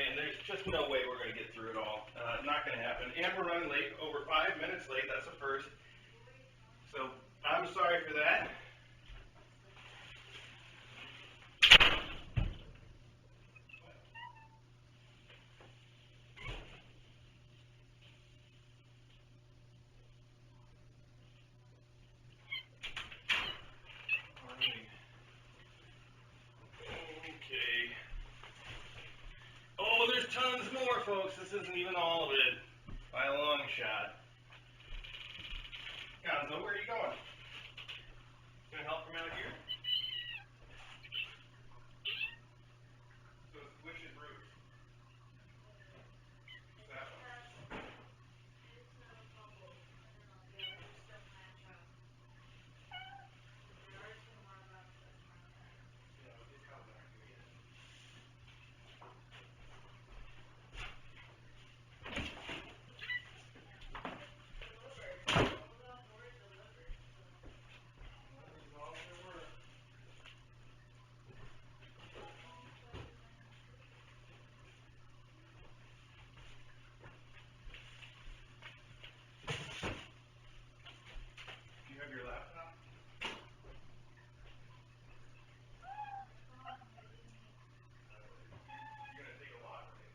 saying there's just no way we're going to get through it all. Not going to happen. And we're running late, over 5 minutes late. That's a first. So I'm sorry for that. Okay. Oh, there's tons more, folks. This isn't even all of it by a long shot. Gonzo, where are you going? Gonna help from out here? So it's Wish's roof. That one. Yeah, it's coming back to me. Do you have your laptop? You're gonna take a walk, right?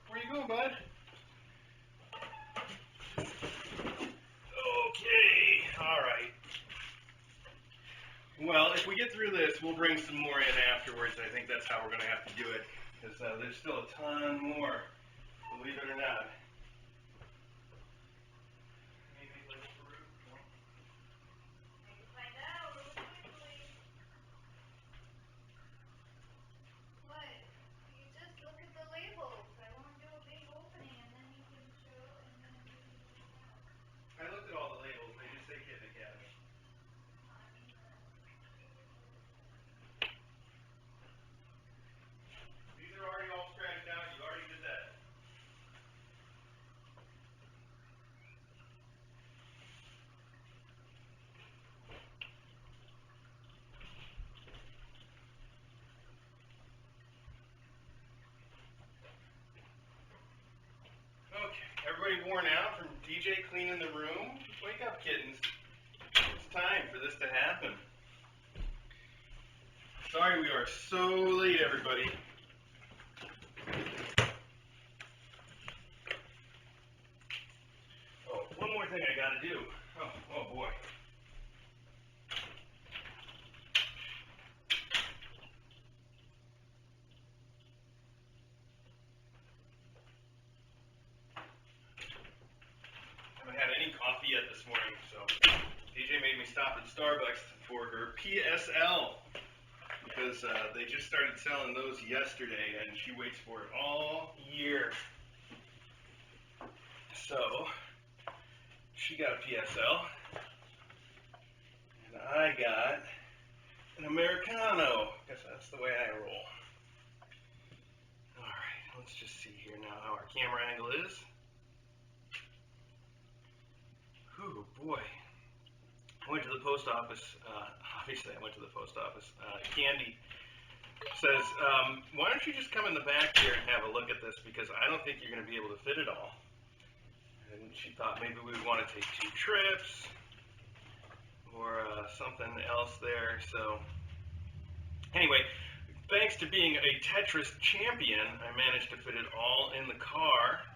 Where you going, bud? Okay, all right. Well, if we get through this, we'll bring some more in afterwards. I think that's how we're going to have to do it, because there's still a ton more, believe it or not. I looked at all the labels. They just say Kitten Academy. These are already all scratched out. You already did that. Okay, everybody worn out from DJ cleaning the room? Wake up, kittens. It's time for this to happen. Sorry we are so late, everybody. Oh, one more thing I gotta do. Oh boy. Haven't had any coffee yet this morning, so DJ made me stop at Starbucks for her PSL because they just started selling those yesterday, and she waits for it all year. So she got a PSL, and I got an Americano because that's the way I roll. All right, let's just see here now how our camera angle is. Ooh, boy. I went to the post office. Obviously, I went to the post office. Candy says, why don't you just come in the back here and have a look at this, because I don't think you're going to be able to fit it all. And she thought maybe we would want to take 2 trips or something else there. So anyway, thanks to being a Tetris champion, I managed to fit it all in the car.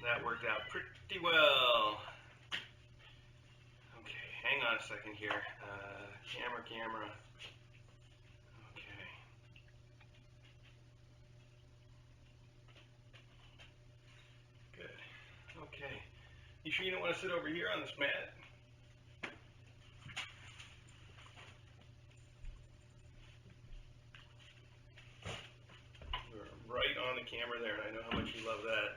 That worked out pretty well. Okay, hang on a second here. Camera. Okay. Good. Okay. You sure you don't want to sit over here on this mat? You're right on the camera there, and I know how much you love that.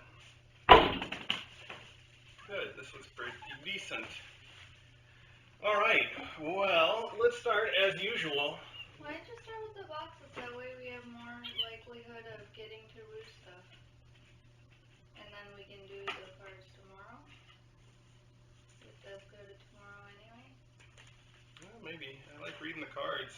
Good. This looks pretty decent. All right, well, let's start as usual. Why don't you start with the boxes? That way we have more likelihood neighborhood of getting to Roo stuff. And then we can do the cards tomorrow. It does go to tomorrow anyway. Well, maybe. I like reading the cards.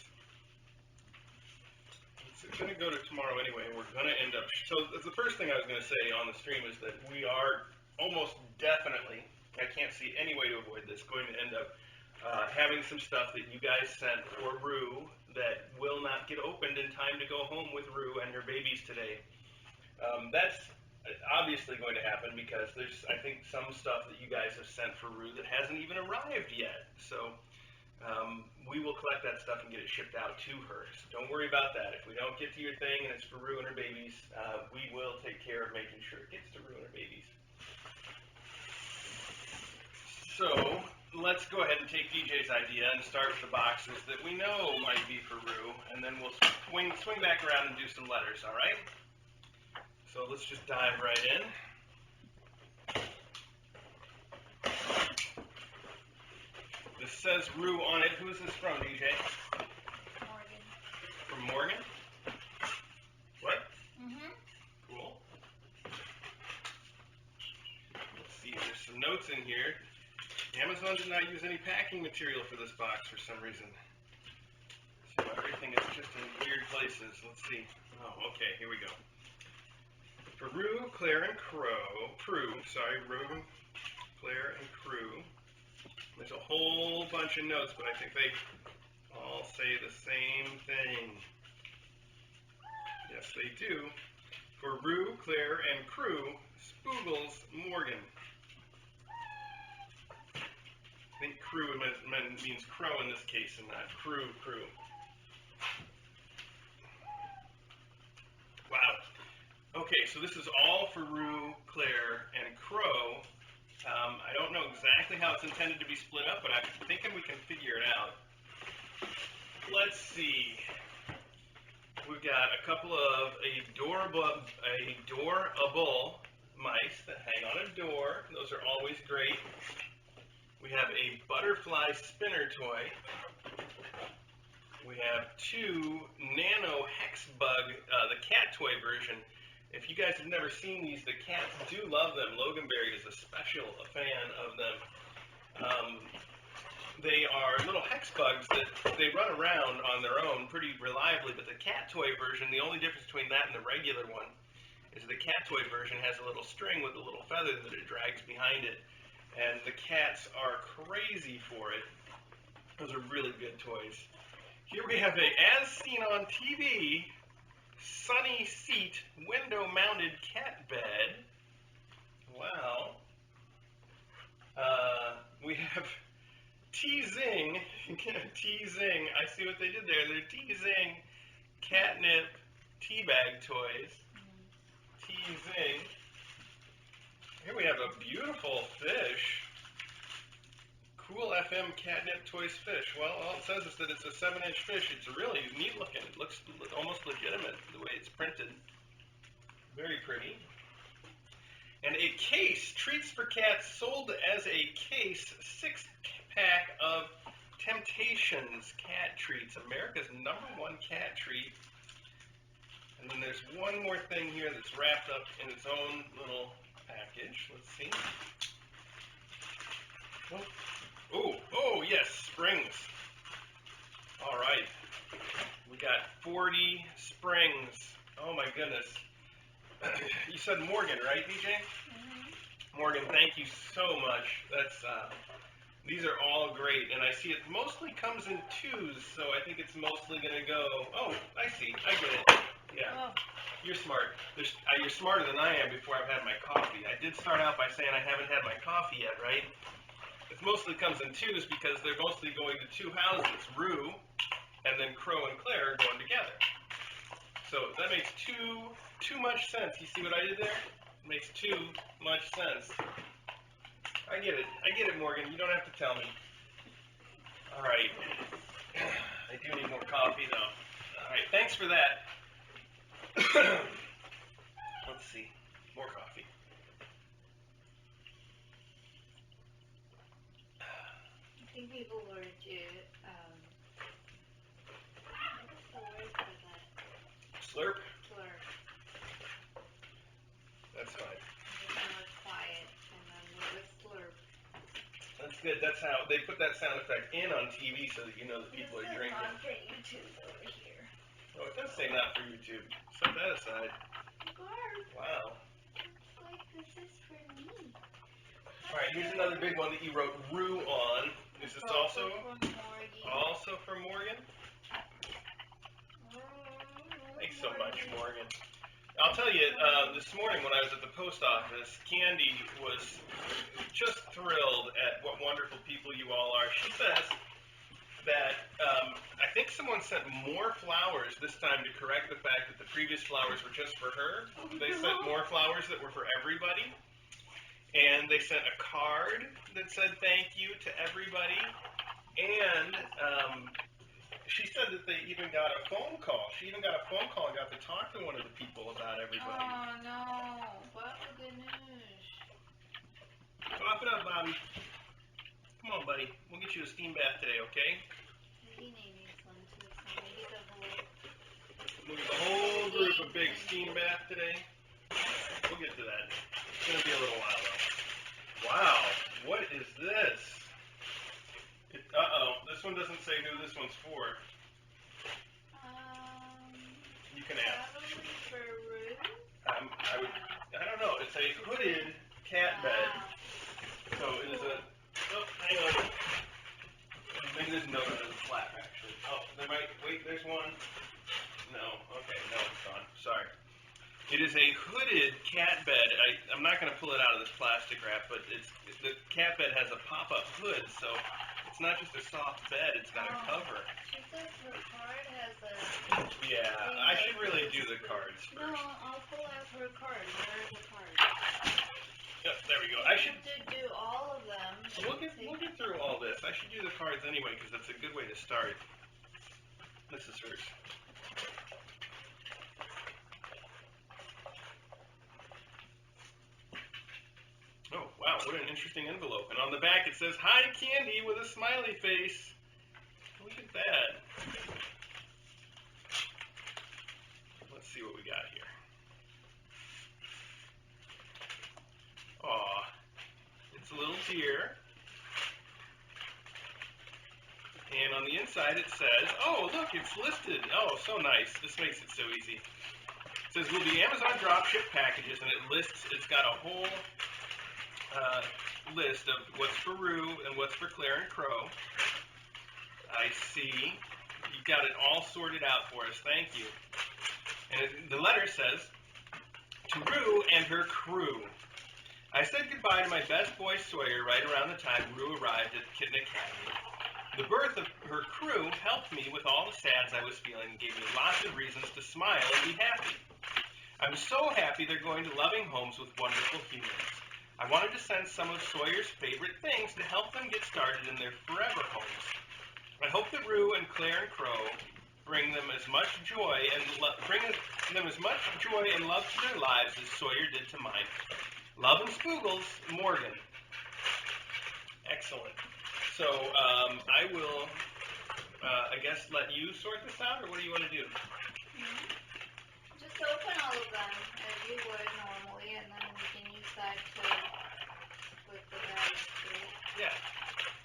It's going to go to tomorrow anyway, and we're going to end up... So the first thing I was going to say on the stream is that we are almost definitely, I can't see any way to avoid this, going to end up having some stuff that you guys sent for Rue that will not get opened in time to go home with Rue and her babies today. That's obviously going to happen because there's, I think, some stuff that you guys have sent for Rue that hasn't even arrived yet. So we will collect that stuff and get it shipped out to her. So don't worry about that. If we don't get to your thing and it's for Rue and her babies, we will take care of making sure it gets to Rue and her babies. So let's go ahead and take DJ's idea and start with the boxes that we know might be for Rue, and then we'll swing back around and do some letters, all right? So let's just dive right in. This says Rue on it. Who is this from, DJ? Morgan. From Morgan? What? Mm-hmm. Cool. Let's see, there's some notes in here. Amazon did not use any packing material for this box for some reason. So everything is just in weird places. Let's see. Oh, okay, here we go. For Rue, Claire, and Prue, Rue, Claire, and Prue. There's a whole bunch of notes, but I think they all say the same thing. Yes, they do. For Rue, Claire, and Crew, Spoogles, Morgan. I think crew means crow in this case and not crew. Wow. Okay, so this is all for Rue, Claire, and Crow. I don't know exactly how it's intended to be split up, but I'm thinking we can figure it out. Let's see. We've got a couple of adorable mice that hang on a door. Those are always great. We have a butterfly spinner toy. We have two nano hex bug, the cat toy version. If you guys have never seen these, the cats do love them. Loganberry is a fan of them. They are little hex bugs that they run around on their own pretty reliably, but the cat toy version, the only difference between that and the regular one is the cat toy version has a little string with a little feather that it drags behind it. And the cats are crazy for it. Those are really good toys. Here we have a as seen on TV sunny seat window-mounted cat bed. Wow. We have teasing. Teasing. I see what they did there. They're teasing catnip tea bag toys. Teasing. Here we have a beautiful fish. Cool FM catnip toys fish. Well, all it says is that it's a 7-inch fish. It's really neat looking. It looks almost legitimate the way it's printed. Very pretty. And a case, treats for cats, sold as a case, 6-pack of Temptations cat treats, America's #1 cat treat. And then there's one more thing here that's wrapped up in its own little package. Let's see. Oh, yes, springs. All right. We got 40 springs. Oh, my goodness. You said Morgan, right, DJ? Mm-hmm. Morgan, thank you so much. These are all great, and I see it mostly comes in 2s, so I think it's mostly going to go... Oh, I see. I get it. Yeah. Oh. You're smart. You're smarter than I am before I've had my coffee. I did start out by saying I haven't had my coffee yet, right? It mostly comes in 2s because they're mostly going to 2 houses, Rue, and then Crow and Claire are going together. So that makes too much sense. You see what I did there? It makes too much sense. I get it, Morgan. You don't have to tell me. All right. I do need more coffee, though. All right, thanks for that. Let's see. More coffee. I think people were to, what is the word for that? Slurp? Slurp. That's fine. I'm just gonna quiet and then leave it slurp. That's good. That's how they put that sound effect in on TV so that you know that people are This is drinking. not for YouTube over here. Oh, it does say not for YouTube. Set that aside. Barb, Wow. it's like this is for me. All right, here's another big one that you wrote Rue on. Is this also for Morgan? Thanks so much, Morgan. I'll tell you, this morning when I was at the post office, Candy was just thrilled at what wonderful people you all are. She says that I think someone sent more flowers this time to correct the fact that the previous flowers were just for her. They sent more flowers that were for everybody. And they sent a card that said thank you to everybody. And she said that they even got a phone call. She even got a phone call and got to talk to one of the people about everybody. Oh no, what a good news. Cough it up, Bobby. Come on, buddy. We'll get you a steam bath today, okay? Maybe needs one too, so maybe the whole... We'll get the whole group a big steam bath today. We'll get to that. It's going to be a little while, though. Wow, what is this? Uh-oh, this one doesn't say who this one's for. You can ask. Probably for Rue? I don't know. It's a hooded cat bed. So it is a, oh, hang on. Maybe there's no under the flap, actually. Oh, there might, wait, there's one. No, okay, no, it's gone. Sorry. It is a hooded cat bed. I'm not going to pull it out of this plastic wrap, but the cat bed has a pop-up hood, so it's not just a soft bed, it's got a cover. She says her card has a... Yeah, I should really do the cards No, first. I'll pull out her card. Where's the card? Yep, there we go. I should... To do all of them. We'll get through all this. I should do the cards anyway, because that's a good way to start. This is hers. Oh, wow, what an interesting envelope. And on the back it says, "Hi, Candy," with a smiley face. Look at that. Let's see what we got here. Aw, it's a little deer. And on the inside it says, oh, look, it's listed. Oh, so nice. This makes it so easy. It says, will be Amazon dropship packages, and it's got a whole list of what's for Rue and what's for Claire and Crow. I see. You got it all sorted out for us. Thank you. And the letter says, to Rue and her crew. I said goodbye to my best boy Sawyer right around the time Rue arrived at the Kitten Academy. The birth of her crew helped me with all the sads I was feeling and gave me lots of reasons to smile and be happy. I'm so happy they're going to loving homes with wonderful humans. I wanted to send some of Sawyer's favorite things to help them get started in their forever homes. I hope that Rue and Claire and Crow bring them as much joy and love to their lives as Sawyer did to mine. Love and Spoogles, Morgan. Excellent. So I will, I guess, let you sort this out, or what do you want to do? Just open all of them as you would normally, and then we can use that to put the bags through. Yeah.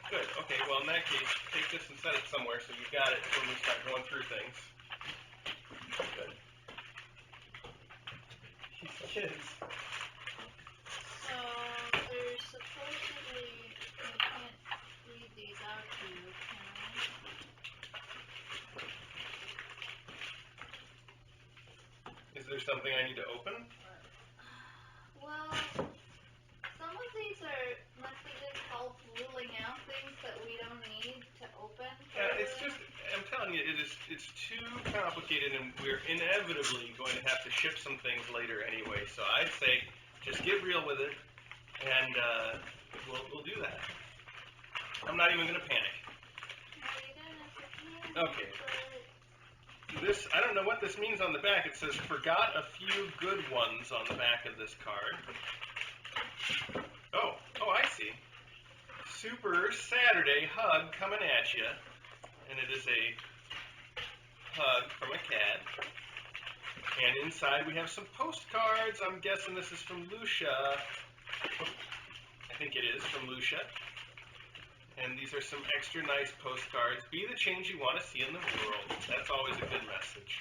Good. Okay, well, in that case, take this and set it somewhere so you've got it when we start going through things. Good. These kids. So, there's supposedly, I can't read these out to you, can I? Is there something I need to open? Well, some of these are messages help ruling out things that we don't need to open. Yeah, it's just, I'm telling you, it's too complicated, and we're inevitably going to have to ship some things later anyway. So I'd say just get real with it, and we'll do that. I'm not even going to panic. No, you don't have to panic, Okay. but This, I don't know what this means on the back. It says, forgot a few good ones on the back of this card. Oh, I see. Super Saturday hug coming at you. And it is a hug from a cat. And inside we have some postcards. I'm guessing this is from Lucia. I think it is from Lucia. And these are some extra nice postcards. Be the change you want to see in the world. That's always a good message.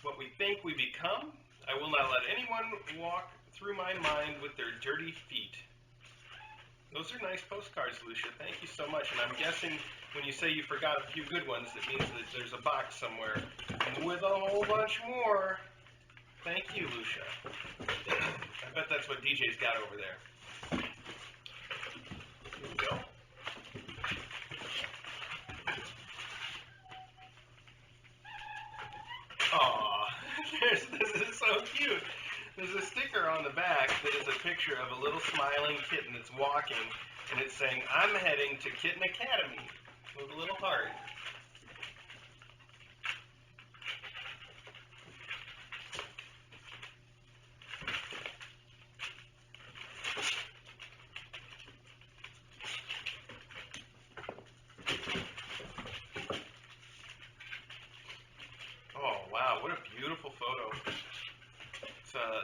What we think we become. I will not let anyone walk through my mind with their dirty feet. Those are nice postcards, Lucia. Thank you so much. And I'm guessing when you say you forgot a few good ones, it means that there's a box somewhere with a whole bunch more. Thank you, Lucia. I bet that's what DJ's got over there. Here we go. Aw, this is so cute. There's a sticker on the back that is a picture of a little smiling kitten that's walking, and it's saying, "I'm heading to Kitten Academy," with a little heart. Oh, wow, what a beautiful photo.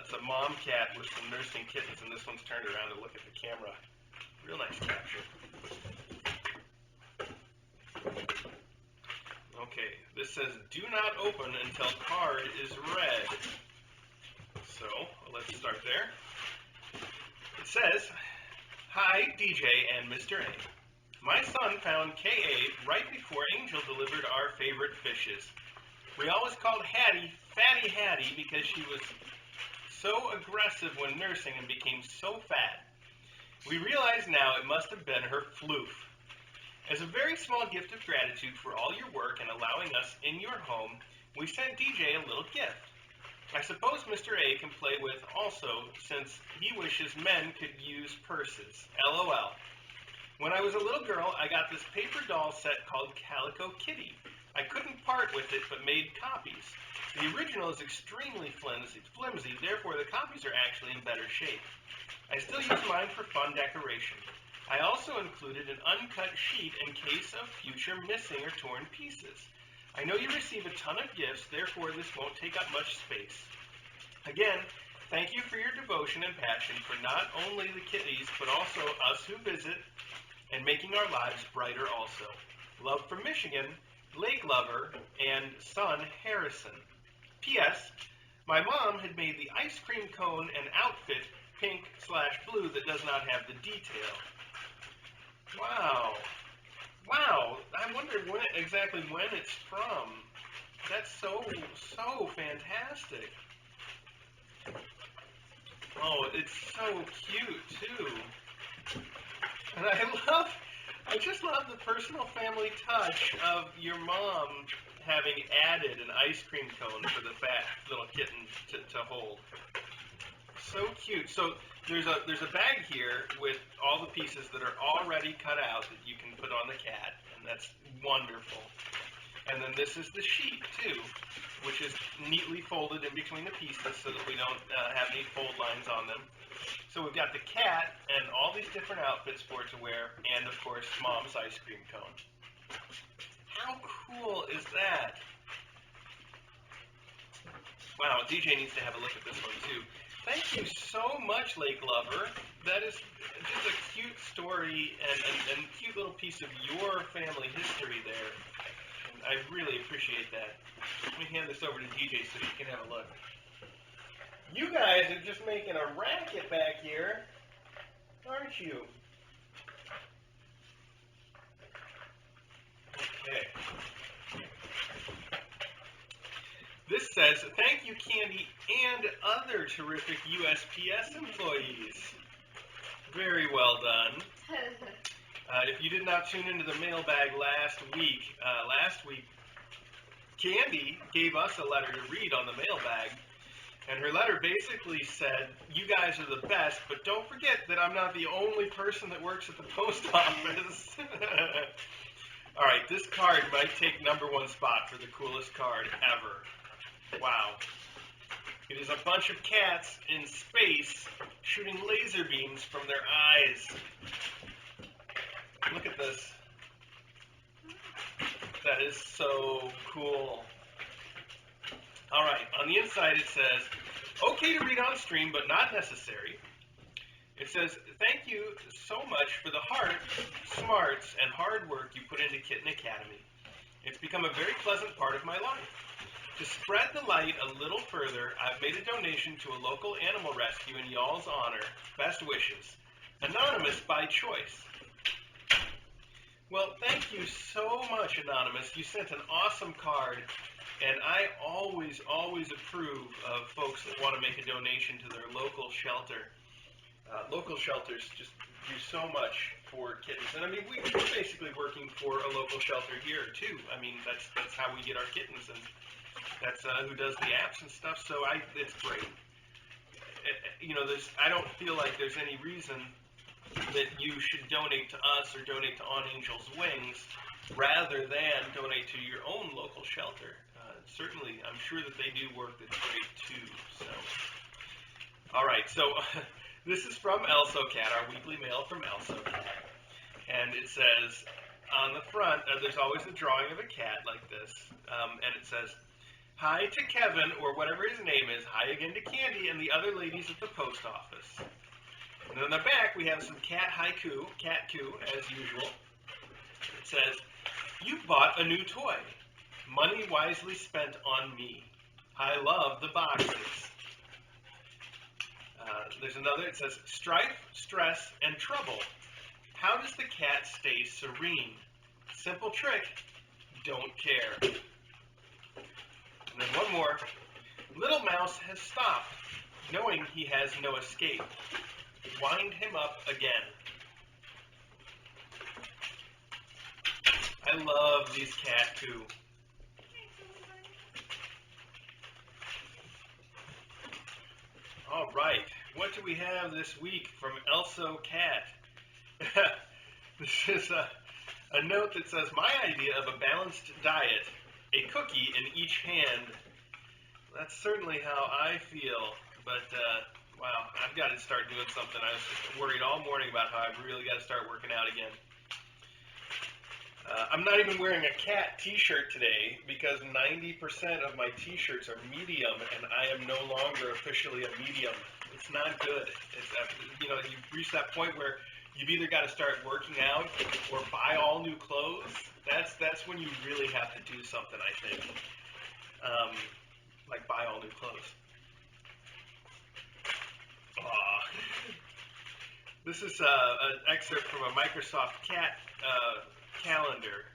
It's a mom cat with some nursing kittens, and this one's turned around to look at the camera. Real nice capture. Okay, this says, "Do not open until card is read." So, let's start there. It says, "Hi, DJ and Mr. A. My son found K.A. right before Angel delivered our favorite fishes. We always called Hattie Fatty Hattie because she was so aggressive when nursing and became so fat. We realize now it must have been her floof. As a very small gift of gratitude for all your work and allowing us in your home, we sent DJ a little gift. I suppose Mr. A can play with also, since he wishes men could use purses. LOL. When I was a little girl, I got this paper doll set called Calico Kitty. I couldn't part with it, but made copies. The original is extremely flimsy, therefore the copies are actually in better shape. I still use mine for fun decoration. I also included an uncut sheet in case of future missing or torn pieces. I know you receive a ton of gifts, therefore this won't take up much space. Again, thank you for your devotion and passion for not only the kitties, but also us who visit, and making our lives brighter also. Love from Michigan, Lake Lover, and son Harrison. P.S. My mom had made the ice cream cone and outfit pink/blue that does not have the detail." Wow. Wow. I wonder exactly when it's from. That's so fantastic. Oh, it's so cute, too. And I just love the personal family touch of your mom having added an ice cream cone for the fat little kitten to hold. So cute. So there's a bag here with all the pieces that are already cut out that you can put on the cat, and that's wonderful. And then this is the sheet too, which is neatly folded in between the pieces so that we don't have any fold lines on them. So we've got the cat and all these different outfits for it to wear, and of course Mom's ice cream cone. How cool is that? Wow, DJ needs to have a look at this one too. Thank you so much, Lake Lover. That is just a cute story and cute little piece of your family history there. And I really appreciate that. Let me hand this over to DJ so she can have a look. You guys are just making a racket back here, aren't you? Okay. This says, "Thank you, Candy, and other terrific USPS employees." Very well done. If you did not tune into the mailbag last week, Candy gave us a letter to read on the mailbag. And her letter basically said, "You guys are the best, but don't forget that I'm not the only person that works at the post office." All right, this card might take #1 spot for the coolest card ever. Wow. It is a bunch of cats in space shooting laser beams from their eyes. Look at this. That is so cool. All right, on the inside it says, okay to read on stream, but not necessary. It says, thank you so much for the heart, smarts, and hard work you put into Kitten Academy. It's become a very pleasant part of my life. To spread the light a little further, I've made a donation to a local animal rescue in y'all's honor. Best wishes. Anonymous by choice. Well, thank you so much, Anonymous. You sent an awesome card, and I always approve of folks that want to make a donation to their local shelter. Local shelters just do so much for kittens, and I mean we're basically working for a local shelter here too. I mean that's how we get our kittens, and that's who does the apps and stuff. So it's great. I don't feel like there's any reason that you should donate to us or donate to On Angel's Wings rather than donate to your own local shelter. Certainly, I'm sure that they do work that's great too. So, all right, so. This is from Elso Cat, our weekly mail from Elso Cat. And it says, on the front, there's always a drawing of a cat like this. And it says, hi to Kevin, or whatever his name is. Hi again to Candy and the other ladies at the post office. And on the back, we have some cat haiku, cat coo, as usual. It says, you bought a new toy. Money wisely spent on me. I love the boxes. There's another, it says, strife, stress, and trouble. How does the cat stay serene? Simple trick, don't care. And then one more. Little Mouse has stopped, knowing he has no escape. Wind him up again. I love these cat coo. All right, what do we have this week from Elso Cat? This is a note that says, my idea of a balanced diet, a cookie in each hand. That's certainly how I feel, but wow, I've got to start doing something. I was just worried all morning about how I've really got to start working out again. I'm not even wearing a cat t-shirt today because 90% of my t-shirts are medium, and I am no longer officially a medium. It's not good. It's, you've reached that point where you've either got to start working out or buy all new clothes. That's when you really have to do something, I think. Like buy all new clothes. This is an excerpt from a Microsoft Cat calendar.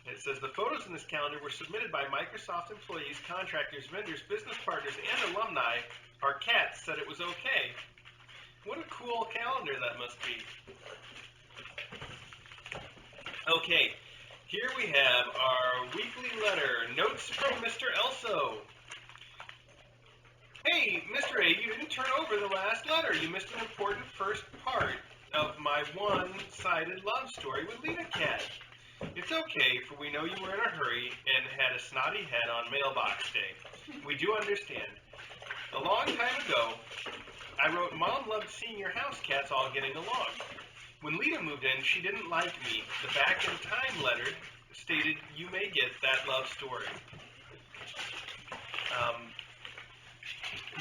It says the photos in this calendar were submitted by Microsoft employees, contractors, vendors, business partners, and alumni. Our cats said it was okay. What a cool calendar that must be. Okay, here we have our weekly letter, Notes from Mr. Elso. Hey, Mr. A, you didn't turn over the last letter. You missed an important first part of my one-sided love story with Lena Cat. It's okay, for we know you were in a hurry and had a snotty head on mailbox day. We do understand. A long time ago, I wrote, Mom loved seeing your house cats all getting along. When Lena moved in, she didn't like me. The back in time letter stated, you may get that love story.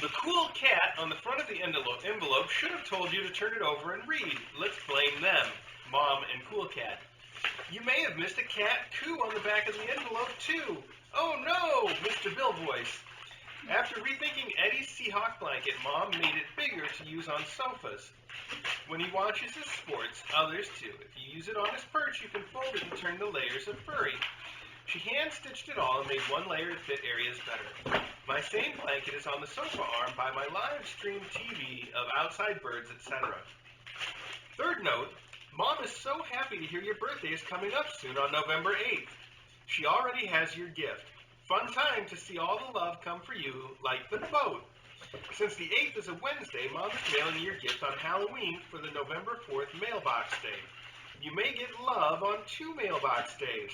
The cool cat on the front of the envelope should have told you to turn it over and read. Let's blame them, Mom and Cool Cat. You may have missed a cat coo on the back of the envelope, too. Oh, no, Mr. Bill Voice. After rethinking Eddie's Seahawk blanket, Mom made it bigger to use on sofas. When he watches his sports, others too. If you use it on his perch, you can fold it and turn the layers of furry. She hand-stitched it all and made one layer to fit areas better. My same blanket is on the sofa arm by my live stream TV of outside birds, etc. Third note, Mom is so happy to hear your birthday is coming up soon on November 8th. She already has your gift. Fun time to see all the love come for you like the boat. Since the 8th is a Wednesday, Mom is mailing you your gift on Halloween for the November 4th mailbox day. You may get love on 2 mailbox days.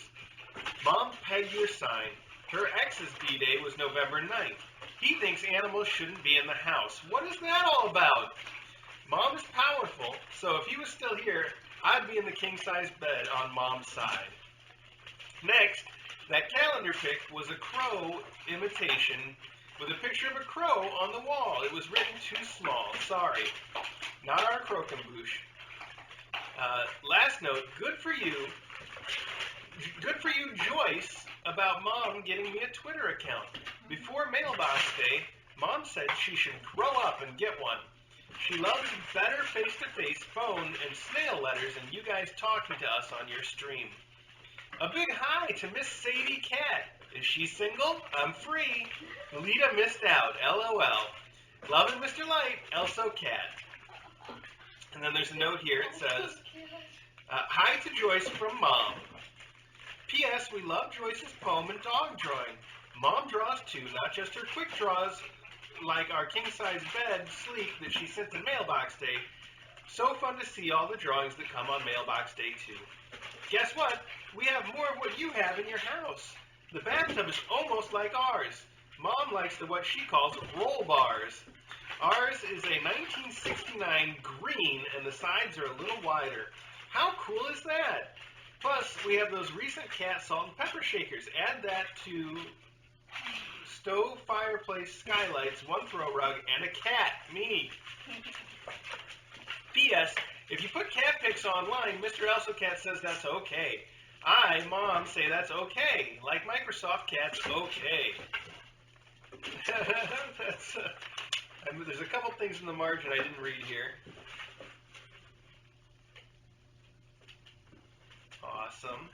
Mom pegged your sign. Her ex's B-Day was November 9th. He thinks animals shouldn't be in the house. What is that all about? Mom is powerful, so if he was still here, I'd be in the king-size bed on Mom's side. Next, That calendar pic was a crow imitation with a picture of a crow on the wall. It was written too small. Sorry. Not our croquembouche. Last note, good for you, Joyce, about Mom getting me a Twitter account. Before Mailbox Day, Mom said she should grow up and get one. She loves better face-to-face phone and snail letters and you guys talking to us on your stream. A big hi to Miss Sadie Cat. Is she single? I'm free. Lita missed out. LOL. Loving Mr. Light. Also Cat. And then there's a note here. It says, hi to Joyce from Mom. P.S. We love Joyce's poem and dog drawing. Mom draws too, not just her quick draws like our king-size bed, Sleep, that she sent to Mailbox Day. So fun to see all the drawings that come on Mailbox Day too. Guess what? We have more of what you have in your house. The bathtub is almost like ours. Mom likes the what she calls roll bars. Ours is a 1969 green and the sides are a little wider. How cool is that? Plus, we have those recent cat salt and pepper shakers. Add that to stove, fireplace, skylights, one throw rug, and a cat. Me. P.S. If you put cat pics online, Mr. Elso Cat says that's okay. I, Mom, say that's okay. Like Microsoft Cat's okay. There's a couple things in the margin I didn't read here. Awesome.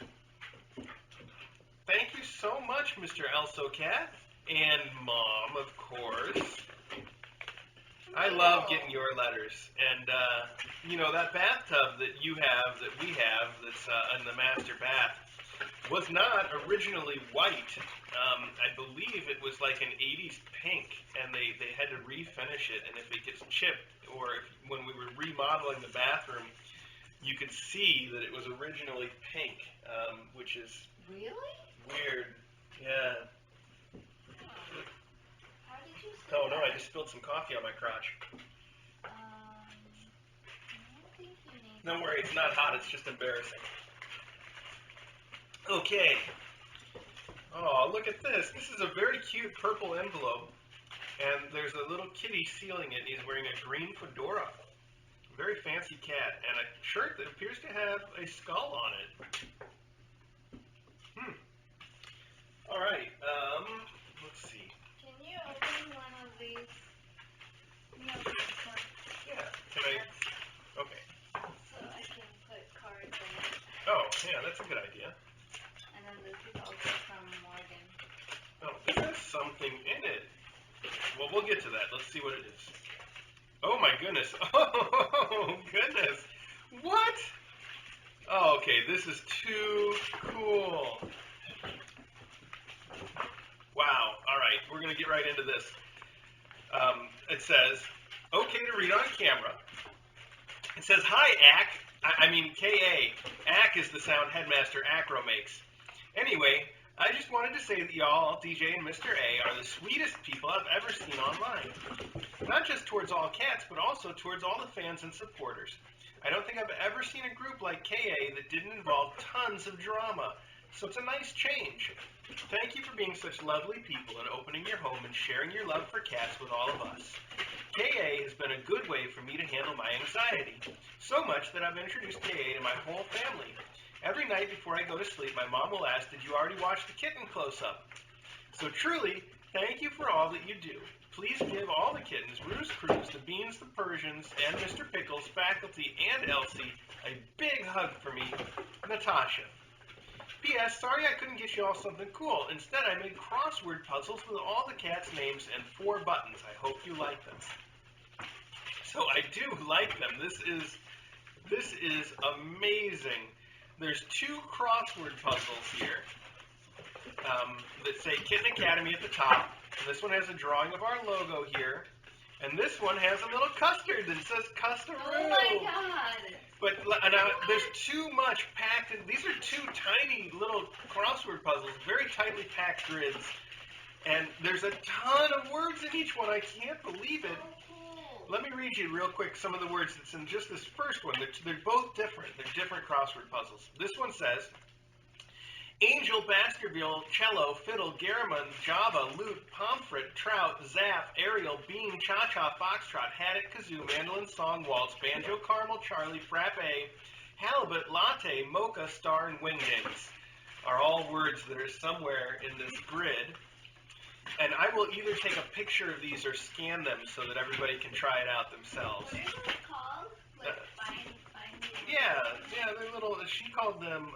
Thank you so much, Mr. Elso Cat. And Mom, of course. I love getting your letters. And, that bathtub that you have, that we have, that's in the master bath, was not originally white. I believe it was like an 80s pink, and they had to refinish it. And if it gets chipped, or when we were remodeling the bathroom, you could see that it was originally pink, which is really weird. Yeah. How did you say Oh no, that? I just spilled some coffee on my crotch. I don't think you need Don't worry, it's not hot, it's just embarrassing. Okay. Oh, look at this. This is a very cute purple envelope. And there's a little kitty sealing it, and he's wearing a green fedora. Very fancy cat. And a shirt that appears to have a skull on it. Alright, let's see. Can you open one of these? Can you open this one? Yeah, can I? Okay. So I can put cards in it. Oh, yeah, that's a good idea. And then this is also from Morgan. Oh, this has something in it. Well, we'll get to that. Let's see what it is. Oh, my goodness. Oh, goodness. What? Oh, okay, this is too cool. Wow. All right, we're going to get right into this. It says, okay to read on camera. It says, hi, K.A. Ack is the sound Headmaster Acro makes. Anyway, I just wanted to say that y'all, DJ and Mr. A, are the sweetest people I've ever seen online. Not just towards all cats, but also towards all the fans and supporters. I don't think I've ever seen a group like K.A. that didn't involve tons of drama. So it's a nice change. Thank you for being such lovely people and opening your home and sharing your love for cats with all of us. K.A. has been a good way for me to handle my anxiety. So much that I've introduced K.A. to my whole family. Every night before I go to sleep, my mom will ask, did you already watch the kitten close-up? So truly, thank you for all that you do. Please give all the kittens, Ruse Cruz, the Beans, the Persians, and Mr. Pickles, Faculty, and Elsie, a big hug for me, Natasha. P.S. Sorry I couldn't get you all something cool. Instead, I made crossword puzzles with all the cats' names and 4 buttons. I hope you like them. So I do like them. This is amazing. There's 2 crossword puzzles here that say Kitten Academy at the top. And this one has a drawing of our logo here. And this one has a little custard that says Custaroo. Oh my god! But now, there's too much packed in. These are 2 tiny little crossword puzzles, very tightly packed grids. And there's a ton of words in each one. I can't believe it. Let me read you real quick some of the words that's in just this first one. They're both different. They're different crossword puzzles. This one says, Angel, Baskerville, cello, fiddle, garamond, java, lute, pomfret, trout, zap, aerial, bean, cha-cha, foxtrot, haddock, kazoo, mandolin, song, waltz, banjo, caramel, charlie, frappe, halibut, latte, mocha, star, and wingdings are all words that are somewhere in this grid. And I will either take a picture of these or scan them so that everybody can try it out themselves. What are those called? Like find the Yeah, they're little, she called them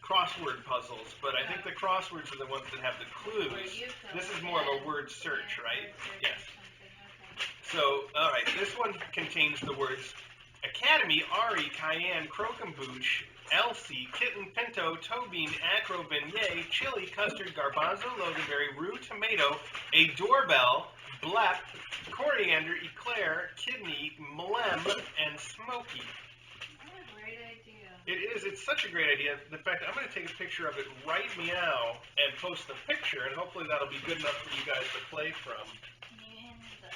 crossword puzzles, but I think the crosswords are the ones that have the clues. This is more of a word search, right? Yes. So, all right, this one contains the words Academy, Ari, Cayenne, Croquembouche, Elsie, Kitten, Pinto, Tobin, Acro, Beignet, Chili, Custard, Garbanzo, Loganberry, Roux, Tomato, a Doorbell, Blep, Coriander, Eclair, Kidney, Mlem, and Smoky. What a great idea. It is. It's such a great idea. In fact, I'm going to take a picture of it right meow and post the picture, and hopefully that'll be good enough for you guys to play from. Can you hand me the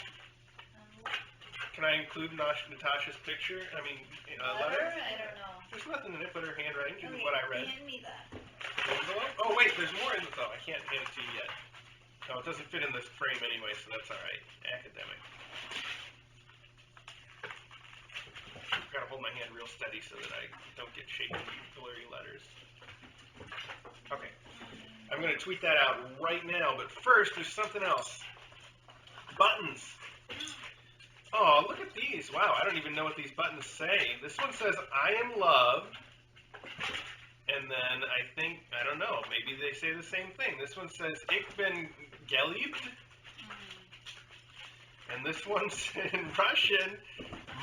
Can I include Natasha's picture? I mean, letter? letter? I don't know. There's nothing in it but her handwriting, just Okay, what I read. hand me that. Envelope? Oh, wait, there's more in it, though. I can't hand it to you yet. No, it doesn't fit in this frame anyway, so that's all right. Academic. Gotta hold my hand real steady so that I don't get shaky, blurry letters. Okay. I'm going to tweet that out right now, but first, there's something else. Buttons. Oh, look at these. Wow, I don't even know what these buttons say. This one says, I am loved. And then I think, I don't know, maybe they say the same thing. This one says, Ich bin geliebt. And this one's in Russian,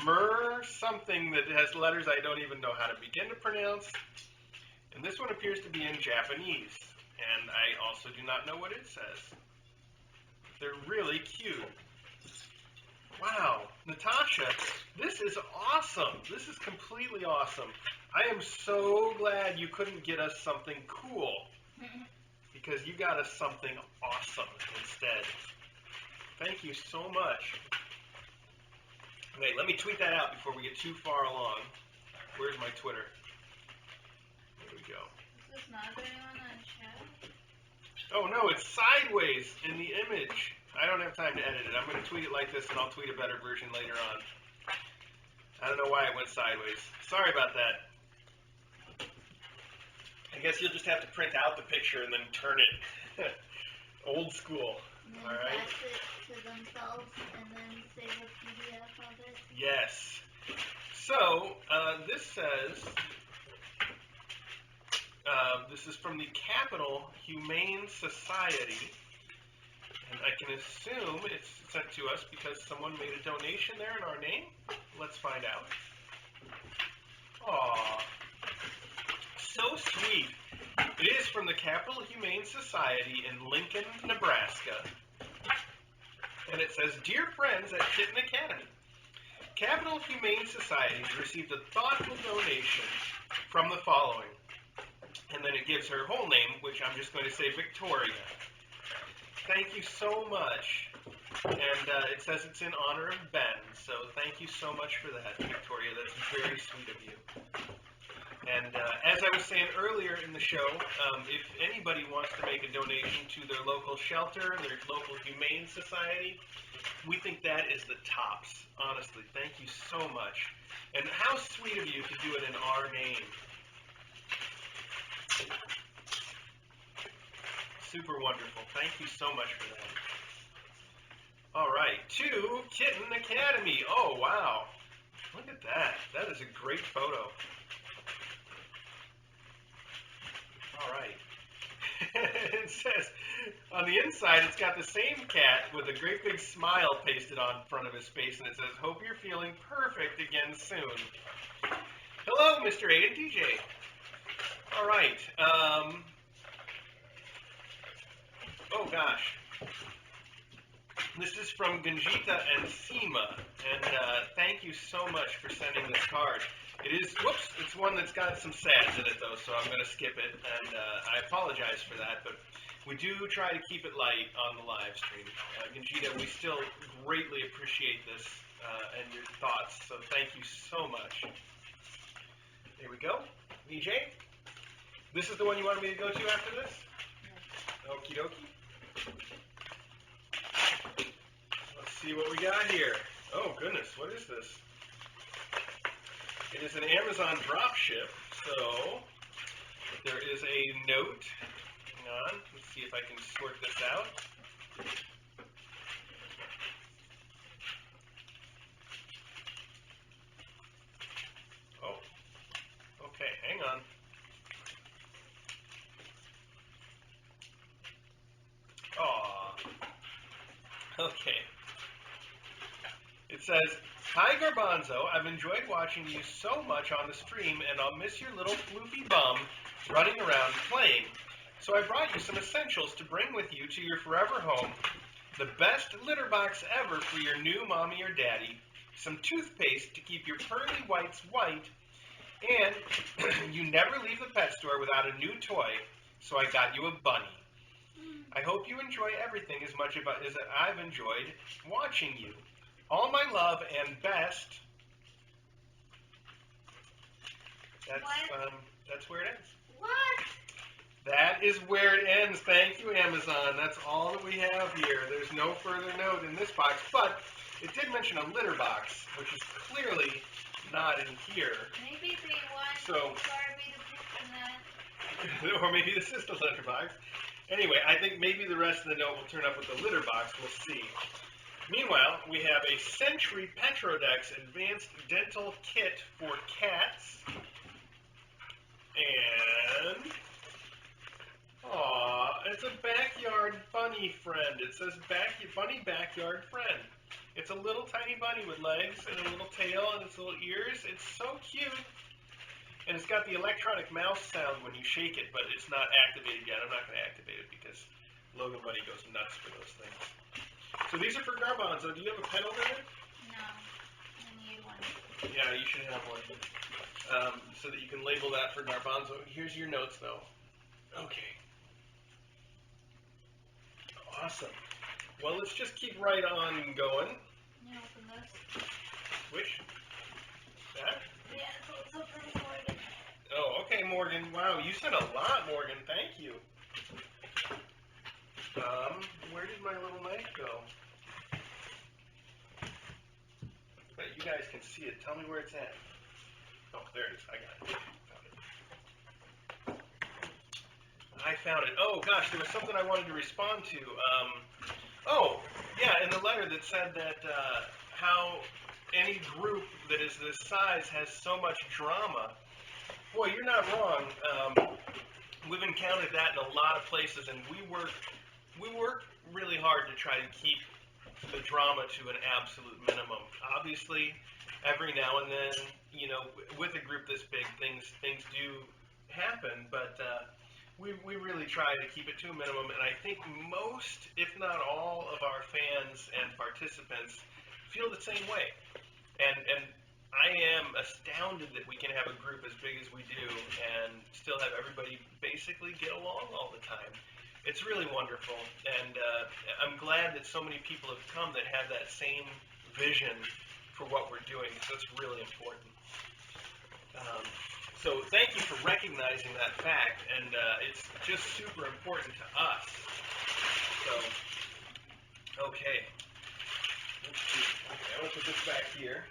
Mer something that has letters I don't even know how to begin to pronounce. And this one appears to be in Japanese. And I also do not know what it says. They're really cute. Wow, Natasha, this is awesome. This is completely awesome. I am so glad you couldn't get us something cool, because you got us something awesome instead. Thank you so much. Wait, let me tweet that out before we get too far along. Where's my Twitter? There we go. Is this not going on chat? Oh no, it's sideways in the image. I don't have time to edit it. I'm going to tweet it like this, and I'll tweet a better version later on. I don't know why it went sideways. Sorry about that. I guess you'll just have to print out the picture and then turn it. Old school. And then All right. fax it to themselves and then save a PDF of it? Yes. So, this says, this is from the Capital Humane Society. And I can assume it's sent to us because someone made a donation there in our name. Let's find out. Aww. So sweet. It is from the Capital Humane Society in Lincoln, Nebraska. And it says, Dear friends at Kitten Academy, Capital Humane Society has received a thoughtful donation from the following. And then it gives her whole name, which I'm just going to say Victoria. Thank you so much. And it says it's in honor of Ben, so thank you so much for that, Victoria. That's very sweet of you. And as I was saying earlier in the show, if anybody wants to make a donation to their local shelter, their local humane society, we think that is the tops, honestly. Thank you so much. And how sweet of you to do it in our name. Super wonderful. Thank you so much for that. All right, to Kitten Academy. Oh, wow. Look at that. That is a great photo. All right. It says, on the inside, it's got the same cat with a great big smile pasted on front of his face, and it says, hope you're feeling perfect again soon. Hello, Mr. A and DJ. All right. Oh, gosh. This is from Ganjita and Seema, and thank you so much for sending this card. It is, whoops, it's one that's got some sads in it, though, so I'm going to skip it, and I apologize for that, but we do try to keep it light on the live stream. Ganjita, we still greatly appreciate this and your thoughts, so thank you so much. There we go. VJ, this is the one you wanted me to go to after this? Okie dokie. Let's see what we got here. Oh goodness, what is this? It is an Amazon dropship, so there is a note. Hang on, let's see if I can sort this out. Oh, okay, hang on. Aw, okay. It says, "Hi Garbanzo, I've enjoyed watching you so much on the stream and I'll miss your little floofy bum running around playing. So I brought you some essentials to bring with you to your forever home. The best litter box ever for your new mommy or daddy, some toothpaste to keep your pearly whites white, and you never leave the pet store without a new toy, so I got you a bunny. I hope you enjoy everything as much as I've enjoyed watching you. All my love and best." That's where it ends. What? That is where it ends. Thank you, Amazon. That's all that we have here. There's no further note in this box, but it did mention a litter box, which is clearly not in here. Maybe they want So- Barbie to pick in that. Or maybe this is the litter box. Anyway, I think maybe the rest of the note will turn up with the litter box. We'll see. Meanwhile, we have a Century Petrodex Advanced Dental Kit for cats. And, aw, it's a backyard bunny friend. It says bunny backyard friend. It's a little tiny bunny with legs and a little tail and its little ears. It's so cute. And it's got the electronic mouse sound when you shake it, but it's not activated yet. I'm not going to activate it because Logan Bunny goes nuts for those things. So these are for Garbanzo. Do you have a pen over there? No, I need one. Yeah, you should have one. So that you can label that for Garbanzo. Here's your notes, though. Okay. Awesome. Well, let's just keep right on going. Can you open this? Which? That? Yeah, it's open for it. Oh, okay, Morgan. Wow, you sent a lot, Morgan. Thank you. Where did my little knife go? But you guys can see it. Tell me where it's at. Oh, there it is. I got it. I found it. Oh, gosh, there was something I wanted to respond to. Oh, yeah, in the letter that said that how any group that is this size has so much drama. Boy, you're not wrong. We've encountered that in a lot of places, and we work really hard to try to keep the drama to an absolute minimum. Obviously, every now and then, you know, with a group this big, things do happen, but we really try to keep it to a minimum, and I think most, if not all, of our fans and participants feel the same way. And I am astounded that we can have a group as big as we do and still have everybody basically get along all the time. It's really wonderful, and I'm glad that so many people have come that have that same vision for what we're doing, because that's really important. So thank you for recognizing that fact, and it's just super important to us. So, okay. Let's see. Okay, I'm going to put this back here.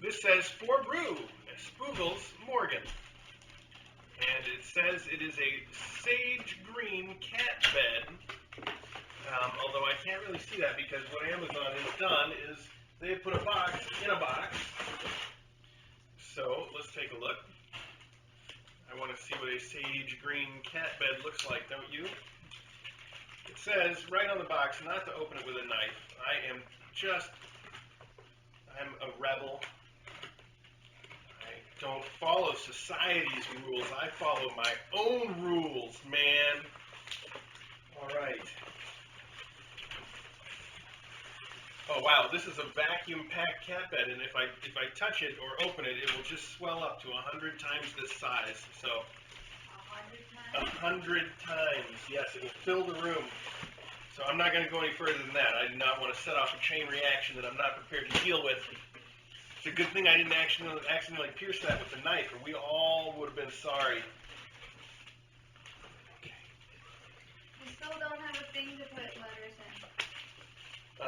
This says, "For Brew, Spoogles, Morgan." And it says it is a sage green cat bed. Although I can't really see that because what Amazon has done is they have put a box in a box. So let's take a look. I want to see what a sage green cat bed looks like, don't you? It says right on the box not to open it with a knife. I'm a rebel. I don't follow society's rules. I follow my own rules, man. All right. Oh wow, this is a vacuum-packed cat bed, and if I touch it or open it, it will just swell up to 100 times this size. So 100 times, yes, it will fill the room. So I'm not going to go any further than that. I do not want to set off a chain reaction that I'm not prepared to deal with. It's a good thing I didn't accidentally pierce that with the knife, or we all would have been sorry. We still don't have a thing to put letters in.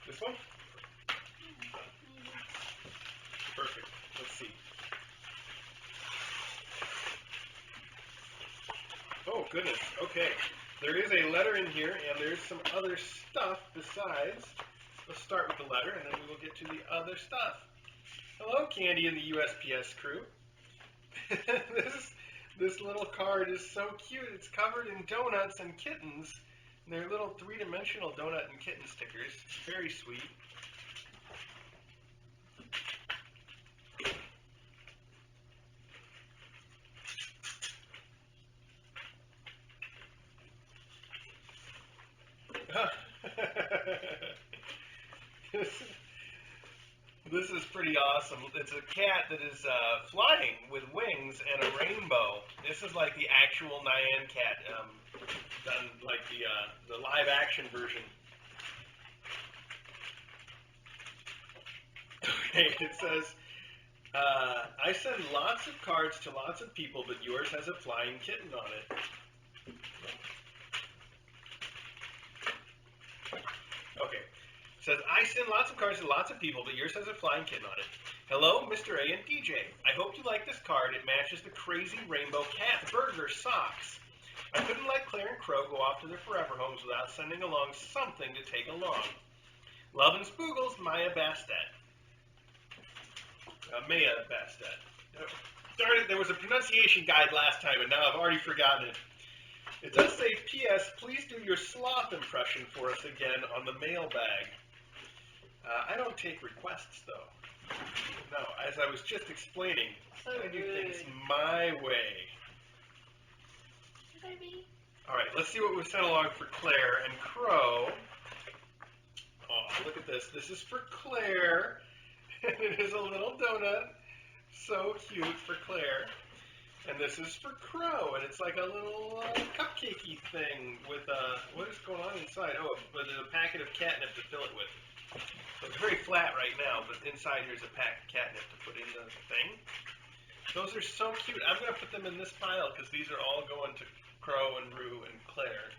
This one? Maybe. Perfect. Let's see. Oh, goodness. Okay. There is a letter in here, and there's some other stuff besides. Let's start with the letter, and then we will get to the other stuff. Hello, Candy and the USPS crew. This little card is so cute. It's covered in donuts and kittens. And they're little three-dimensional donut and kitten stickers. It's very sweet. This is pretty awesome. It's a cat that is flying with wings and a rainbow. This is like the actual Nyan cat, done like the live action version. Okay, it says, I send lots of cards to lots of people, but yours has a flying kitten on it. Okay. Says, I send lots of cards to lots of people, but yours has a flying kitten on it. Hello, Mr. A and DJ. I hope you like this card. It matches the crazy rainbow cat burger socks. I couldn't let Claire and Crow go off to their forever homes without sending along something to take along. Love and Spoogles, Maya Bastet. Maya Bastet. Darn it, there was a pronunciation guide last time, and now I've already forgotten it. It does say, P.S., please do your sloth impression for us again on the mailbag. I don't take requests, though. No, as I was just explaining, So I do good. things my way. Should I be? All right, let's see what was sent along for Claire and Crow. Oh, look at this. This is for Claire. And it is a little donut. So cute for Claire. And this is for Crow, and it's like a little cupcakey thing with, what is going on inside? Oh, but a packet of catnip to fill it with. So it's very flat right now, but inside here's a pack of catnip to put in the thing. Those are so cute. I'm going to put them in this pile because these are all going to Crow and Rue and Claire.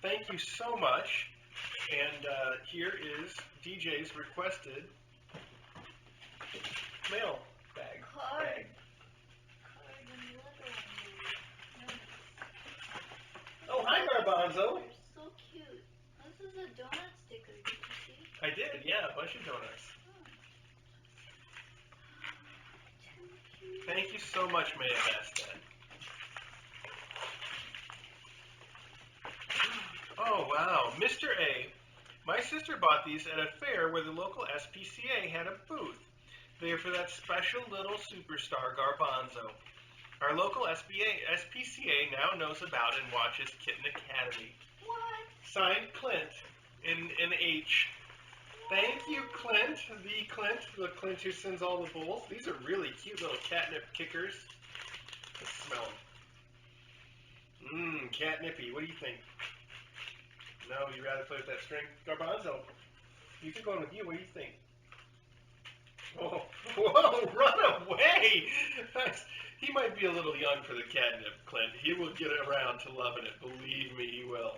Thank you so much. And here is DJ's requested mail bag. Card. Oh, hi, Garbanzo. They're so cute. This is a donut sticker. Did you see? I did, yeah, a bunch of donuts. Too cute. Thank you so much, Maya Bastet. Oh, wow. Mr. A, my sister bought these at a fair where the local SPCA had a booth. They are for that special little superstar Garbanzo. Our local SPCA now knows about and watches Kitten Academy. What? Signed, Clint, in an H. Thank you, Clint, the Clint who sends all the bowls. These are really cute little catnip kickers. Let's smell them. Catnippy. What do you think? No, you'd rather play with that string? Garbanzo, you could go in with you. What do you think? Oh, whoa, run away! He might be a little young for the catnip, Clint. He will get around to loving it. Believe me, he will.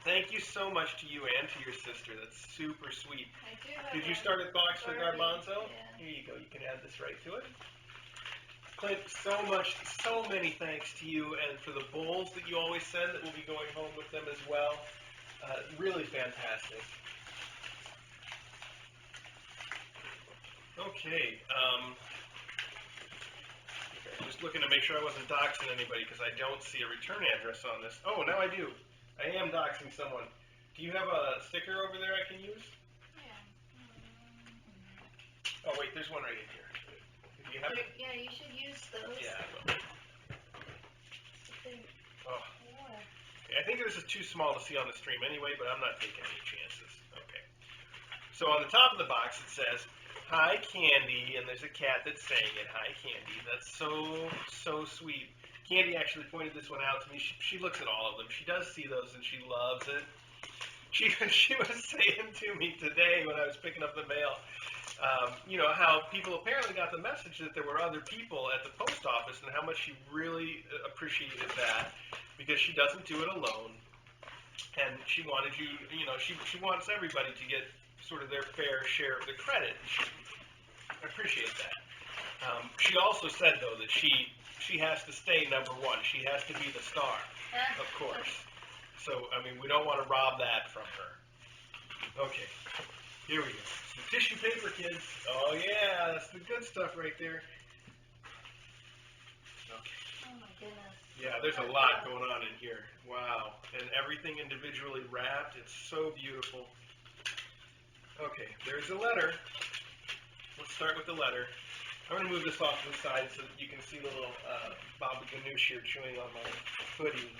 Thank you so much to you and to your sister. That's super sweet. I do have Did you a start a box for Barbie, Garbanzo? yeah. Here you go. You can add this right to it. Clint, so many thanks to you and for the bowls that you always send that will be going home with them as well. Really fantastic. Okay. Just looking to make sure I wasn't doxing anybody because I don't see a return address on this. Oh, now I do. I am doxing someone. Do you have a sticker over there I can use? Yeah. Oh, wait, there's one right in here. Do you have it? Yeah, you should use those. Yeah, I will. They're- Oh. yeah. Okay, I think this is too small to see on the stream anyway, but I'm not taking any chances. Okay. So on the top of the box it says, Hi, Candy, and there's a cat that's saying it. Hi, Candy. That's so sweet. Candy actually pointed this one out to me. She looks at all of them. She does see those, and she loves it. She was saying to me today when I was picking up the mail, how people apparently got the message that there were other people at the post office, and how much she really appreciated that, because she doesn't do it alone, and she wanted she wants everybody to get sort of their fair share of the credit. I appreciate that. She also said, though, that she has to stay number one. She has to be the star, of course. So, I mean, we don't want to rob that from her. Okay, here we go. Some tissue paper, kids. Oh, yeah, that's the good stuff right there. Okay. Oh, my goodness. Yeah, there's a lot going on in here. Wow. And everything individually wrapped. It's so beautiful. Okay, there's a letter. Let's start with the letter. I'm going to move this off to the side so that you can see the little Baba Ganoush here chewing on my hoodie.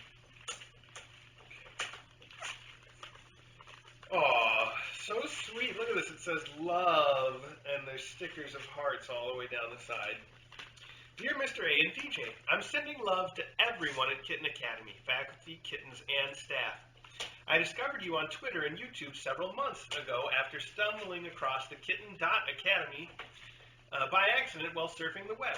Aw, so sweet. Look at this. It says love, and there's stickers of hearts all the way down the side. Dear Mr. A and DJ, I'm sending love to everyone at Kitten Academy, faculty, kittens, and staff. I discovered you on Twitter and YouTube several months ago after stumbling across the Kitten Academy by accident while surfing the web.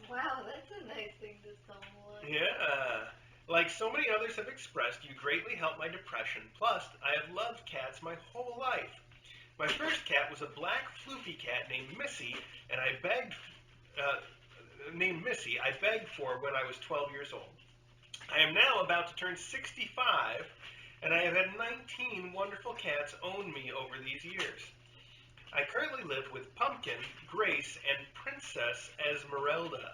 Wow, that's a nice thing to stumble on. Yeah. Like so many others have expressed, you greatly helped my depression. Plus, I have loved cats my whole life. My first cat was a black floofy cat named Missy, and I begged for when I was 12 years old. I am now about to turn 65, and I have had 19 wonderful cats own me over these years. I currently live with Pumpkin, Grace, and Princess Esmeralda.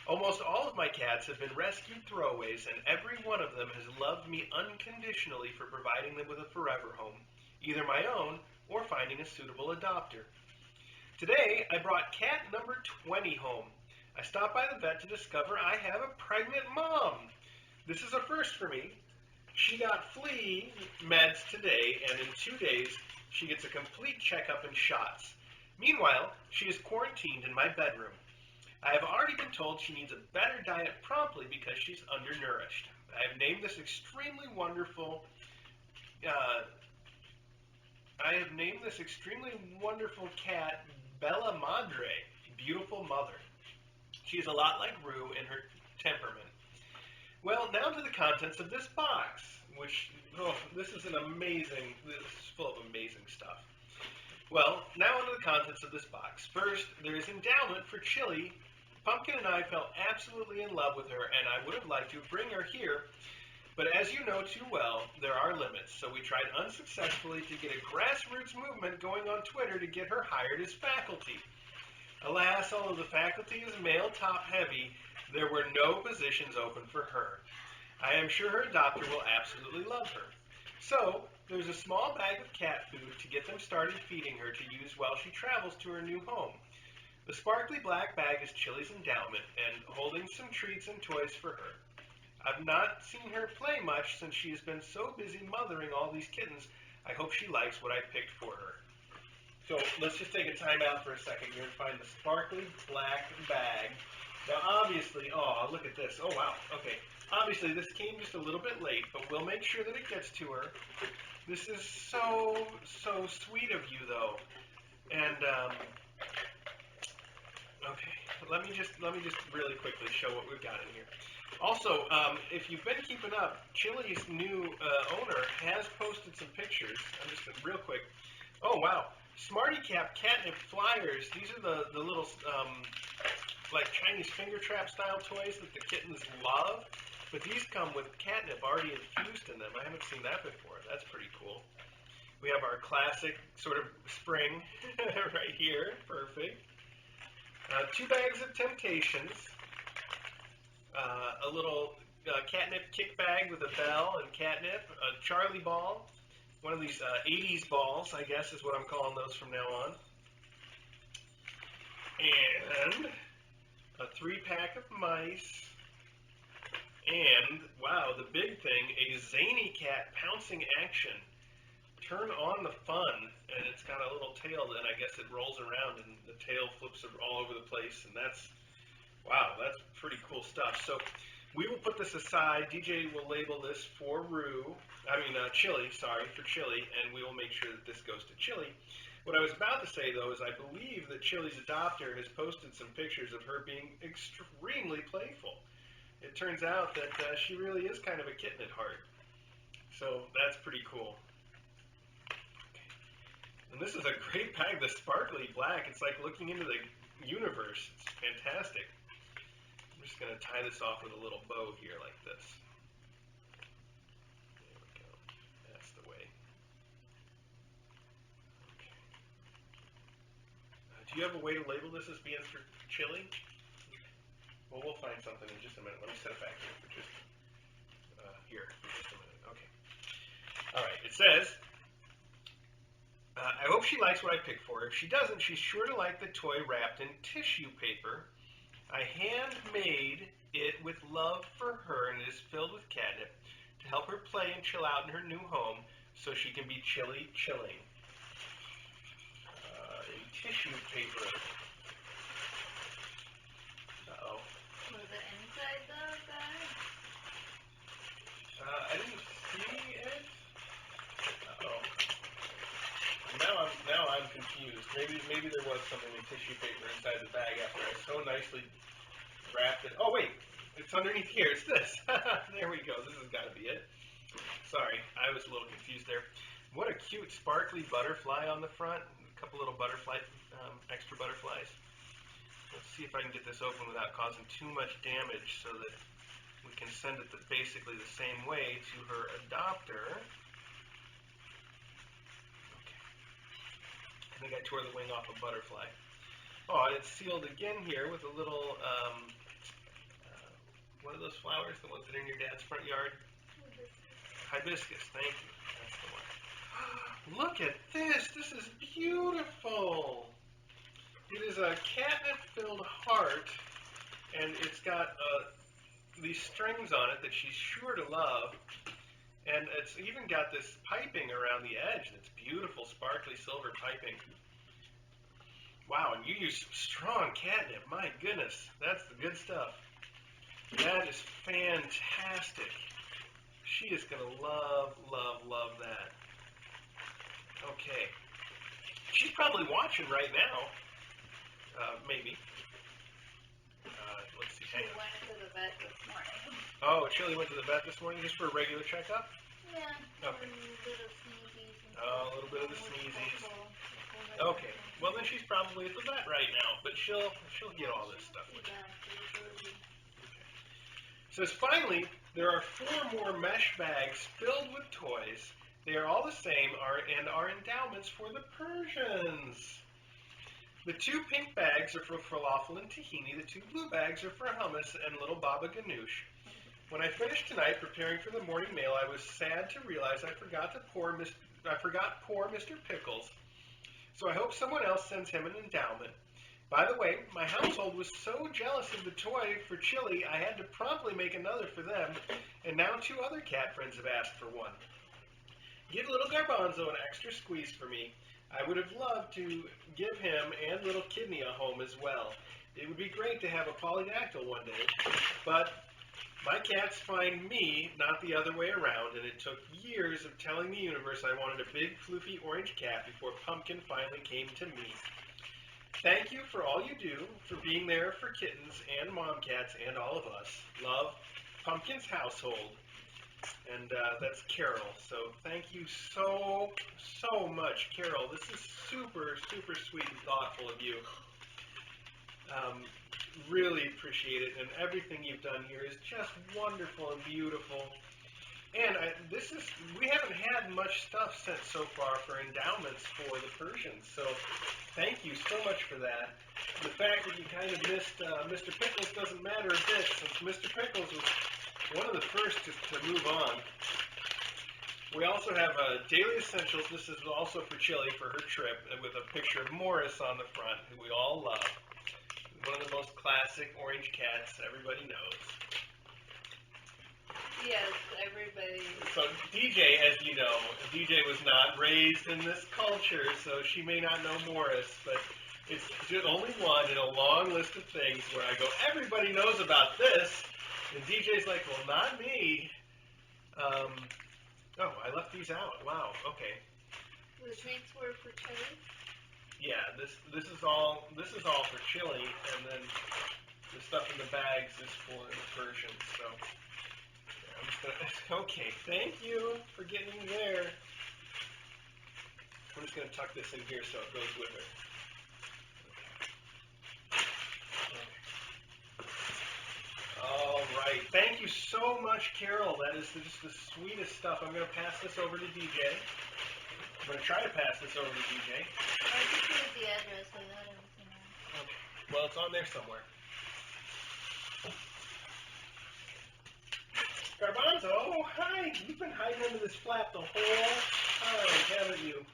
Almost all of my cats have been rescued throwaways, and every one of them has loved me unconditionally for providing them with a forever home, either my own or finding a suitable adopter. Today, I brought cat number 20 home. I stopped by the vet to discover I have a pregnant mom. This is a first for me. She got flea meds today, and in 2 days, she gets a complete checkup and shots. Meanwhile, she is quarantined in my bedroom. I have already been told she needs a better diet promptly because she's undernourished. I have named this extremely wonderful cat Bella Madre, beautiful mother. She is a lot like Rue in her temperament. Well, now to the contents of this box, this is full of amazing stuff. Well, now onto the contents of this box. First, there is endowment for Chili. Pumpkin and I fell absolutely in love with her, and I would have liked to bring her here, but as you know too well, there are limits, so we tried unsuccessfully to get a grassroots movement going on Twitter to get her hired as faculty. Alas, although the faculty is male top-heavy, there were no positions open for her. I am sure her adopter will absolutely love her. So, there's a small bag of cat food to get them started feeding her to use while she travels to her new home. The sparkly black bag is Chili's endowment and holding some treats and toys for her. I've not seen her play much since she has been so busy mothering all these kittens. I hope she likes what I picked for her. So let's just take a time out for a second here and find the sparkly black bag. Now obviously, look at this. Oh wow, okay. Obviously this came just a little bit late, but we'll make sure that it gets to her. This is so sweet of you though. And okay, let me just really quickly show what we've got in here. Also, if you've been keeping up, Chili's new owner has posted some pictures. I'm just real quick. Oh wow, Smarty Cap catnip flyers. These are the little like Chinese finger trap style toys that the kittens love. But these come with catnip already infused in them. I haven't seen that before. That's pretty cool. We have our classic sort of spring right here. Perfect. 2 bags of Temptations. A little catnip kick bag with a bell and catnip. A Charlie ball. One of these 80s balls, I guess, is what I'm calling those from now on. And a 3-pack of mice. And, wow, the big thing, a Zany Cat pouncing action. Turn on the fun, and it's got a little tail, and I guess it rolls around, and the tail flips all over the place, and that's, wow, that's pretty cool stuff. So, we will put this aside. DJ will label this for Chili, for Chili, and we will make sure that this goes to Chili. What I was about to say, though, is I believe that Chili's adopter has posted some pictures of her being extremely playful. It turns out that she really is kind of a kitten at heart. So that's pretty cool. Okay. And this is a great bag, the sparkly black. It's like looking into the universe. It's fantastic. I'm just going to tie this off with a little bow here like this. There we go. That's the way. Okay. Do you have a way to label this as being for Chili? Well, we'll find something in just a minute. Let me set it back here for just a minute. Okay. All right. It says, I hope she likes what I picked for her. If she doesn't, she's sure to like the toy wrapped in tissue paper. I handmade it with love for her, and it is filled with catnip to help her play and chill out in her new home so she can be chilling. In tissue paper. Uh-oh. Was it inside the bag? I didn't see it. Uh-oh. Now I'm confused. Maybe there was something in tissue paper inside the bag after I so nicely wrapped it. Oh wait, it's underneath here. It's this. There we go. This has got to be it. Sorry, I was a little confused there. What a cute sparkly butterfly on the front. A couple little extra butterflies. Let's see if I can get this open without causing too much damage so that we can send it basically the same way to her adopter. I think I tore the wing off a butterfly. Oh, and it's sealed again here with a little, what are those flowers? The ones that are in your dad's front yard? Hibiscus, thank you. That's the one. Look at this. This is beautiful. It is a catnip-filled heart, and it's got these strings on it that she's sure to love. And it's even got this piping around the edge that's beautiful, sparkly silver piping. Wow, and you use strong catnip. My goodness, that's the good stuff. That is fantastic. She is going to love, love, love that. Okay. She's probably watching right now. Maybe. Let's see. She went to the vet this morning. Oh, Chili went to the vet this morning just for a regular checkup? Yeah. Okay. A little sneezies. Oh, a little bit of the sneezies. Okay. Well, then she's probably at the vet right now, but she'll get all this stuff. Okay. It says, finally, there are 4 more mesh bags filled with toys. They are all the same and are endowments for the Persians. The 2 pink bags are for falafel and tahini. The 2 blue bags are for hummus and little baba ganoush. When I finished tonight preparing for the morning mail, I was sad to realize I forgot poor Mr. Pickles. So I hope someone else sends him an endowment. By the way, my household was so jealous of the toy for Chili, I had to promptly make another for them, and now 2 other cat friends have asked for one. Give little Garbanzo an extra squeeze for me. I would have loved to give him and little Kidney a home as well. It would be great to have a polydactyl one day, but my cats find me, not the other way around, and it took years of telling the universe I wanted a big, floofy orange cat before Pumpkin finally came to me. Thank you for all you do, for being there for kittens and mom cats and all of us. Love, Pumpkin's household. And that's Carol. So thank you so much, Carol. This is super, super sweet and thoughtful of you. Really appreciate it, and everything you've done here is just wonderful and beautiful. And we haven't had much stuff sent so far for endowments for the Persians, so thank you so much for that. The fact that you kind of missed Mr. Pickles doesn't matter a bit, since Mr. Pickles was one of the first to move on. We also have Daily Essentials. This is also for Chili for her trip, with a picture of Morris on the front, who we all love. One of the most classic orange cats everybody knows. Yes, everybody. So DJ, as you know, DJ was not raised in this culture, so she may not know Morris, but it's just only one in a long list of things where I go, everybody knows about this. And DJ's like, well, not me. Oh, I left these out. Wow. Okay. The treats were for chili. Yeah. This is all for chili, and then the stuff in the bags is for the Persians. So yeah, I'm just gonna. Okay. Thank you for getting me there. I'm just gonna tuck this in here so it goes with it. All right. Thank you so much, Carol. That is just the sweetest stuff. I'm going to pass this over to DJ. I'm going to try to pass this over to DJ. I just need the address. I got everything else. Okay. Well, it's on there somewhere. Garbanzo, hi. You've been hiding under this flap the whole time, haven't you?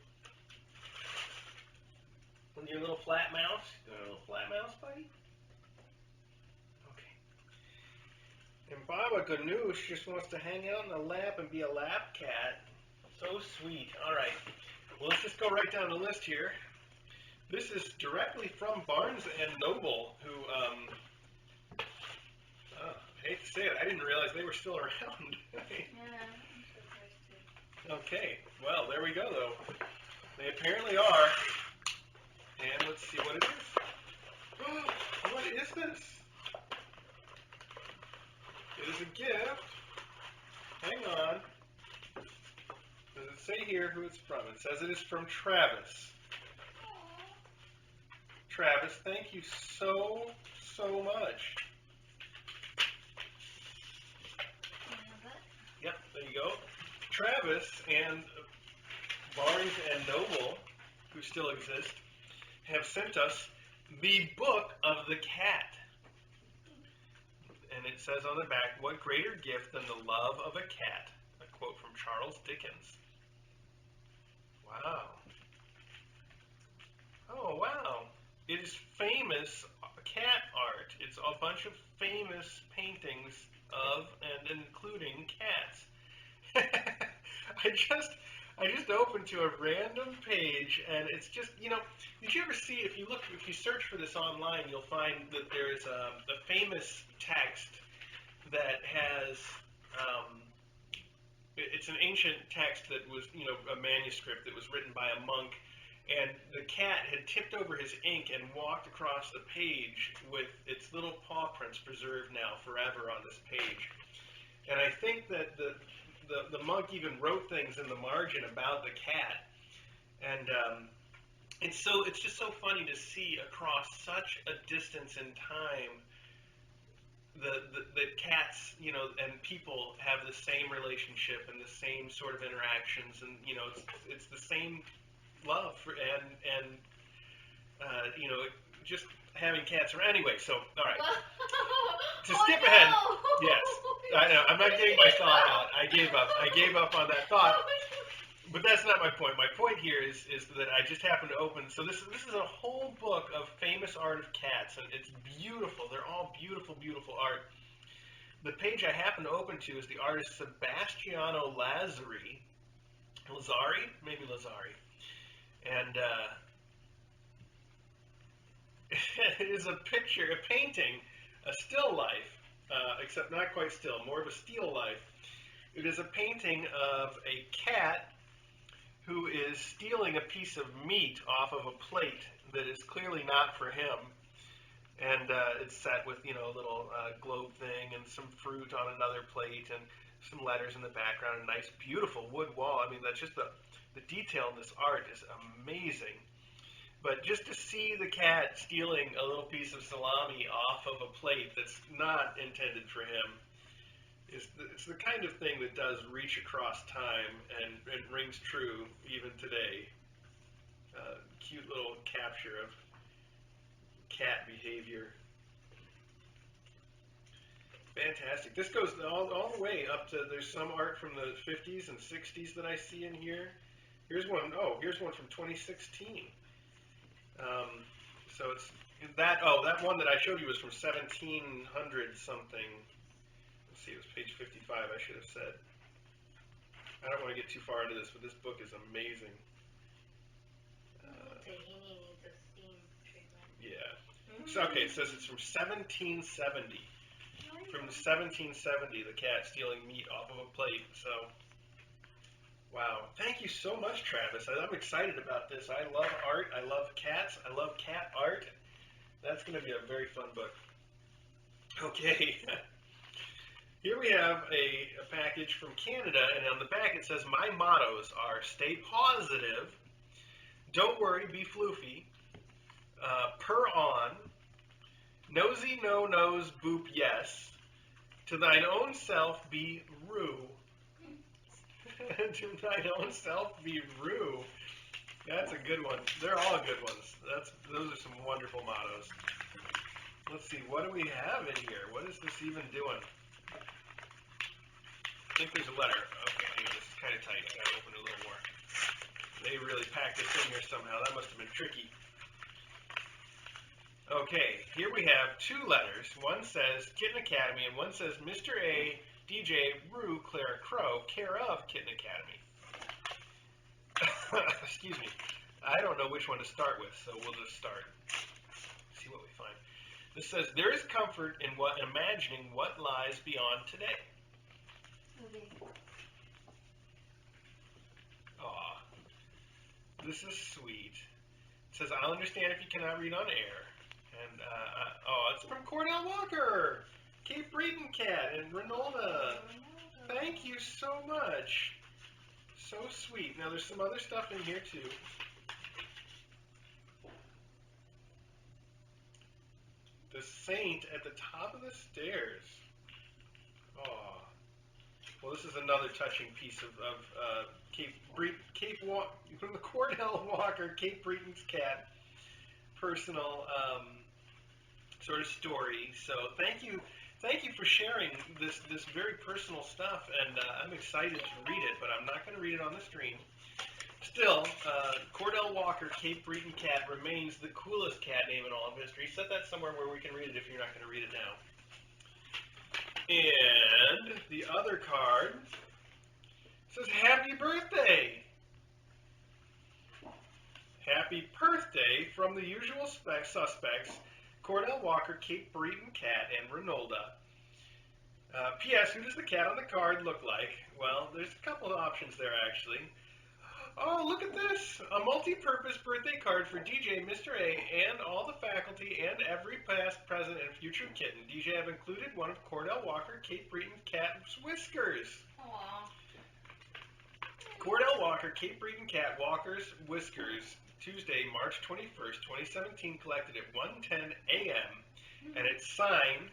With your little flat mouse? You got a little flat mouse, buddy? And Baba Ganoush just wants to hang out in the lap and be a lap cat. So sweet. All right. Well, let's just go right down the list here. This is directly from Barnes and Noble, who, I hate to say it, I didn't realize they were still around. Yeah, I'm surprised too. Okay. Well, there we go, though. They apparently are. And let's see what it is. What is this? It is a gift. Hang on. Does it say here who it's from? It says it is from Travis. Travis, thank you so much. Yep, there you go. Travis and Barnes and Noble, who still exist, have sent us the Book of the Cat. And it says on the back, what greater gift than the love of a cat? A quote from Charles Dickens. Wow. Oh, wow. It is famous cat art. It's a bunch of famous paintings of and including cats. I just opened to a random page, and it's just, did you ever see, if you search for this online, you'll find that there's a famous text that has, it's an ancient text that was, a manuscript that was written by a monk, and the cat had tipped over his ink and walked across the page with its little paw prints preserved now forever on this page. And I think that the monk even wrote things in the margin about the cat, and it's just so funny to see across such a distance in time the cats, and people have the same relationship and the same sort of interactions, and it's the same love for and just having cats around. Anyway, so all right. To skip ahead, yes, I know. I'm not getting my thought out. I gave up on that thought. But that's not my point. My point here is that I just happened to open. So this is a whole book of famous art of cats, and it's beautiful. They're all beautiful, beautiful art. The page I happen to open to is the artist Sebastiano Lazzari, and it is a picture, a painting, a still life, except not quite still, more of a still life. It is a painting of a cat who is stealing a piece of meat off of a plate that is clearly not for him. And it's set with, a little globe thing and some fruit on another plate and some letters in the background, a nice, beautiful wood wall. I mean, that's just the detail in this art is amazing. But just to see the cat stealing a little piece of salami off of a plate that's not intended for him, it's the kind of thing that does reach across time and rings true even today. Cute little capture of cat behavior. Fantastic. This goes all the way up to, there's some art from the 50s and 60s that I see in here. Here's one from 2016. So it's that one that I showed you was from 1700 something. Let's see, it was page 55, I should have said. I don't want to get too far into this, but this book is amazing. Tahini needs a steam treatment. Yeah. So, okay, it says it's from 1770. Why from 1770, the cat stealing meat off of a plate. So, wow. Thank you so much, Travis. I'm excited about this. I love art. I love cats. I love cat art. That's going to be a very fun book. Okay. Here we have a package from Canada, and on the back it says, my mottos are stay positive, don't worry, be floofy, purr on, nosy no nose boop yes, to thine own self be rue. To thine own self be rue. That's a good one. They're all good ones. Those are some wonderful mottos. Let's see, what do we have in here? What is this even doing? I think there's a letter. Okay, hang on, this is kind of tight. I gotta open it a little more. They really packed this in here somehow. That must have been tricky. Okay, here we have two letters. One says Kitten Academy, and one says Mr. A, DJ, Rue, Clara Crow, care of Kitten Academy. Excuse me. I don't know which one to start with, so we'll just start. See what we find. This says, there is comfort in imagining what lies beyond today. Okay. Aw, this is sweet. It says, I'll understand if you cannot read on air. And, it's from Cordell Walker, Cape Breton Cat, and Renolda. Thank you so much. So sweet. Now, there's some other stuff in here, too. The saint at the top of the stairs. Aw. Well, this is another touching piece of from the Cordell Walker, Cape Breton's Cat, personal sort of story. So thank you for sharing this very personal stuff, and I'm excited to read it, but I'm not going to read it on the stream. Still, Cordell Walker, Cape Breton Cat remains the coolest cat name in all of history. Set that somewhere where we can read it if you're not going to read it now. And the other card says, Happy Birthday! Happy birthday from the usual suspects, Cordell Walker, Cape Breton Cat, and Renolda. P.S. Who does the cat on the card look like? Well, there's a couple of options there, actually. Oh, look at this! A multi-purpose birthday card for DJ, Mr. A, and all the faculty, and every past, present, and future kitten. DJ have included one of Cordell Walker, Cape Breton Cat's whiskers. Aww. Cordell Walker, Cape Breton Cat, Walker's whiskers, Tuesday, March 21st, 2017, collected at 1:10 a.m., and it's signed,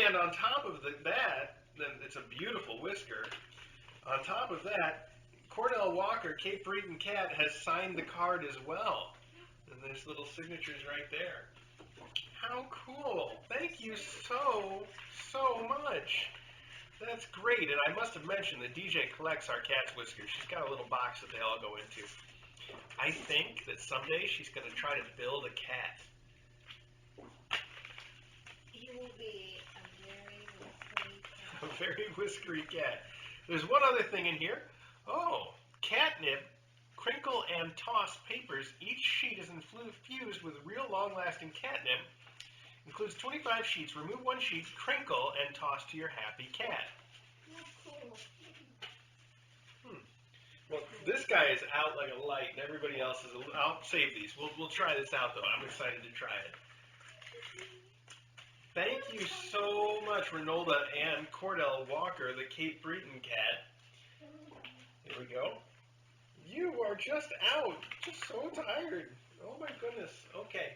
and on top of that, then it's a beautiful whisker. On top of that, Cordell Walker, Cape Breton Cat, has signed the card as well. And there's little signatures right there. How cool. Thank you so much. That's great. And I must have mentioned that DJ collects our cat's whiskers. She's got a little box that they all go into. I think that someday she's going to try to build a cat. He will be a very whiskery cat. A very whiskery cat. There's one other thing in here. Oh, catnip, crinkle, and toss papers. Each sheet is infused with real long-lasting catnip. Includes 25 sheets. Remove one sheet, crinkle, and toss to your happy cat. That's cool. Well, this guy is out like a light, and everybody else is. I'll save these. We'll try this out, though. I'm excited to try it. Thank you so much, Renolda and Cordell Walker, the Cape Breton Cat. Here we go. You are just out. Just so tired. Oh my goodness. Okay.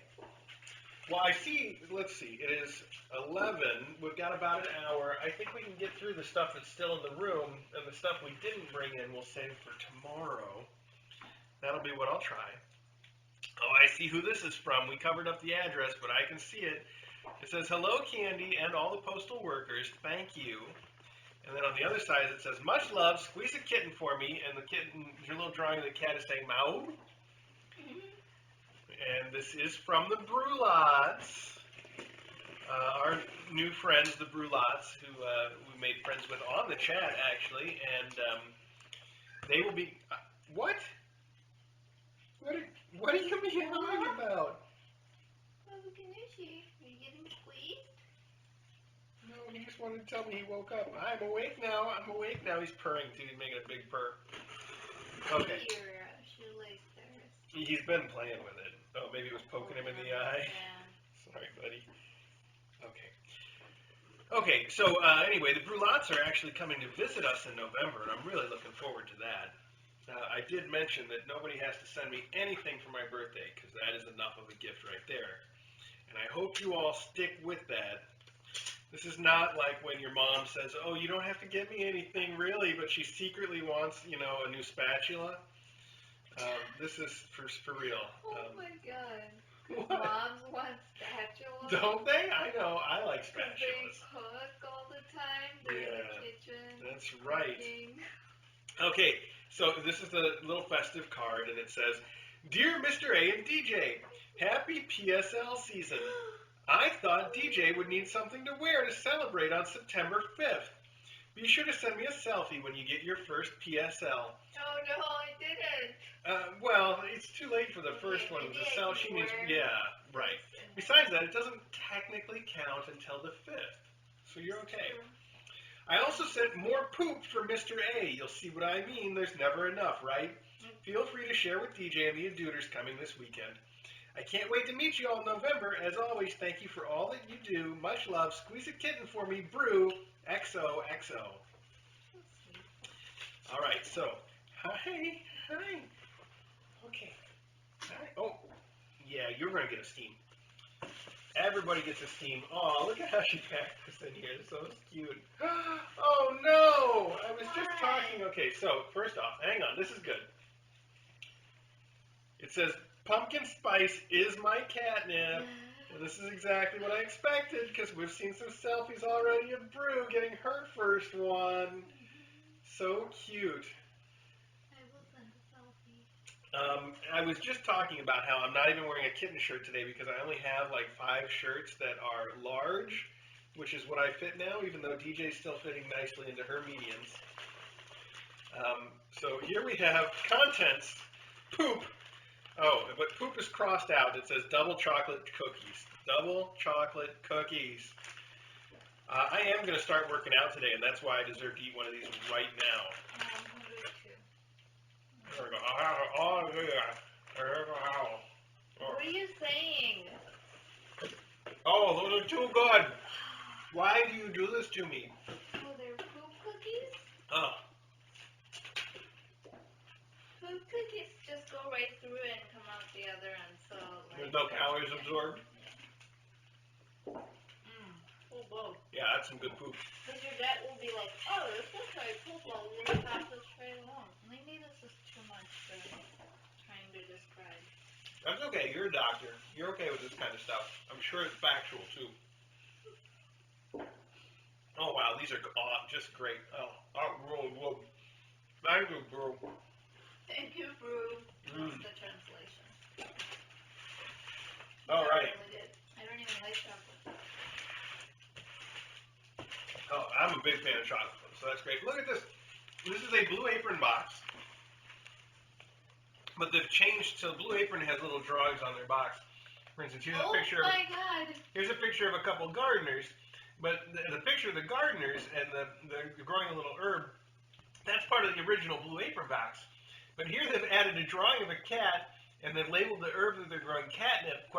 Well, I see, let's see, it is 11. We've got about an hour. I think we can get through the stuff that's still in the room, and the stuff we didn't bring in we'll save for tomorrow. That'll be what I'll try. Oh, I see who this is from. We covered up the address, but I can see it. It says, hello, Candy, and all the postal workers. Thank you. And then on the other side, it says, much love, squeeze a kitten for me. And the kitten, your little drawing of the cat is saying, Mau. And this is from the Brulots. Our new friends, the Brulots, who we made friends with on the chat, actually. And they will be... What? What are you meowing about? Are you getting squeezed? No, you just just wanted to tell me he woke up. I'm awake now. I'm awake now. He's purring too. He's making a big purr. Okay. She lays there. He's been playing with it. Oh, maybe it was poking him in the eye. Yeah. Sorry, buddy. Okay. Okay, so anyway, the Brulots are actually coming to visit us in November, and I'm really looking forward to that. I did mention that nobody has to send me anything for my birthday, because that is enough of a gift right there. And I hope you all stick with that. This is not like when your mom says, oh, you don't have to get me anything really, but she secretly wants, you know, a new spatula. This is for real. Oh my god. What? Moms want spatulas. Don't they? I know. I like They spatulas. cook all the time. They're in the kitchen. That's right. Cooking. Okay, so this is the little festive card, and it says, Dear Mr. A and DJ, happy PSL season. I thought DJ would need something to wear to celebrate on September 5th. Be sure to send me a selfie when you get your first PSL. Oh no, I didn't. Well, it's too late for the first one. maybe The I cell, can she needs, wear yeah, right. Besides that, it doesn't technically count until the 5th, so you're okay. I also sent more poop for Mr. A. You'll see what I mean. There's never enough, right? Feel free to share with DJ and the Aduders coming this weekend. I can't wait to meet you all in November. As always, thank you for all that you do. Much love. Squeeze a kitten for me. Brew. XOXO. All right, so, hi. Okay. Hi. Oh, yeah, you're going to get a steam. Everybody gets a steam. Oh, look at how she packed this in here. So cute. Oh, no. I was just talking. Okay, so, first off, hang on. This is good. It says, pumpkin spice is my catnip. And this is exactly what I expected, because we've seen some selfies already of Brew getting her first one. So cute. I will send a selfie. I was just talking about how I'm not even wearing a kitten shirt today because I only have like 5 shirts that are large, which is what I fit now, even though DJ's still fitting nicely into her mediums. So here we have contents. Poop. Oh, but poop is crossed out. It says double chocolate cookies. Double chocolate cookies. I am going to start working out today, and that's why I deserve to eat one of these right now. I'm hungry too. There we go. Oh, yeah. What are you saying? Oh, those are too good. Why do you do this to me? Oh, they're poop cookies? Oh. Poop cookies just go right through it and come out the other end, so like, There's no calories absorbed? Oh, whoa. Yeah, that's some good poop. Because your dad will be like, oh, this looks like poop, well, we'll pass this straight along. Maybe this is too much for trying to describe. That's okay. You're a doctor. You're okay with this kind of stuff. I'm sure it's factual, too. Oh, wow. These are just great. Oh, thank you, bro. Thank you, Brew. What's the translation? All right. I don't even like chocolate. Oh, I'm a big fan of chocolate, so that's great. Look at this. This is a Blue Apron box. But they've changed, so Blue Apron has little drawings on their box. For instance, here's a picture. Oh my God! Here's a picture of a couple gardeners, but the picture of the gardeners and they're growing a little herb. That's part of the original Blue Apron box. But here they've added a drawing of a cat, and they've labeled the herb that they're growing catnip, ?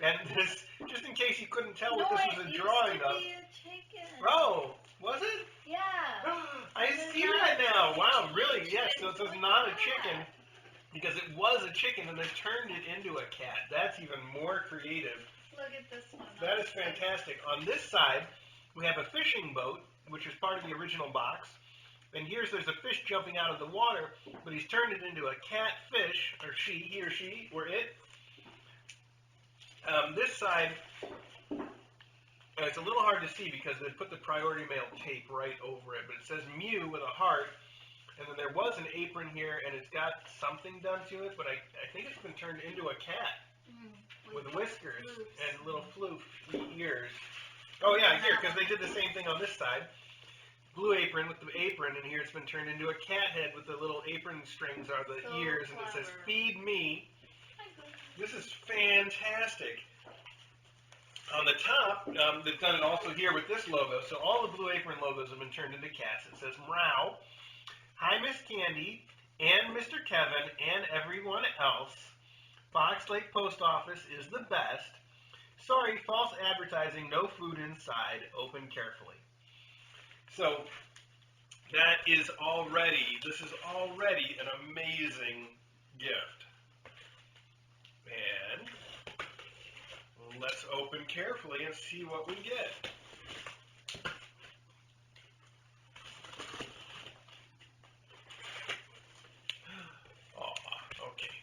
And this, just in case you couldn't tell what this was a drawing of. It used to be a chicken. Oh, was it? Yeah. I see that now. Wow, really? Yes, so it's not a chicken, because it was a chicken, and they turned it into a cat. That's even more creative. Look at this one. That is fantastic. On this side, we have a fishing boat, which is part of the original box. And there's a fish jumping out of the water, but he's turned it into a catfish, or he or she, or it. This side, it's a little hard to see because they put the priority mail tape right over it, but it says Mew with a heart, and then there was an apron here, and it's got something done to it, but I think it's been turned into a cat with whiskers and little floof ears. Oh yeah, here, because they did the same thing on this side. Blue apron with the apron, and here it's been turned into a cat head with the little apron strings are the ears, and it says "Feed me." This is fantastic. On the top, they've done it also here with this logo. So all the Blue Apron logos have been turned into cats. It says Meow. Hi, Miss Candy and Mr. Kevin and everyone else. Fox Lake Post Office is the best. Sorry, false advertising, no food inside. Open carefully. So this is already an amazing gift. And let's open carefully and see what we get. Okay.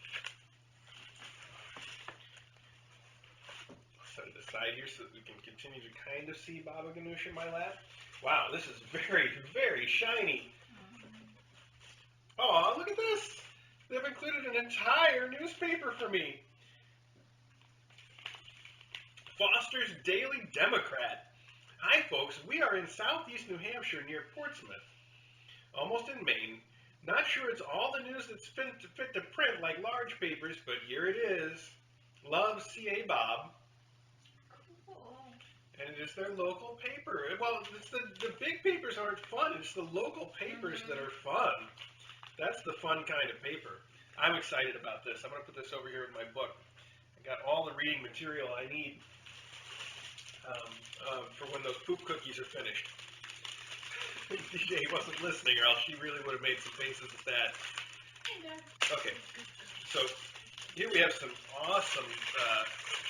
Set it aside here so that we can continue to kind of see Baba Ganoush in my lap. Wow, this is very, very shiny. Oh, look at this. They've included an entire newspaper for me. Foster's Daily Democrat. Hi, folks. We are in southeast New Hampshire near Portsmouth, almost in Maine. Not sure it's all the news that's fit to print like large papers, but here it is. Love, C.A. Bob. Cool. And it is their local paper. Well, it's the big papers aren't fun. It's the local papers that are fun. That's the fun kind of paper. I'm excited about this. I'm going to put this over here with my book. I got all the reading material I need for when those poop cookies are finished. DJ wasn't listening, or else she really would have made some faces at that. Okay, so here we have some awesome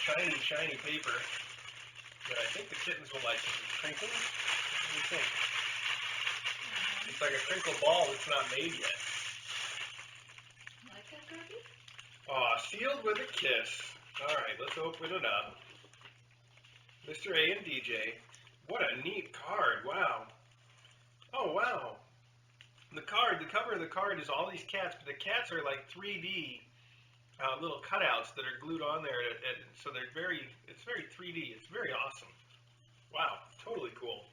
shiny paper that I think the kittens will like. Crinkles? What do you think? It's like a crinkle ball that's not made yet. Like that, Kirby? Aw, sealed with a kiss. Alright, let's open it up. Mr. A and DJ. What a neat card. Wow. Oh, wow. The cover of the card is all these cats, but the cats are like 3D little cutouts that are glued on there. So it's very 3D. It's very awesome. Wow, totally cool.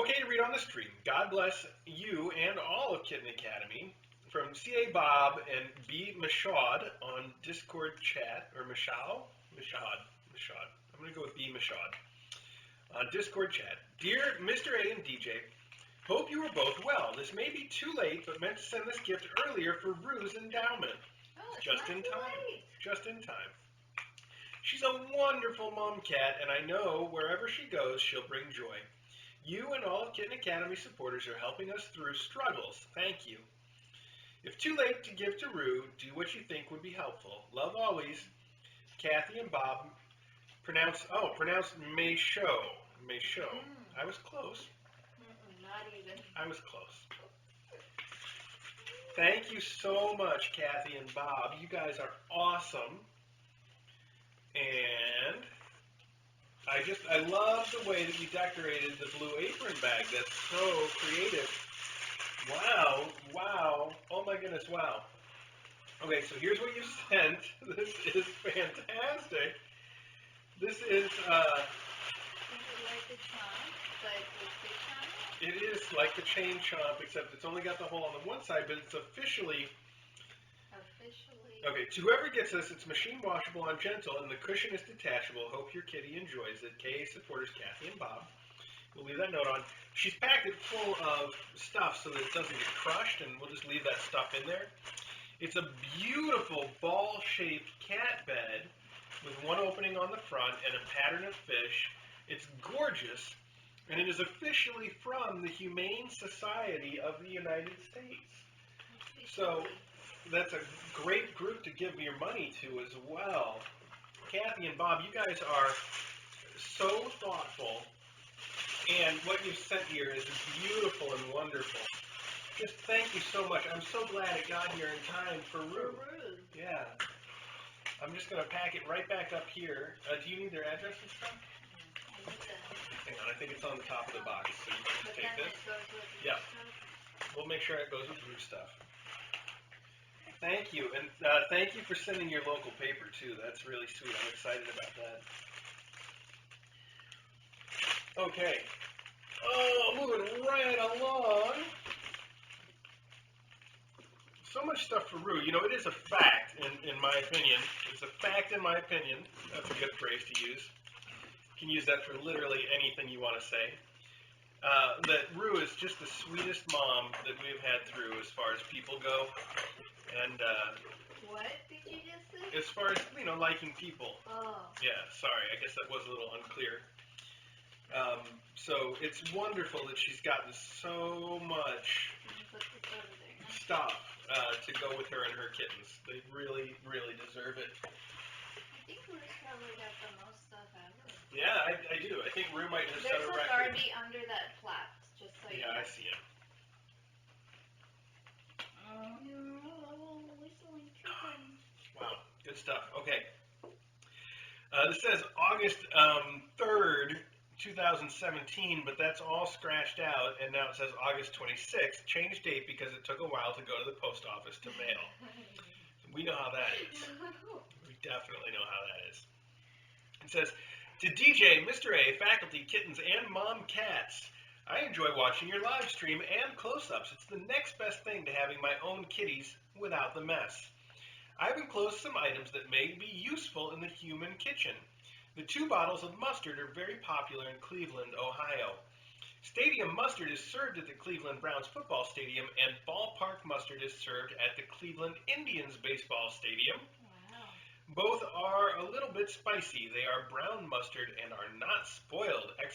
Okay, to read on the stream. God bless you and all of Kitten Academy. From C.A. Bob and B. Mashad on Discord chat, or Mashad. I'm going to go with B. Mashad. On Discord chat. Dear Mr. A and DJ, hope you are both well. This may be too late, but meant to send this gift earlier for Rue's endowment. Oh, it's Just not in too time. late. Just in time. She's a wonderful mom cat, and I know wherever she goes, she'll bring joy. You and all of Kitten Academy supporters are helping us through struggles. Thank you. If too late to give to Rue, do what you think would be helpful. Love always, Kathy and Bob. Pronounced Mayshow. Mayshow. I was close. Not even. I was close. Thank you so much, Kathy and Bob. You guys are awesome. And I love the way that you decorated the Blue Apron bag. That's so creative. Wow. Oh my goodness, wow. Okay, so here's what you sent. This is fantastic. This is, Is it like the chomp, but with the chomp? it is like the chain chomp, except it's only got the hole on the one side, but it's officially. Okay, to whoever gets this, it's machine washable on gentle, and the cushion is detachable. Hope your kitty enjoys it. KA supporters Kathy and Bob. We'll leave that note on. She's packed it full of stuff so that it doesn't get crushed, and we'll just leave that stuff in there. It's a beautiful ball-shaped cat bed with one opening on the front and a pattern of fish. It's gorgeous, and it is officially from the Humane Society of the United States. So that's a great group to give your money to as well. Kathy and Bob, you guys are so thoughtful, and what you've sent here is beautiful and wonderful. Just thank you so much. I'm so glad it got here in time for Rue. Yeah. I'm just going to pack it right back up here. Do you need their address and stuff? Hang on, I think it's on the top of the box, so you can just take this. Yeah. We'll make sure it goes with Rue stuff. Thank you, and thank you for sending your local paper, too. That's really sweet. I'm excited about that. Okay. Oh, moving right along. So much stuff for Rue. You know, it is a fact. in my opinion. It's a fact in my opinion. That's a good phrase to use. You can use that for literally anything you want to say. That Rue is just the sweetest mom that we've had through as far as people go. And What did you just say? as far as, liking people. Oh. Yeah, sorry. I guess that was a little unclear. So it's wonderful that she's gotten so much Put this over there now. stuff to go with her and her kittens. They really, really deserve it. I think Rue's probably got the most stuff ever. Yeah, I do. I think Rue might have set There's a a record. Barbie under that plat, just so you Yeah, know. I see him. Oh, you're whistling chicken. Wow, good stuff. Okay. This says August 3rd, 2017, but that's all scratched out, and now it says August 26th. Change date because it took a while to go to the post office to mail. We know how that is. We definitely know how that is. It says, to DJ, Mr. A, faculty, kittens, and mom cats, I enjoy watching your live stream and close-ups. It's the next best thing to having my own kitties without the mess. I've enclosed some items that may be useful in the human kitchen. The 2 bottles of mustard are very popular in Cleveland, Ohio. Stadium mustard is served at the Cleveland Browns football stadium, and ballpark mustard is served at the Cleveland Indians baseball stadium. Wow. Both are a little bit spicy. They are brown mustard and are not spoiled! ! I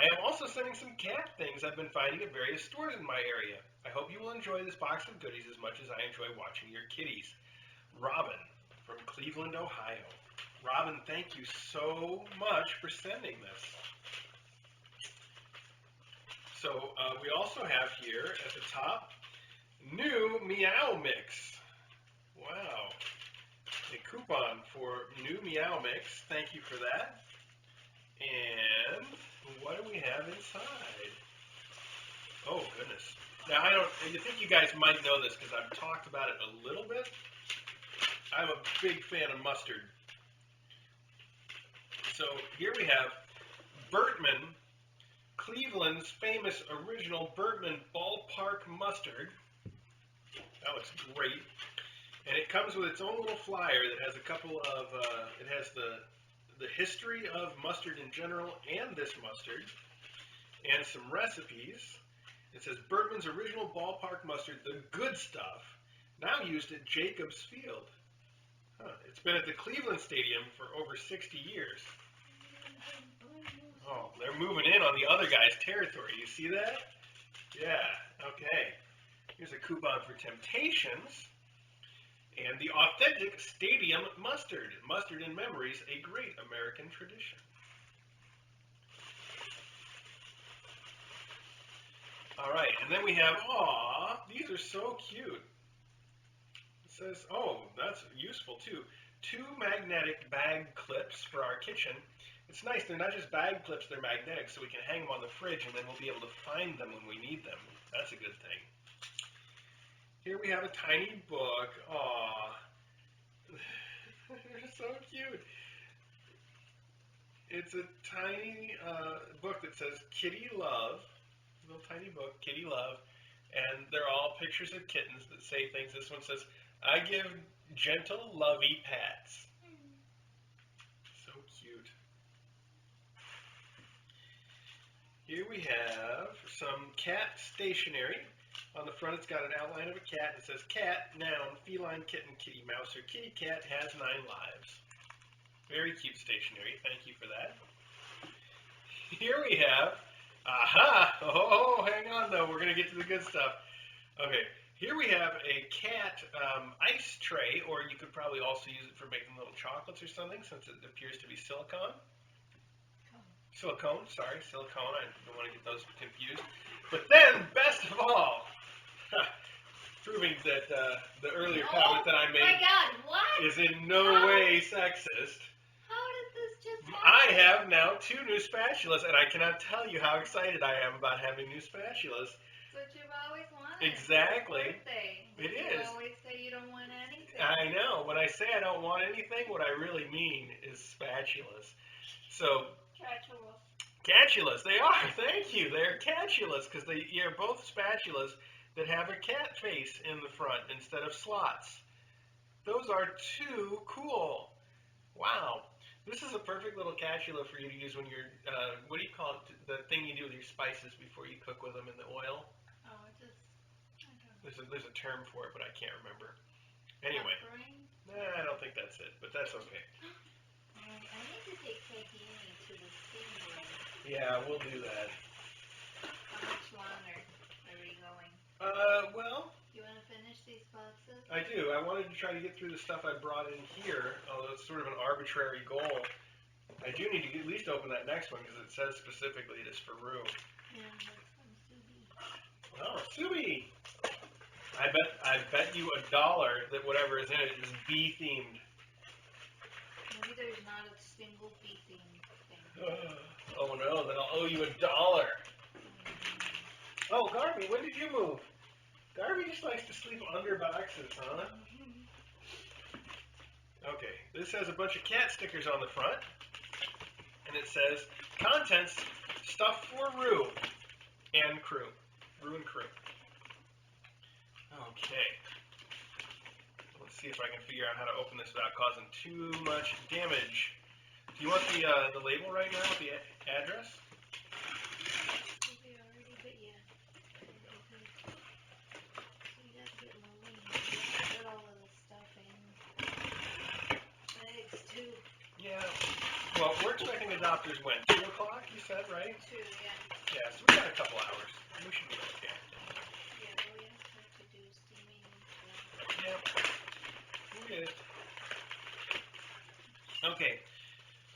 am also sending some cat things I've been finding at various stores in my area. I hope you will enjoy this box of goodies as much as I enjoy watching your kitties. Robin from Cleveland, Ohio. Robin, thank you so much for sending this. So we also have here at the top, new Meow Mix. Wow. A coupon for new Meow Mix. Thank you for that. And what do we have inside? Oh, goodness. Now, I think you guys might know this because I've talked about it a little bit. I'm a big fan of mustard. So here we have Bertman, Cleveland's famous original Bertman ballpark mustard. That looks great. And it comes with its own little flyer that has a couple of, it has the history of mustard in general and this mustard, and some recipes. It says Bertman's original ballpark mustard, the good stuff, now used at Jacobs Field. It's been at the Cleveland Stadium for over 60 years. Oh, they're moving in on the other guy's territory. You see that? Yeah, okay. Here's a coupon for Temptations. And the authentic stadium mustard. Mustard in memories, a great American tradition. All right, and then we have, these are so cute. It says, that's useful too. 2 magnetic bag clips for our kitchen. It's nice, they're not just bag clips, they're magnetic, so we can hang them on the fridge and then we'll be able to find them when we need them. That's a good thing. Here we have a tiny book. Aw. They're so cute. It's a tiny book that says Kitty Love. A little tiny book, Kitty Love. And they're all pictures of kittens that say things. This one says, I give gentle, lovey pats. So cute. Here we have some cat stationery. On the front, it's got an outline of a cat. It says, cat, noun, feline, kitten, kitty, mouse, or kitty cat has 9 lives. Very cute stationery. Thank you for that. Here we have, hang on, though. We're going to get to the good stuff. Okay, here we have a cat ice tray, or you could probably also use it for making little chocolates or something, since it appears to be silicone. Silicone. I don't want to get those confused. But then, best of all, proving that the earlier comment that I made is in no way sexist. How did this just happen? I have now 2 new spatulas, and I cannot tell you how excited I am about having new spatulas. That's what you've always wanted. Exactly. It You is. always say you don't want anything. I know. When I say I don't want anything, what I really mean is spatulas. So, catulas, they are. Thank you. They're catulas because they're both spatulas that have a cat face in the front instead of slots. Those are too cool. Wow. This is a perfect little cachula for you to use when you're, what do you call it? The thing you do with your spices before you cook with them in the oil? Oh, it's just, I don't know. There's a term for it, but I can't remember. Anyway. Peppering? I don't think that's it, but that's okay. I need to take Kitten to the steam room. Yeah, we'll do that. How much longer are we going? Well, You want to finish these boxes? I do. I wanted to try to get through the stuff I brought in here, although it's sort of an arbitrary goal. I do need to at least open that next one because it says specifically it is for Rue. Yeah, that's from Subi. Oh, Subi! I bet you $1 that whatever is in it is bee themed. Maybe there's not a single bee thing. Oh no, then I'll owe you $1. Oh, Garby, when did you move? Garby just likes to sleep under boxes, huh? Okay, this has a bunch of cat stickers on the front, and it says, contents, stuff for Rue and crew. Rue and crew. Okay. Let's see if I can figure out how to open this without causing too much damage. Do you want the label right now with the address? Subi already, but yeah. So you gotta get moving. Put all of this stuff in. Eggs too. Yeah. Well, we're expecting adopters when? 2 o'clock, you said, right? 2, yeah. Yeah, so we got a couple hours. We should be okay. Yeah, but we also have to do steaming and stuff. Yeah. We did it. Okay.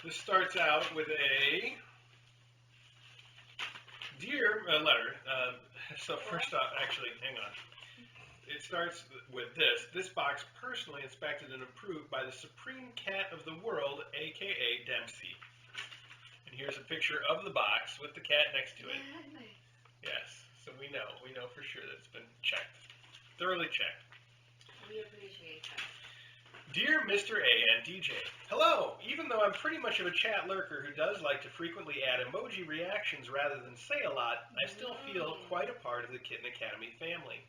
This starts out with a dear letter. So first off, actually, hang on. It starts with this. This box personally inspected and approved by the Supreme Cat of the World, a.k.a. Dempsey. And here's a picture of the box with the cat next to it. Nice. Yes, so we know for sure that it's been checked. Thoroughly checked. We appreciate that. Dear Mr. A and DJ, hello! Even though I'm pretty much of a chat lurker who does like to frequently add emoji reactions rather than say a lot, I still feel quite a part of the Kitten Academy family.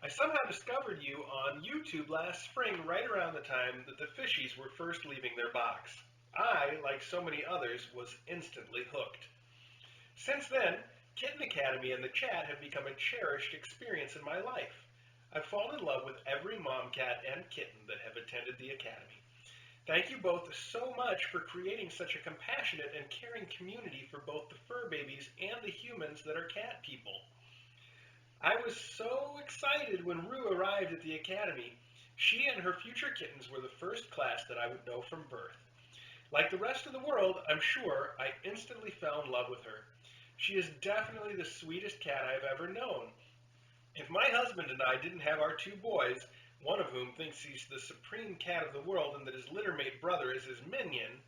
I somehow discovered you on YouTube last spring right around the time that the fishies were first leaving their box. I, like so many others, was instantly hooked. Since then, Kitten Academy and the chat have become a cherished experience in my life. I've fallen in love with every mom cat and kitten that have attended the Academy. Thank you both so much for creating such a compassionate and caring community for both the fur babies and the humans that are cat people. I was so excited when Rue arrived at the Academy. She and her future kittens were the first class that I would know from birth. Like the rest of the world, I'm sure, I instantly fell in love with her. She is definitely the sweetest cat I've ever known. If my husband and I didn't have our 2 boys, one of whom thinks he's the supreme cat of the world and that his littermate brother is his minion,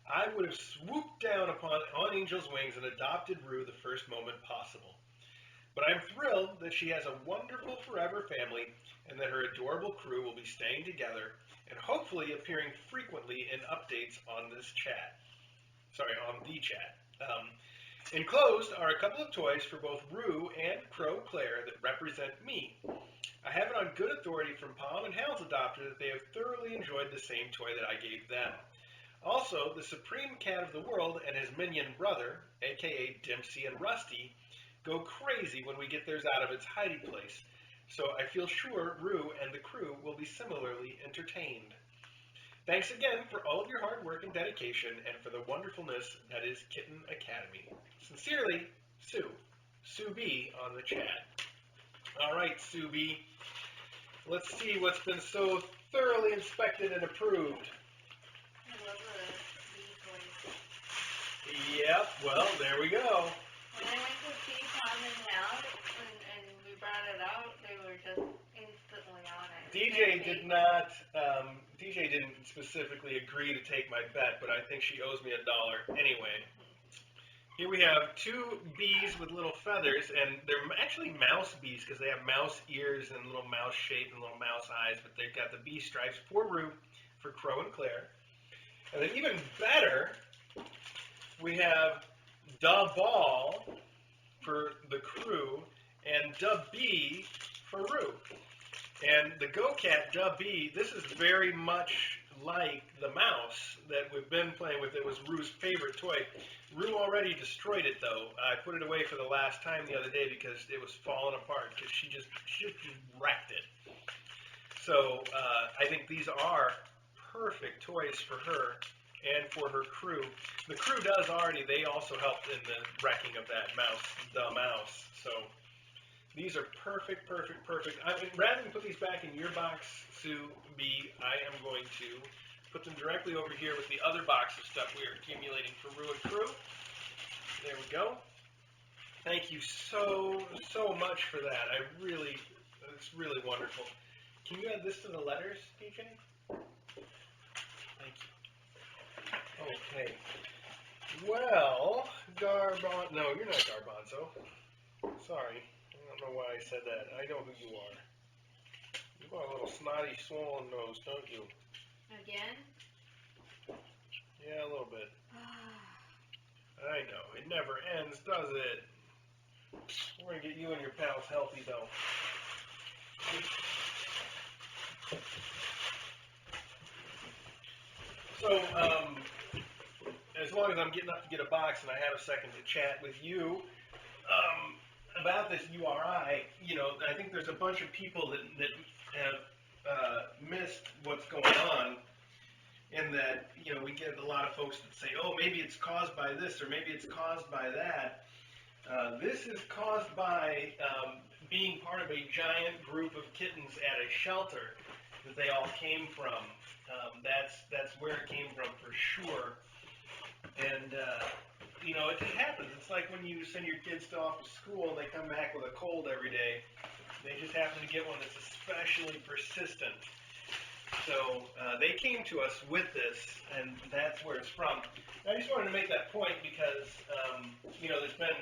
I would have swooped down on Angel's wings and adopted Rue the first moment possible. But I'm thrilled that she has a wonderful forever family and that her adorable crew will be staying together and hopefully appearing frequently in updates on this chat. Sorry, on the chat. Enclosed are a couple of toys for both Rue and Crow Claire that represent me. I have it on good authority from Palm and Hal's adopter that they have thoroughly enjoyed the same toy that I gave them. Also, the Supreme Cat of the World and his minion brother, aka Dempsey and Rusty, go crazy when we get theirs out of its hiding place, so I feel sure Rue and the crew will be similarly entertained. Thanks again for all of your hard work and dedication and for the wonderfulness that is Kitten Academy. Sincerely, Sue. Sue B on the chat. All right, Sue B. Let's see what's been so thoroughly inspected and approved. I love the bee toys. Yep, well, there we go. When I went to see Tom and Hal and we brought it out, they were just instantly on it. DJ didn't specifically agree to take my bet, but I think she owes me $1 anyway. Here we have 2 bees with little feathers, and they're actually mouse bees because they have mouse ears and little mouse shape and little mouse eyes, but they've got the bee stripes for Rue, for Crow and Claire. And then even better, we have Da Ball for the crew and Da Bee for Rue. And the GoCat Dubby, this is very much like the mouse that we've been playing with. It was Rue's favorite toy. Rue already destroyed it, though. I put it away for the last time the other day because it was falling apart because she just wrecked it. So I think these are perfect toys for her and for her crew. The crew they also helped in the wrecking of that mouse, the mouse. So these are perfect. I mean, rather than put these back in your box, Sue B, I am going to put them directly over here with the other box of stuff we are accumulating for Rue and Crew. There we go. Thank you so much for that. It's really wonderful. Can you add this to the letters, PJ? Thank you. Okay. Well, no, you're not Garbanzo. Sorry. I don't know why I said that. I know who you are. You've got a little snotty, swollen nose, don't you? Again? Yeah, a little bit. I know. It never ends, does it? We're going to get you and your pals healthy, though. So, as long as I'm getting up to get a box and I have a second to chat with you about this URI, I think there's a bunch of people that have missed what's going on, in that, we get a lot of folks that say, oh, maybe it's caused by this or maybe it's caused by that. This is caused by being part of a giant group of kittens at a shelter that they all came from. That's where it came from for sure. And, it happens. It's like when you send your kids off to school and they come back with a cold every day. They just happen to get one that's especially persistent. So they came to us with this, and that's where it's from. I just wanted to make that point because, there's been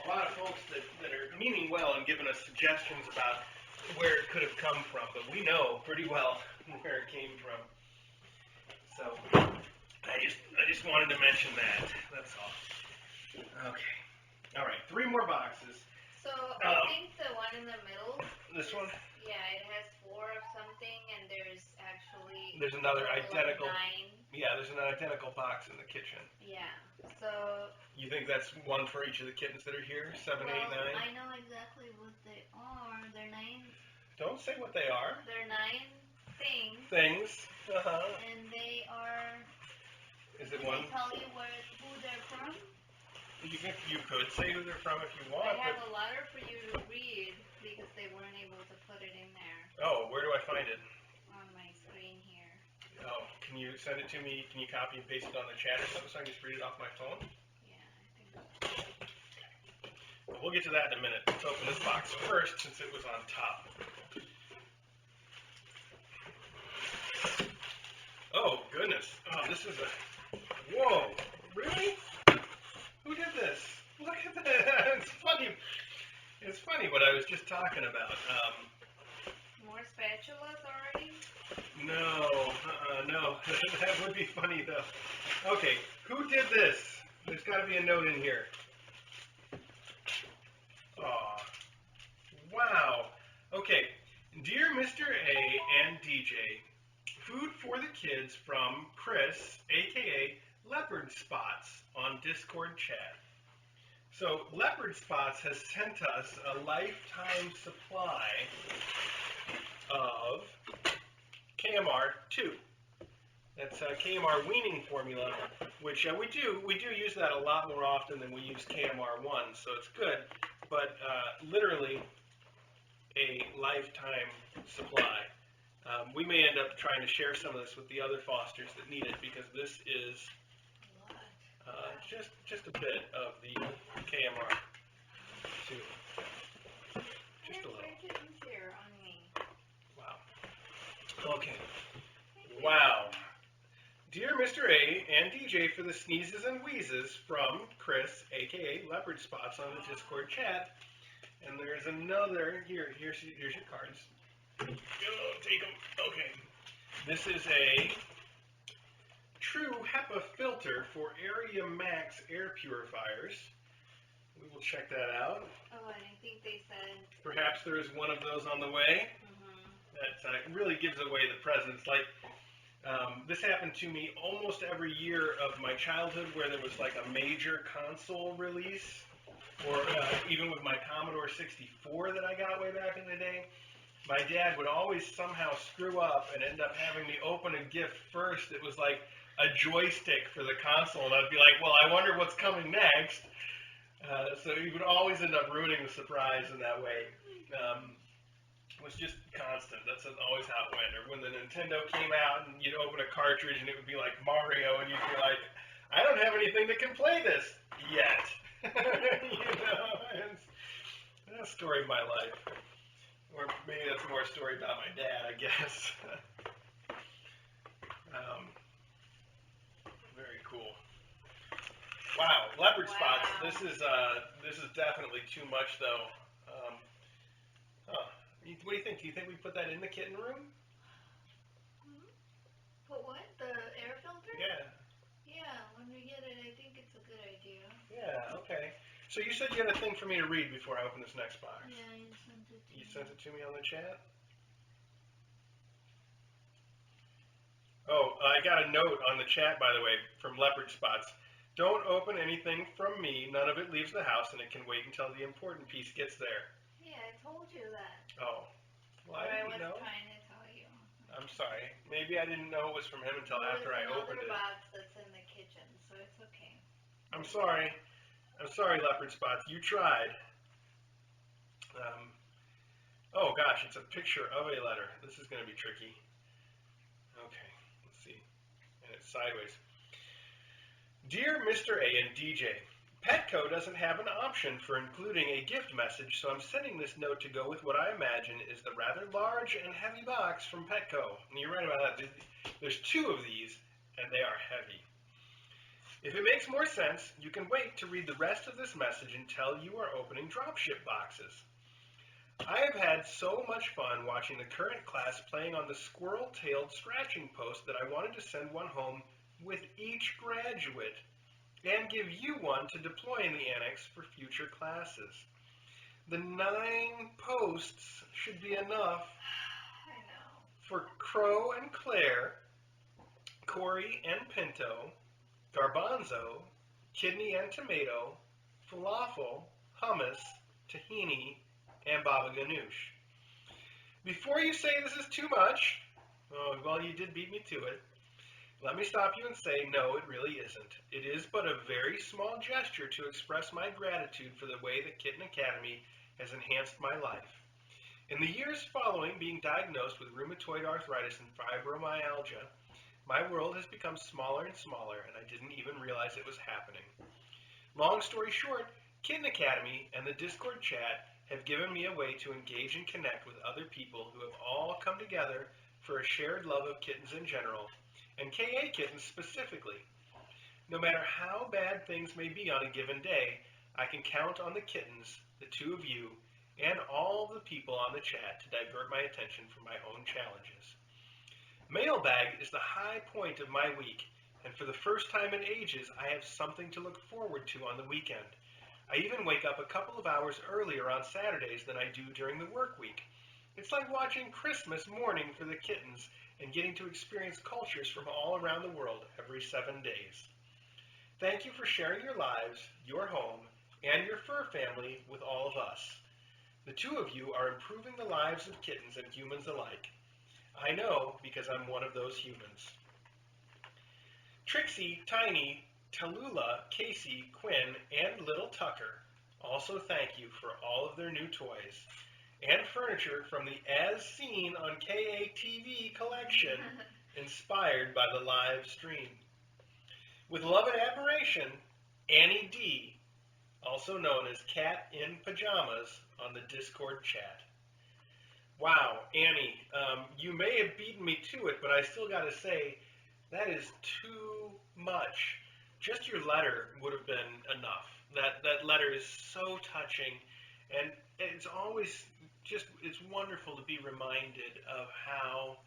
a lot of folks that are meaning well and giving us suggestions about where it could have come from, but we know pretty well where it came from. So I just wanted to mention that. That's all. Okay. All right. 3 more boxes. So I think the one in the middle. This one? Yeah, it has 4 of something, and there's another identical. 9. Yeah, there's an identical box in the kitchen. Yeah. So. You think that's one for each of the kittens that are here? 7, 8, 9. I know exactly what they are. They're 9. Don't say what they are. They're 9 things. Things. And they are. Is it Can one? I tell you who they're from? You could say who they're from if you want. I have a letter for you to read because they weren't able to put it in there. Oh, where do I find it? On my screen here. Oh, can you send it to me? Can you copy and paste it on the chat or something so I can just read it off my phone? Yeah, I think so. Well, we'll get to that in a minute. Let's open this box first since it was on top. Oh, goodness. Oh, this is a... Whoa. Really? Who did this? Look at that. It's funny. It's funny what I was just talking about. More spatulas already? No. No. That would be funny, though. Okay. Who did this? There's got to be a note in here. Aw. Wow. Okay. Dear Mr. A and DJ, food for the kids from Chris, a.k.a. Leopard Spots, on Discord chat. So Leopard Spots has sent us a lifetime supply of KMR 2. That's KMR weaning formula, which we do use that a lot more often than we use KMR 1, so it's good. But literally a lifetime supply. We may end up trying to share some of this with the other fosters that need it because this is just a bit of the KMR 2. Just a little. Here on me. Wow. Okay. Wow. Dear Mr. A and DJ for the sneezes and wheezes from Chris, aka Leopard Spots, on the Discord chat. And there's another here's your cards. Take them. Okay. This is a true HEPA filter for Area Max air purifiers. We will check that out. Oh, and I think they said... Perhaps there is one of those on the way. That really gives away the presence. Like, this happened to me almost every year of my childhood where there was like a major console release, or even with my Commodore 64 that I got way back in the day. My dad would always somehow screw up and end up having me open a gift first. It was like a joystick for the console, and I'd be like, well, I wonder what's coming next. So he would always end up ruining the surprise in that way. It was just constant. That's always how it went. Or when the Nintendo came out and you'd open a cartridge and it would be like Mario, and you'd be like, I don't have anything that can play this yet. It's a story of my life. Or maybe that's more a story about my dad, I guess. Very cool. Wow, leopard spots. This is definitely too much, though. What do you think? Do you think we put that in the kitten room? Put what? The air filter? Yeah. Yeah, when we get it, I think it's a good idea. Yeah. Okay. So you said you had a thing for me to read before I open this next box. Yeah, you sent it to me. You sent it to me on the chat? Oh, I got a note on the chat, by the way, from Leopard Spots. Don't open anything from me. None of it leaves the house, and it can wait until the important piece gets there. Yeah, I told you that. Oh. Well, I didn't know. I was trying to tell you. I'm sorry. Maybe I didn't know it was from him until after I opened it. There's another box that's in the kitchen, so it's okay. I'm sorry. I'm sorry, Leopard Spots. You tried. Oh, gosh, it's a picture of a letter. This is going to be tricky. Okay, let's see. And it's sideways. Dear Mr. A and DJ, Petco doesn't have an option for including a gift message, so I'm sending this note to go with what I imagine is the rather large and heavy box from Petco. And you're right about that. There's two of these, and they are heavy. If it makes more sense, you can wait to read the rest of this message until you are opening dropship boxes. I have had so much fun watching the current class playing on the squirrel-tailed scratching post that I wanted to send one home with each graduate and give you one to deploy in the annex for future classes. The 9 posts should be enough for Crow and Claire, Corey and Pinto, Garbanzo, Kidney and Tomato, Falafel, Hummus, Tahini, and Baba Ganoush. Before you say this is too much, well, you did beat me to it, let me stop you and say, no, it really isn't. It is but a very small gesture to express my gratitude for the way that Kitten Academy has enhanced my life. In the years following being diagnosed with rheumatoid arthritis and fibromyalgia, my world has become smaller and smaller, and I didn't even realize it was happening. Long story short, Kitten Academy and the Discord chat have given me a way to engage and connect with other people who have all come together for a shared love of kittens in general, and KA kittens specifically. No matter how bad things may be on a given day, I can count on the kittens, the two of you, and all the people on the chat to divert my attention from my own challenges. Mailbag is the high point of my week, and for the first time in ages, I have something to look forward to on the weekend. I even wake up a couple of hours earlier on Saturdays than I do during the work week. It's like watching Christmas morning for the kittens and getting to experience cultures from all around the world every 7 days. Thank you for sharing your lives, your home, and your fur family with all of us. The two of you are improving the lives of kittens and humans alike. I know because I'm one of those humans. Trixie, Tiny, Tallulah, Casey, Quinn, and Little Tucker also thank you for all of their new toys and furniture from the As Seen on KA TV collection inspired by the live stream. With love and admiration, Annie D., also known as Cat in Pajamas on the Discord chat. Wow, Annie, you may have beaten me to it, but I still got to say, that is too much. Just your letter would have been enough. That letter is so touching, and it's always it's wonderful to be reminded of how,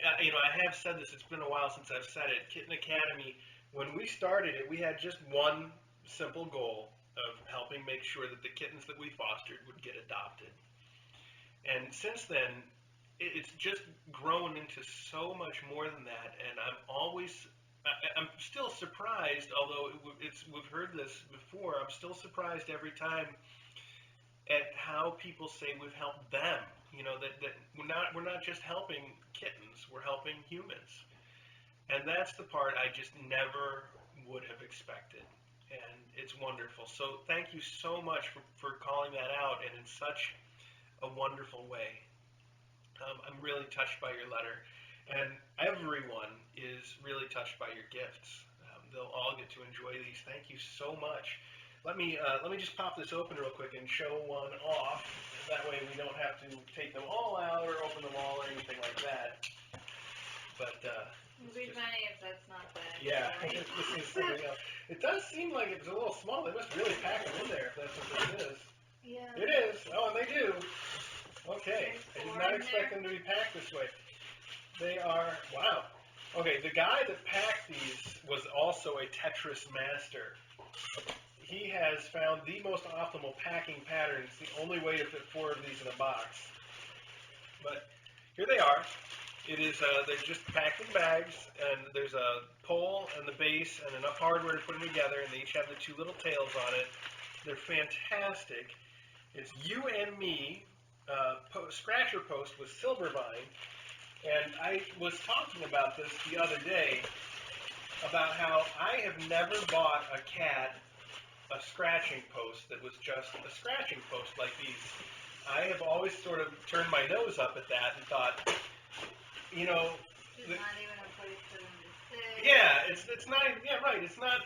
I have said this, it's been a while since I've said it, Kitten Academy, when we started it, we had just one simple goal of helping make sure that the kittens that we fostered would get adopted. And since then, it's just grown into so much more than that. And I'm still surprised, although we've heard this before. I'm still surprised every time at how people say we've helped them. You know that we're not just helping kittens, we're helping humans, and that's the part I just never would have expected. And it's wonderful. So thank you so much for calling that out and in such a wonderful way. I'm really touched by your letter, and everyone is really touched by your gifts. They'll all get to enjoy these. Thank you so much. Let me just pop this open real quick and show one off. That way we don't have to take them all out or open them all or anything like that. But It'd be funny if that's not bad. yeah, this is something else. It does seem like it's a little small. They must really pack them in there if that's what this is. Yeah. It is. Oh, and they do. Okay, I did not expect there. them to be packed this way. They are, wow. Okay, the guy that packed these was also a Tetris master. He has found the most optimal packing pattern. It's the only way to fit 4 of these in a box. But here they are. It is, they're just packed in bags, and there's a pole and the base and enough hardware to put them together, and they each have the 2 little tails on it. They're fantastic. It's You and Me scratcher post with Silvervine, and I was talking about this the other day, about how I have never bought a cat a scratching post that was just a scratching post like these. I have always sort of turned my nose up at that and thought, you know, There's not even a place for them to sit. yeah, it's not even, yeah, right, it's not,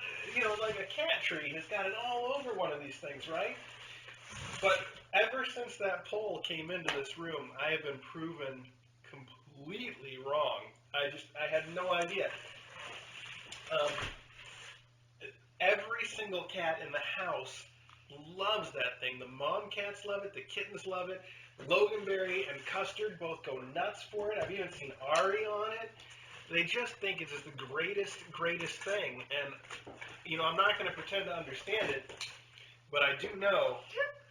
like a cat tree has got it all over one of these things, right? But ever since that poll came into this room, I have been proven completely wrong. I had no idea. Every single cat in the house loves that thing. The mom cats love it. The kittens love it. Loganberry and Custard both go nuts for it. I've even seen Ari on it. They just think it's just the greatest thing. And, I'm not going to pretend to understand it, but I do know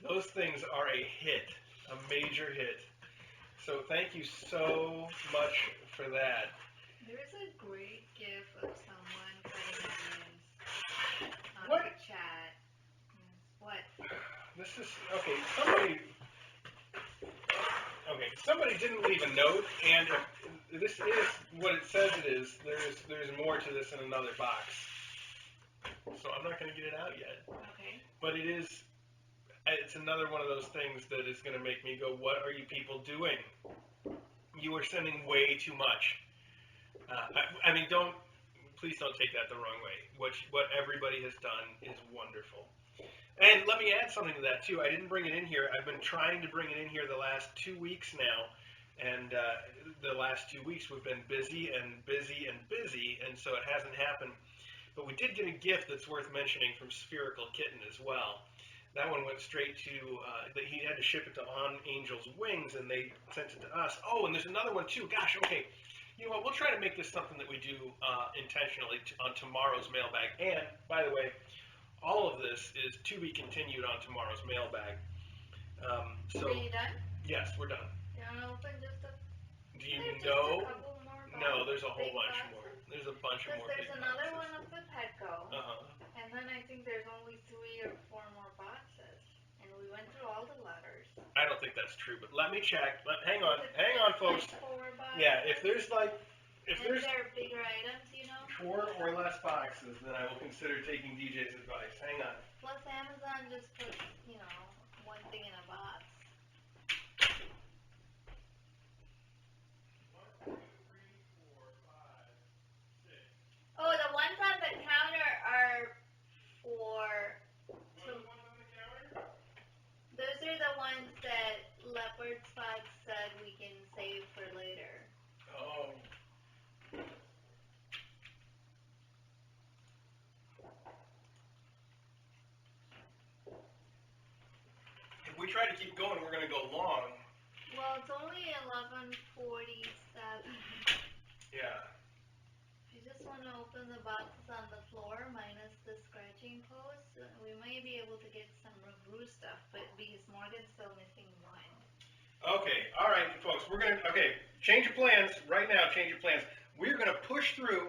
those things are a hit, a major hit. So thank you so much for that. There's a great gif of someone cutting onions on What? the chat. What? This is, okay, somebody didn't leave a note, and this is what it says it is. There's more to this in another box. So I'm not going to get it out yet. Okay. But it's another one of those things that is going to make me go, what are you people doing? You are sending way too much. Please don't take that the wrong way. What everybody has done is wonderful. And let me add something to that, too. I didn't bring it in here. I've been trying to bring it in here the last 2 weeks now. And the last 2 weeks we've been busy, and so it hasn't happened. But we did get a gift that's worth mentioning from Spherical Kitten as well. That one went straight to, he had to ship it to On Angel's Wings, and they sent it to us. Oh, and there's another one, too. Gosh, okay. You know what, we'll try to make this something that we do intentionally on tomorrow's mailbag. And, by the way, all of this is to be continued on tomorrow's mailbag. Are you done? Yes, we're done. You want to open just a... Do you There's know? just a couple more No, there's a whole big bunch boxes. more. There's a bunch of Because more there's big another boxes. one of the Petco. Uh-huh. And then I think there's only 3 or 4 more boxes. And we went through all the letters. I don't think that's true, but let me check. Hang on, folks. Like 4 boxes. Yeah, if there's and they're bigger items, 4 or less boxes, then I will consider taking DJ's advice. Hang on. Plus Amazon just puts, one thing in a box. 1, 2, 3, 4, 5, 6. Oh, the ones on the counter are for... What are the ones on the counter? Those are the ones that Leopard Spot said we can save for later. Oh. If we try to keep going, we're going to go long. Well, it's only 11:47. Yeah. If you just want to open the boxes on the floor minus the scratching post, we might be able to get some review stuff, but because Morgan's still missing one. Okay, all right, folks, change your plans right now, change your plans. We're going to push through,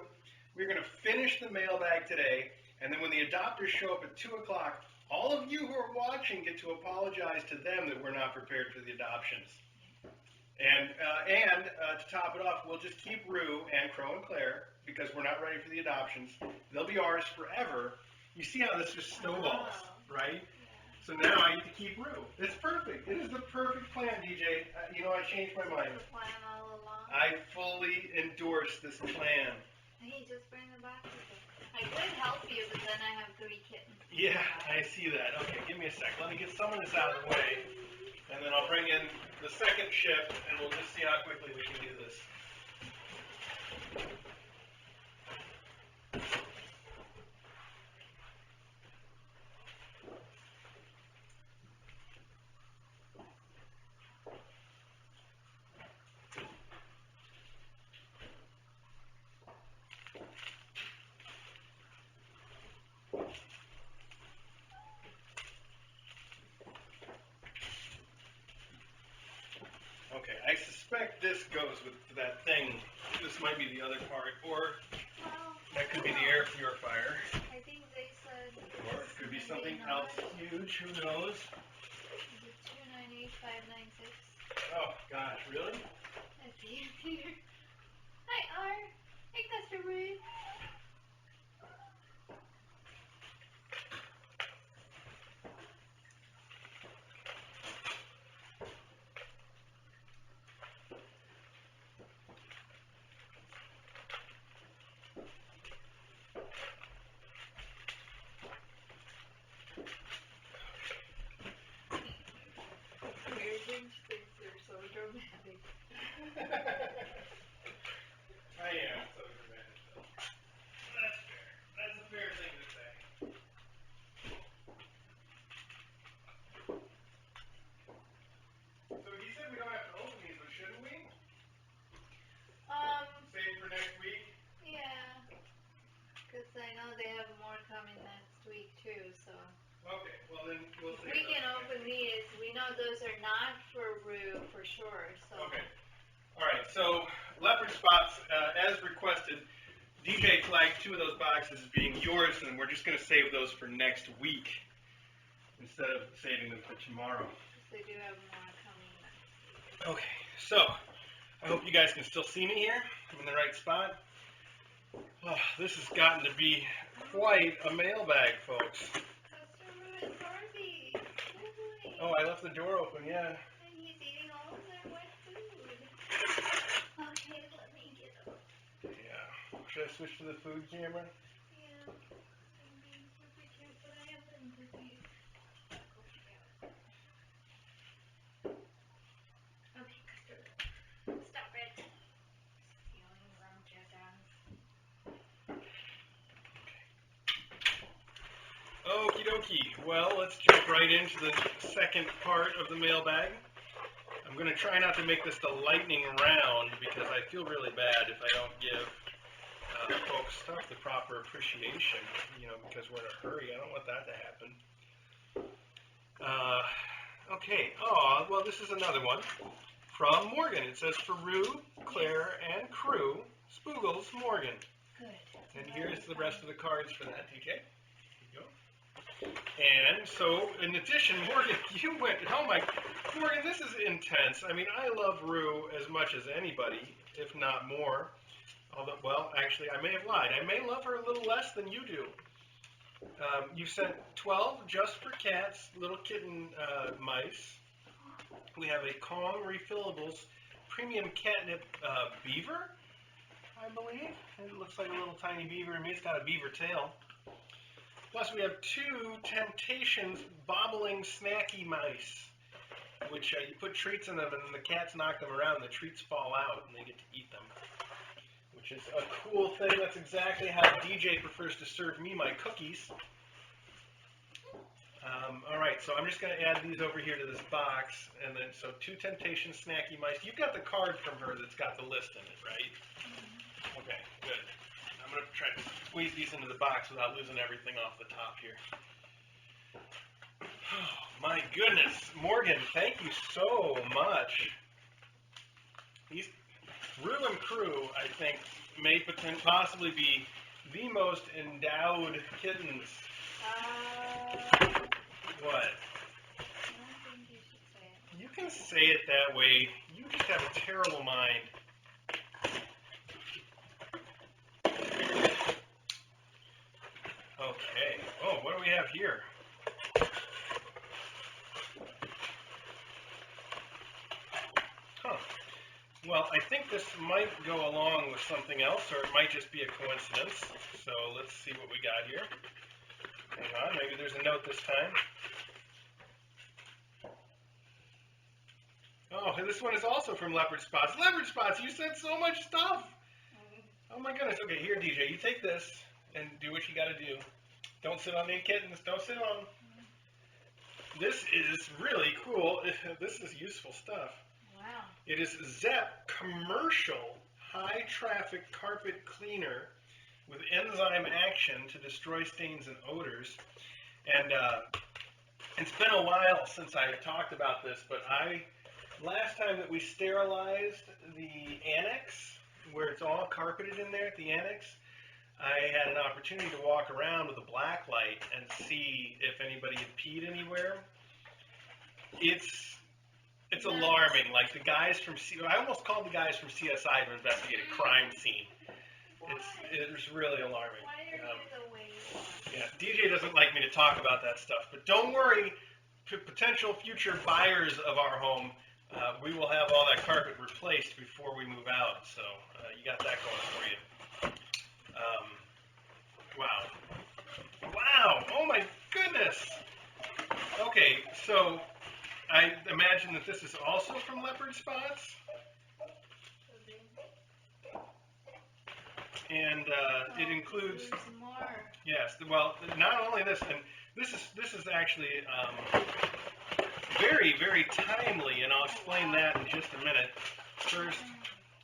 we're going to finish the mailbag today, and then when the adopters show up at 2 o'clock, all of you who are watching get to apologize to them that we're not prepared for the adoptions. And to top it off, we'll just keep Rue and Crow and Claire, because we're not ready for the adoptions. They'll be ours forever. You see how this just snowballs, right? So now I get to keep Rue. It's perfect. It is the perfect plan, DJ. I changed my mind. The plan all along. I fully endorse this plan. Hey, just bring the boxes in. I could help you, but then I have 3 kittens. Yeah, I see that. Okay, give me a sec. Let me get some of this out of the way, and then I'll bring in the second shift, and we'll just see how quickly we can do this. Okay, I suspect this goes with that thing. This might be the other part, or that could be the air purifier. I think they said. Or it could be something else huge, who knows? Is it 298,596? Oh, gosh, really? I see it here. Hi, R. Hey, customer. They're so dramatic. I am so dramatic, though. That's fair. That's a fair thing to say. So he said we don't have to open these, but shouldn't we? Save for next week? Yeah. Because I know they have more coming next week, too, so. Okay, well then we'll see. We can open these. We know those are not for Rue for sure, so. Okay. All right, so leopard spots, as requested, DJ flagged 2 of those boxes as being yours, and we're just going to save those for next week instead of saving them for tomorrow. They do have more coming next week. Okay, so I hope you guys can still see me here. I'm in the right spot. Oh, this has gotten to be quite a mailbag, folks. Customer is Barbie. Oh, I left the door open, yeah. And he's eating all of their wet food. Okay, let me get him. Yeah. Should I switch to the food camera? Yeah. I'm being super cute, but I have them confused. Okay, customer. Stop it. Stealing from chickens. Okie dokie. Well, let's jump right into the second part of the mailbag. I'm going to try not to make this the lightning round because I feel really bad if I don't give folks stuff the proper appreciation, because we're in a hurry. I don't want that to happen. Okay. Oh, well, this is another one from Morgan. It says, for Rue, Claire, and crew, Spoogles, Morgan. Good. And here's the rest of the cards for that, TJ. And so, in addition, Morgan, you went, Morgan, this is intense. I mean, I love Rue as much as anybody, if not more. Although, well, actually, I may have lied. I may love her a little less than you do. You sent 12 just for cats, little kitten mice. We have a Kong Refillables Premium Catnip Beaver, I believe. It looks like a little tiny beaver. I mean, it's got a beaver tail. Plus, we have 2 Temptations Bobbling Snacky Mice, which you put treats in them, and then the cats knock them around, and the treats fall out, and they get to eat them, which is a cool thing. That's exactly how DJ prefers to serve me my cookies. All right, so I'm just going to add these over here to this box, and then, so 2 Temptation Snacky Mice. You've got the card from her that's got the list in it, right? Okay, good. I'm going to try to squeeze these into the box without losing everything off the top here. Oh, my goodness. Morgan, thank you so much. These Rue and Crew, I think, may possibly be the most endowed kittens. What? I don't think you should say it. You can say it that way. You just have a terrible mind. Okay. Oh, what do we have here? Huh. Well, I think this might go along with something else, or it might just be a coincidence. So let's see what we got here. Hang on, maybe there's a note this time. Oh, and this one is also from Leopard Spots. Leopard Spots, you sent so much stuff. Oh my goodness. Okay, here, DJ, you take this and do what you got to do. Don't sit on any kittens. Don't sit on them. This is really cool. This is useful stuff. Wow. It is Zepp Commercial High Traffic Carpet Cleaner with enzyme action to destroy stains and odors. And it's been a while since I talked about this, but last time that we sterilized the annex, where it's all carpeted in there at the annex, I had an opportunity to walk around with a black light and see if anybody had peed anywhere. It's alarming. Like the guys from I almost called the guys from CSI to investigate a crime scene. It's really alarming. Why are you the way you are? Yeah, DJ doesn't like me to talk about that stuff, but don't worry, potential future buyers of our home, we will have all that carpet replaced before we move out, so you got that going for you. Wow. Wow! Oh my goodness! Okay, so I imagine that this is also from Leopard Spots, and it includes. There's more. Yes, well, not only this, and this is actually very, very timely, and I'll explain that in just a minute. First,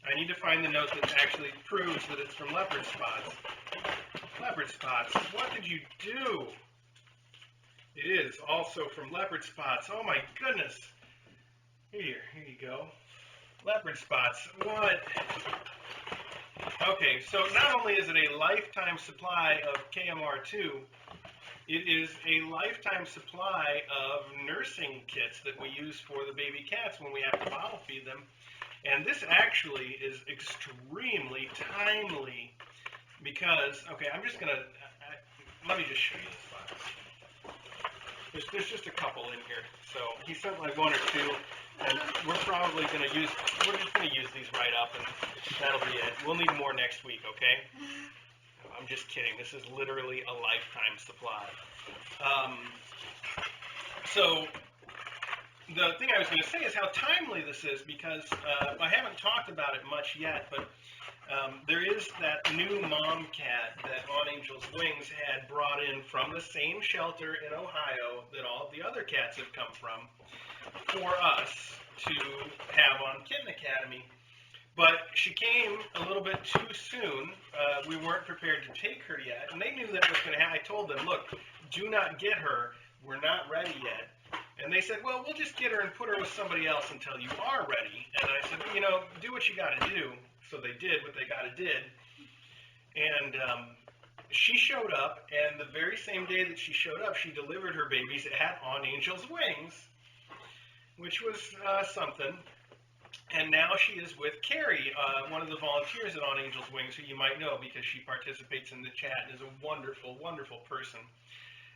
I need to find the note that actually proves that it's from Leopard Spots. Leopard Spots, what did you do? It is also from Leopard Spots. Oh my goodness. Here you go. Leopard Spots, what? Okay, so not only is it a lifetime supply of KMR2, it is a lifetime supply of nursing kits that we use for the baby cats when we have to bottle feed them. And this actually is extremely timely because, okay, I'm just going to, let me just show you this box. There's just a couple in here. So he sent like one or two, and we're probably going to we're just going to use these right up, and that'll be it. We'll need more next week, okay? I'm just kidding. This is literally a lifetime supply. So the thing I was going to say is how timely this is because I haven't talked about it much yet, but there is that new mom cat that On Angel's Wings had brought in from the same shelter in Ohio that all of the other cats have come from for us to have on Kitten Academy. But she came a little bit too soon. We weren't prepared to take her yet, and they knew that was going to happen. I told them, look, do not get her. We're not ready yet. And they said, well, we'll just get her and put her with somebody else until you are ready. And I said, you know, do what you got to do. So they did what they got to did. And she showed up, and the very same day that she showed up, she delivered her babies at On Angel's Wings, which was something. And now she is with Carrie, one of the volunteers at On Angel's Wings, who you might know because she participates in the chat and is a wonderful, wonderful person.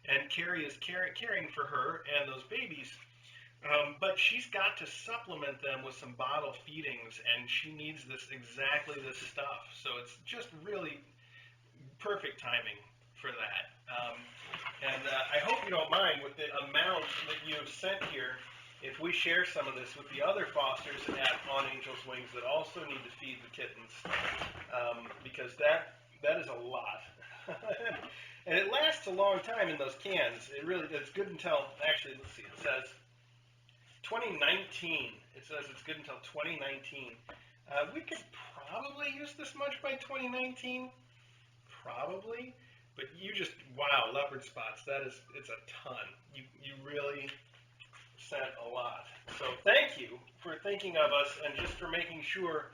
And Carrie is caring for her and those babies. But she's got to supplement them with some bottle feedings, and she needs exactly this stuff. So it's just really perfect timing for that. And I hope you don't mind with the amount that you've sent here. If we share some of this with the other fosters at On Angel's Wings that also need to feed the kittens, because that is a lot. And it lasts a long time in those cans. It's good until, actually, let's see, it says 2019. It says it's good until 2019. We could probably use this much by 2019, probably, but you just Wow, leopard spots. It's a ton. You really sent a lot. So thank you for thinking of us and just for making sure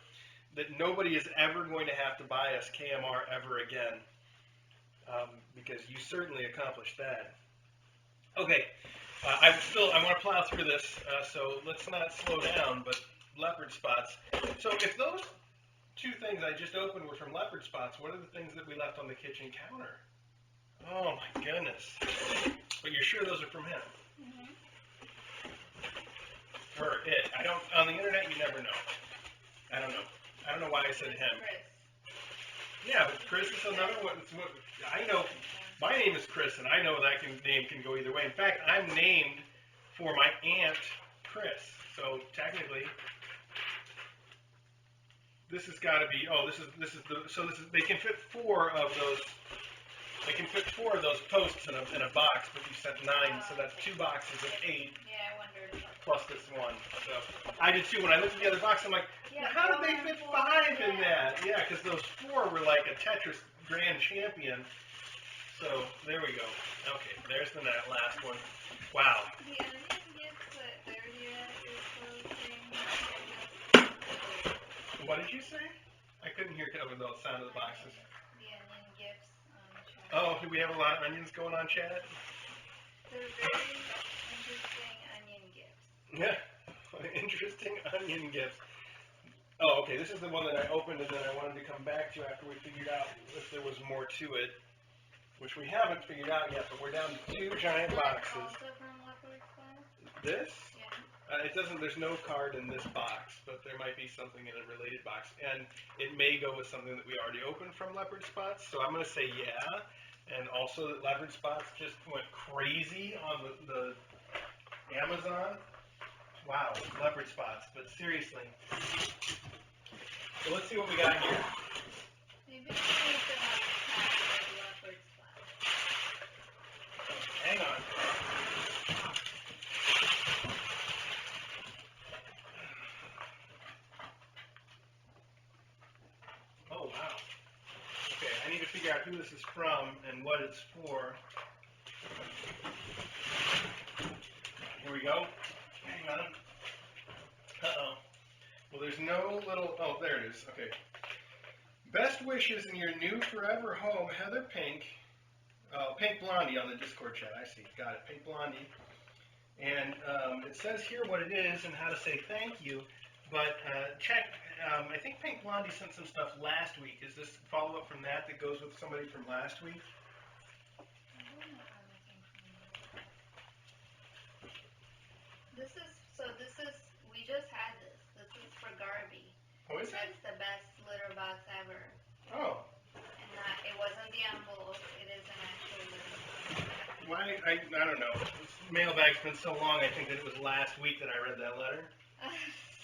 that nobody is ever going to have to buy us KMR ever again, because you certainly accomplished that. Okay, I want to plow through this, so let's not slow down. But leopard spots. So if those two things I just opened were from leopard spots, what are the things that we left on the kitchen counter? Oh my goodness! But you're sure those are from him? Mhm. Or it? I don't. On the internet, you never know. I don't know. I don't know why I said him. Chris. Yeah, but Chris is another one. I know. My name is Chris, and I know that name can go either way. In fact, I'm named for my aunt Chris. So technically, this has got to be. Oh, this is the. So this is. They can fit four of those. They can fit four of those posts in a box, but you sent 9, so that's 2 boxes of 8. Yeah, I wondered. Plus this one. So I did too. When I looked at the other box, I'm like, Yeah, how did they fit 5 in yeah. that? Yeah, because those 4 were like a Tetris Grand Champion. So there we go. Okay, there's the last one. Wow. The onion gifts that they're here is closing. What did you say? I couldn't hear over the sound of the boxes. The onion gifts on chat. Oh, do we have a lot of onions going on, chat? They're very interesting onion gifts. Yeah. Interesting onion gifts. Oh, okay. This is the one that I opened and then I wanted to come back to after we figured out if there was more to it, which we haven't figured out yet, but we're down to 2 giant boxes. Also from leopard spots? This? Yeah. It doesn't. There's no card in this box, but there might be something in a related box, and it may go with something that we already opened from leopard spots. So I'm going to say yeah, and also that leopard spots just went crazy on the Amazon. Wow, leopard spots. But seriously, so let's see what we got here. Maybe we need to have a pack of leopard spots. Hang on. Oh, wow. Okay, I need to figure out who this is from and what it's for. Here we go. Hang on. Uh-oh. Well, there's no little... Oh, there it is. Okay. Best wishes in your new forever home, Heather Pink. Pink Blondie on the Discord chat. I see. Got it. Pink Blondie. And it says here what it is and how to say thank you. But check, I think Pink Blondie sent some stuff last week. Is this follow-up from that goes with somebody from last week? I don't know anything from that. We just had this. This is for Garby. Oh, is it? That's the best litter box ever. Oh. And it wasn't the envelope, it is an actual litter box. Why? I don't know. This mailbag's been so long, I think that it was last week that I read that letter.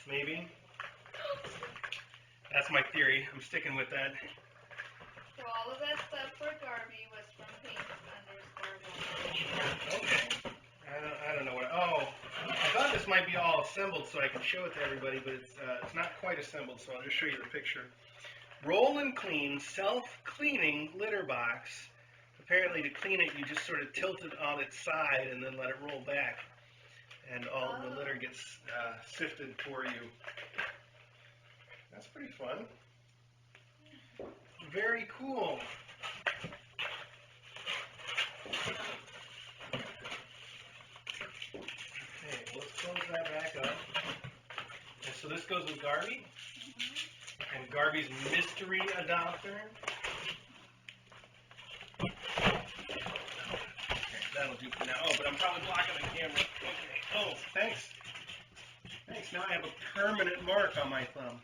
Maybe. That's my theory. I'm sticking with that. So all of that stuff for Garby was from Pink_Blondie. Okay. I don't know what. Oh, I thought this might be all assembled so I can show it to everybody, but it's not quite assembled. So I'll just show you the picture. Roll and clean, self-cleaning litter box. Apparently, to clean it, you just sort of tilt it on its side and then let it roll back, and all the litter gets sifted for you. That's pretty fun. Very cool. Okay, let's close that back up. And so this goes with Garby. And Garby's mystery adopter. Okay, that'll do for now. Oh, but I'm probably blocking the camera. Okay. Oh, thanks. Thanks. Now I have a permanent mark on my thumb.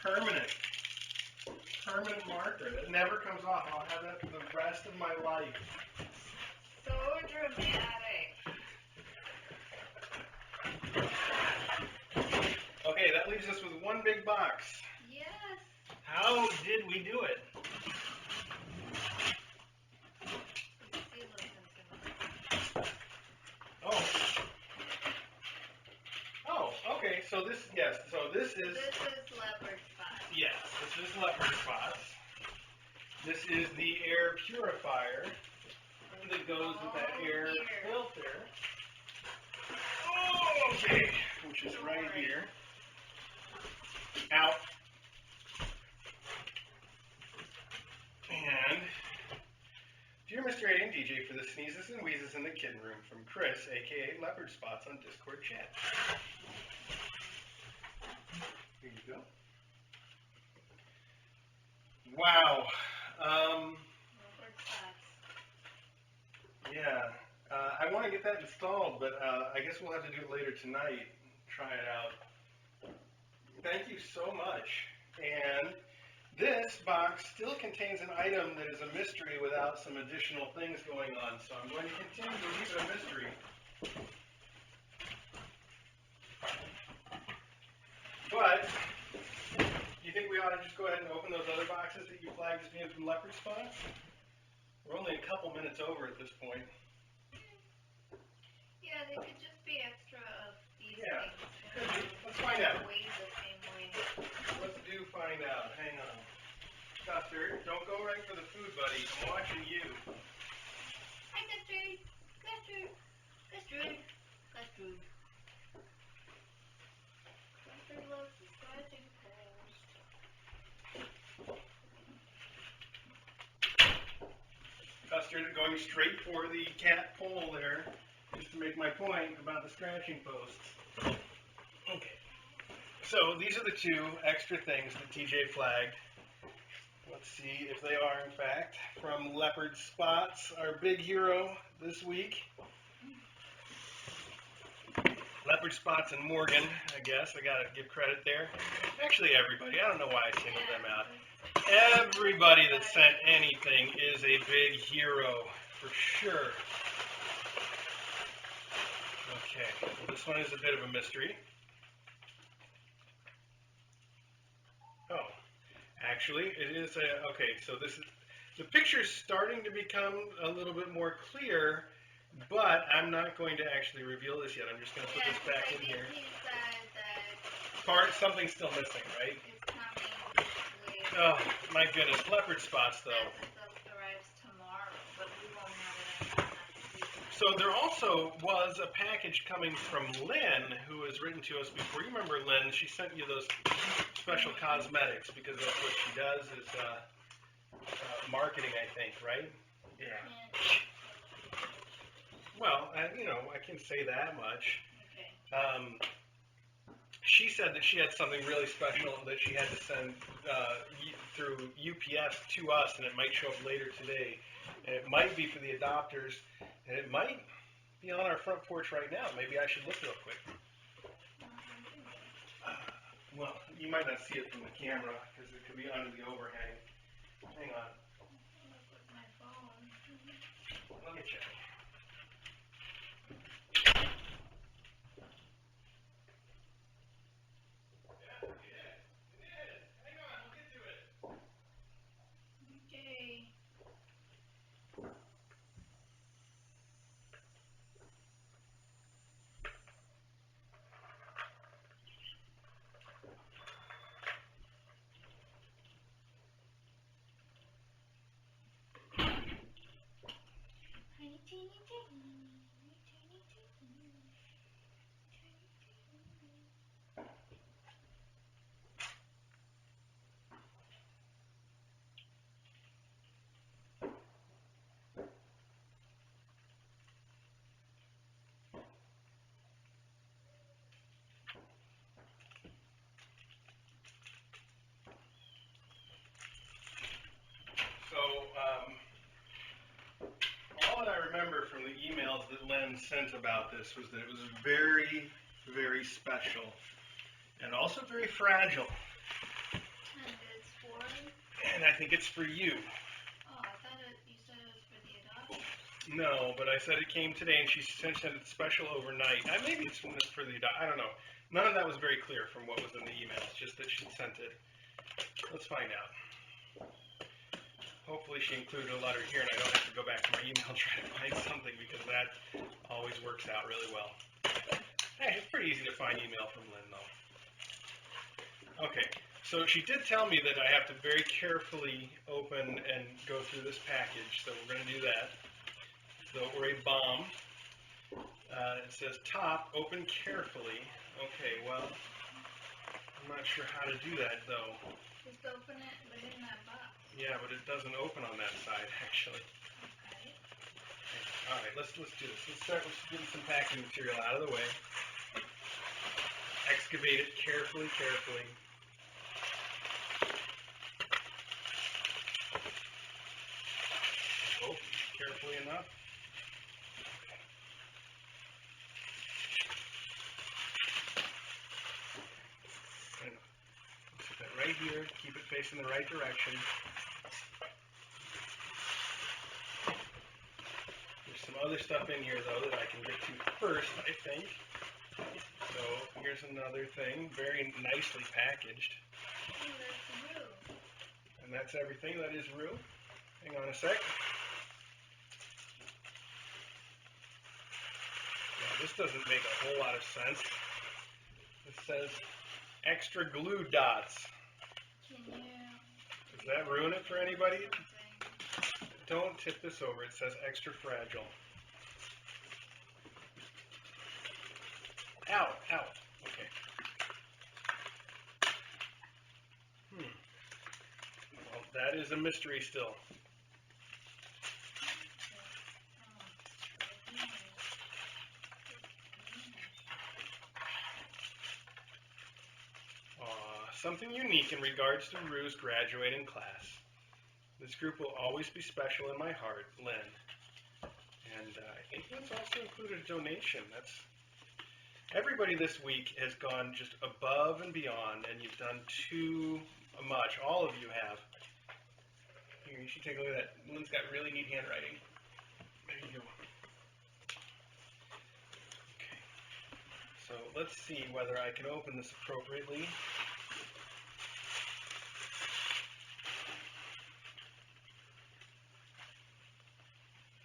Permanent marker that never comes off. I'll have that for the rest of my life. So dramatic. Okay, that leaves us with one big box. Yes. How did we do it? Oh, okay. So this, yes. So this is. This is leopard spots. Yes, this is leopard spots. This is the air purifier. that goes with that air here. filter. Oh, okay, which is right here. Out. And dear Mr. A and DJ, for the sneezes and wheezes in the kitten room, from Chris, aka Leopard Spots on Discord chat. Here you go. Wow. Leopard spots. Yeah. I want to get that installed, but I guess we'll have to do it later tonight. Try it out. Thank you so much. And this box still contains an item that is a mystery without some additional things going on. So I'm going to continue to leave it a mystery. But you think we ought to just go ahead and open those other boxes that you flagged as being from Leopard Spots? We're only a couple minutes over at this point. Yeah, they could just be extra of these Yeah, things. could be. Let's find out. Weighed the same way. Let's do find out. Hang on. Custard, don't go right for the food, buddy. I'm watching you. Hi, Custard. Custard. Custard. Custard. Custard loves the scratching post. Custard going straight for the cat pole there, just to make my point about the scratching posts. Okay. So these are the two extra things that TJ flagged. Let's see if they are, in fact, from Leopard Spots, our big hero this week. Leopard Spots and Morgan, I guess. I gotta give credit there. Actually, everybody. I don't know why I singled them out. Everybody that sent anything is a big hero, for sure. Okay, well, this one is a bit of a mystery. Oh, actually, it is a, okay, so this is, the picture's starting to become a little bit more clear, but I'm not going to actually reveal this yet. I'm just going to put this back in here. He said that Part, something's still missing, right? it's coming later. Oh, my goodness, Leopard Spots, though. That stuff arrives tomorrow, but we won't have it until next week. So there also was a package coming from Lynn, who has written to us before. You remember Lynn? She sent you those special cosmetics because that's what she does is marketing, I think, right? Yeah. Well, you know, I can say that much. Okay. She said that she had something really special that she had to send through UPS to us, and it might show up later today. And it might be for the adopters, and it might be on our front porch right now. Maybe I should look real quick. Well, you might not see it from the camera because it could be under the overhang. Hang on. With my phone. Let me check. Okay. All that I remember from the emails that Len sent about this was that it was very, very special and also very fragile. And it's for? And I think it's for you. Oh, I thought you said it was for the adoption. No, but I said it came today, and she sent it special overnight. Maybe it's for the I don't know. None of that was very clear from what was in the emails, just that she sent it. Let's find out. Hopefully she included a letter here, and I don't have to go back to my email and try to find something, because that always works out really well. Hey, it's pretty easy to find email from Lynn, though. Okay, so she did tell me that I have to very carefully open and go through this package, so we're going to do that. So, or a bomb. It says top, open carefully. Okay, well, I'm not sure how to do that though. Just open it within that box. Yeah, but it doesn't open on that side actually. Okay. All right, let's do this. Let's start with getting some packing material out of the way. Excavate it carefully. Oh, carefully enough. And put that right here. Keep it facing the right direction. There's some other stuff in here though that I can get to first, I think. So here's another thing, very nicely packaged. Oh, that's Rue. And that's everything. That is Rue. Hang on a sec. Now, this doesn't make a whole lot of sense. It says extra glue dots. Can you? Does that ruin it for anybody? Something? Don't tip this over. It says extra fragile. Ow, ow. Okay. Well, that is a mystery still. Something unique in regards to Rue's graduating class. This group will always be special in my heart, Lynn. And I think that's also included a donation. Everybody this week has gone just above and beyond, and you've done too much. All of you have. Here, you should take a look at that. Lynn's got really neat handwriting. There you go. Okay. So let's see whether I can open this appropriately.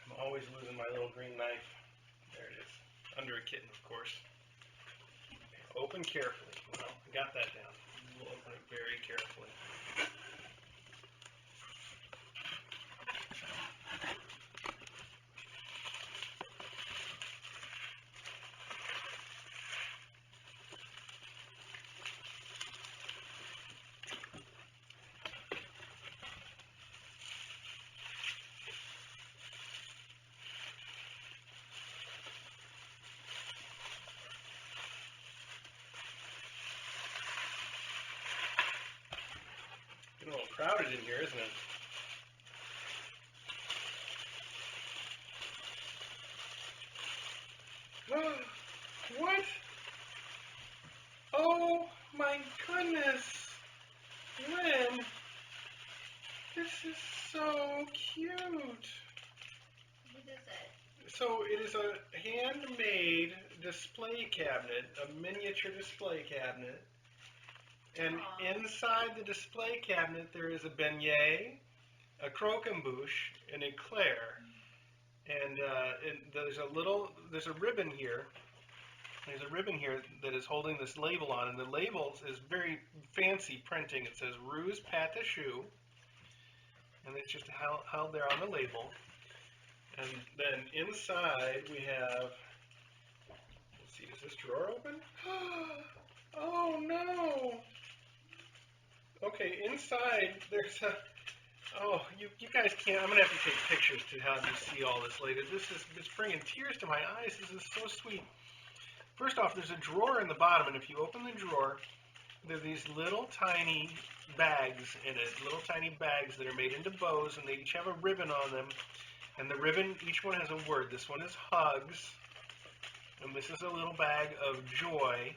I'm always losing my little green knife. There it is. Under a kitten, of course. Open carefully. Well, I got that down. We'll open it very carefully. Getting a little crowded in here, isn't it? What? Oh my goodness! Lynn! This is so cute! What is it? So it is a handmade display cabinet, a miniature display cabinet. And inside the display cabinet there is a beignet, a croquembouche, an eclair. And there's a ribbon here. There's a ribbon here that is holding this label on, and the label is very fancy printing. It says Rue's Pâte à Choux, and it's just held there on the label. And then inside we have, let's see, does this drawer open? Oh no! Okay, inside there's a, oh, you guys can't, I'm going to have to take pictures to have you see all this later. It's bringing tears to my eyes. This is so sweet. First off, there's a drawer in the bottom, and if you open the drawer, there are these little tiny bags in it, little tiny bags that are made into bows, and they each have a ribbon on them. And the ribbon, each one has a word. This one is hugs, and this is a little bag of joy.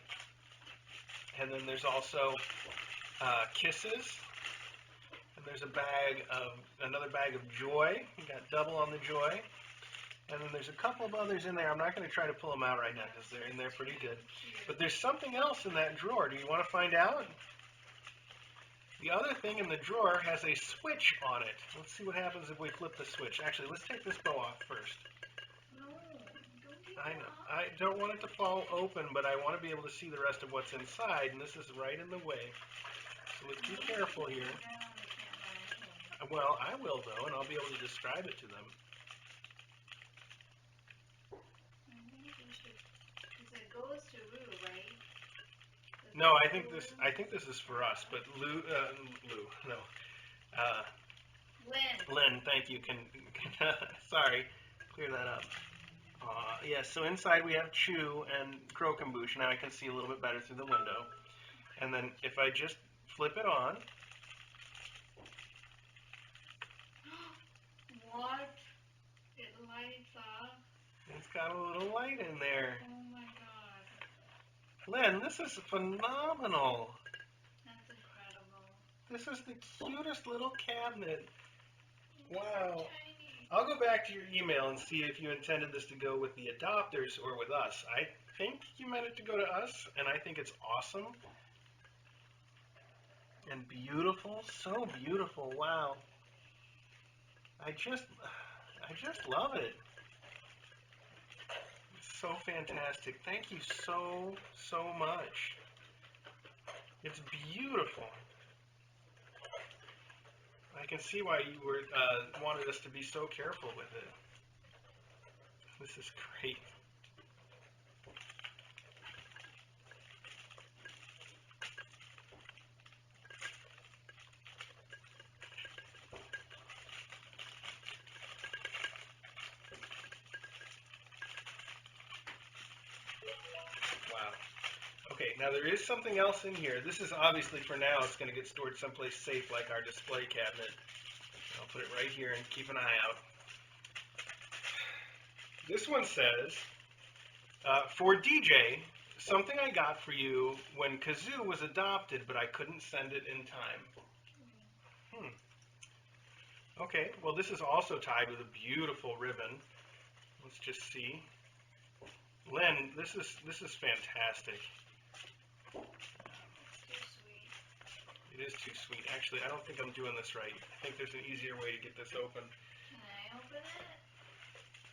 And then there's also kisses, and there's another bag of joy. You got double on the joy. And then there's a couple of others in there. I'm not going to try to pull them out right now because they're in there pretty good. But there's something else in that drawer. Do you want to find out? The other thing in the drawer has a switch on it. Let's see what happens if we flip the switch. Actually, let's take this bow off first. No, don't do I know. I don't want it to fall open, but I want to be able to see the rest of what's inside, and this is right in the way. So let's be careful here. Well, I will, though, and I'll be able to describe it to them. goes to Rue, right? No, I think this is for us. But Lou, no. Lynn, thank you. Can sorry, clear that up. Yes, so inside we have Chew and Croquembouche. Now I can see a little bit better through the window. And then if I just flip it on. What? It lights up. It's got a little light in there. Oh my god. Lynn, this is phenomenal. That's incredible. This is the cutest little cabinet. Wow. So tiny. I'll go back to your email and see if you intended this to go with the adopters or with us. I think you meant it to go to us, and I think it's awesome. And beautiful, so beautiful, wow. I just love it. It's so fantastic. Thank you so much. It's beautiful. I can see why you were wanted us to be so careful with it. This is great. Wow. Okay, now there is something else in here. This is obviously for now, it's going to get stored someplace safe like our display cabinet. I'll put it right here and keep an eye out. This one says, for DJ, something I got for you when Kazoo was adopted, but I couldn't send it in time. Okay, well this is also tied with a beautiful ribbon. Let's just see. Lynn, this is fantastic. It is too sweet. Actually, I don't think I'm doing this right. I think there's an easier way to get this open. Can I open it?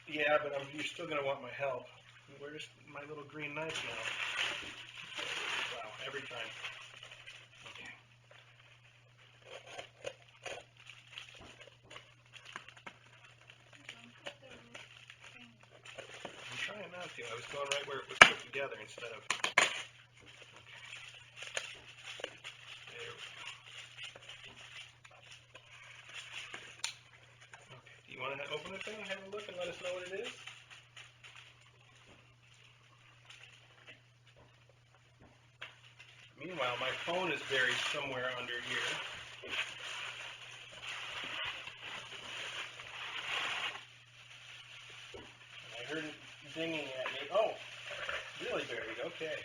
Yeah, but you're still going to want my help. Where's my little green knife now? Wow, every time. Okay. I'm trying not to. I was going right where it was put together instead of... You want to open the thing and have a look and let us know what it is? Meanwhile, my phone is buried somewhere under here. And I heard it dinging at me. Oh, really buried. Okay.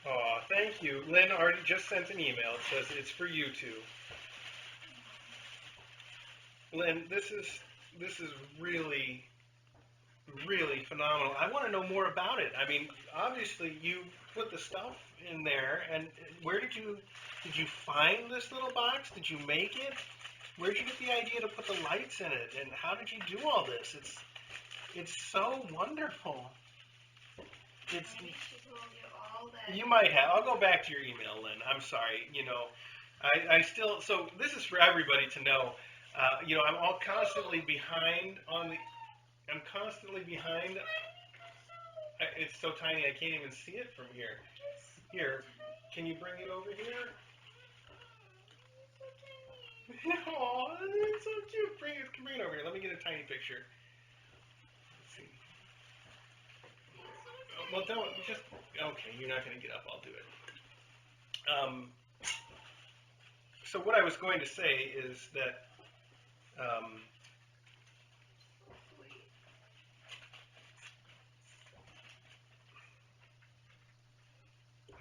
Aw, thank you. Lynn already just sent an email. It says it's for you two. Lynn, this is really, really phenomenal. I want to know more about it. I mean, obviously you put the stuff in there, and where did you find this little box? Did you make it? Where did you get the idea to put the lights in it? And how did you do all this? It's so wonderful. It's. You might have. I'll go back to your email, Lynn. I'm sorry. You know, I still. So this is for everybody to know. You know, I'm constantly behind on the. I'm constantly behind. It's so tiny I can't even see it from here. Here, can you bring it over here? Aw, it's so cute. Bring it over here. Let me get a tiny picture. Let's see. Well, don't just. Okay, you're not going to get up. I'll do it. So what I was going to say is that.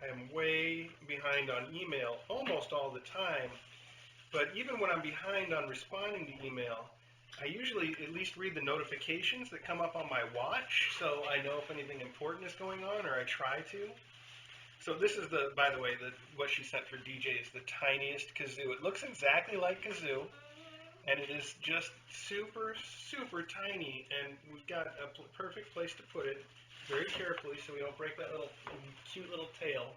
I am way behind on email almost all the time, but even when I'm behind on responding to email, I usually at least read the notifications that come up on my watch, so I know if anything important is going on, or I try to. So this is by the way, what she sent for DJ is the tiniest kazoo. It looks exactly like kazoo, and it is just super, super tiny, and we've got a perfect place to put it, very carefully, so we don't break that little cute little tail.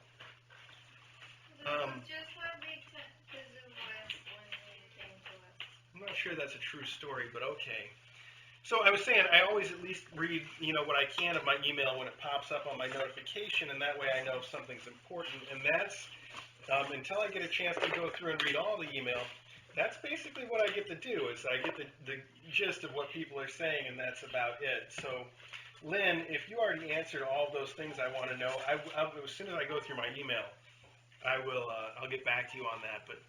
This is just what big kazoo was when we came to sure that's a true story, but okay. So I was saying I always at least read, what I can of my email when it pops up on my notification, and that way I know if something's important. And that's until I get a chance to go through and read all the email. That's basically what I get to do. Is I get the gist of what people are saying, and that's about it. So, Lynn, if you already answered all those things I want to know, as soon as I go through my email, I'll get back to you on that. But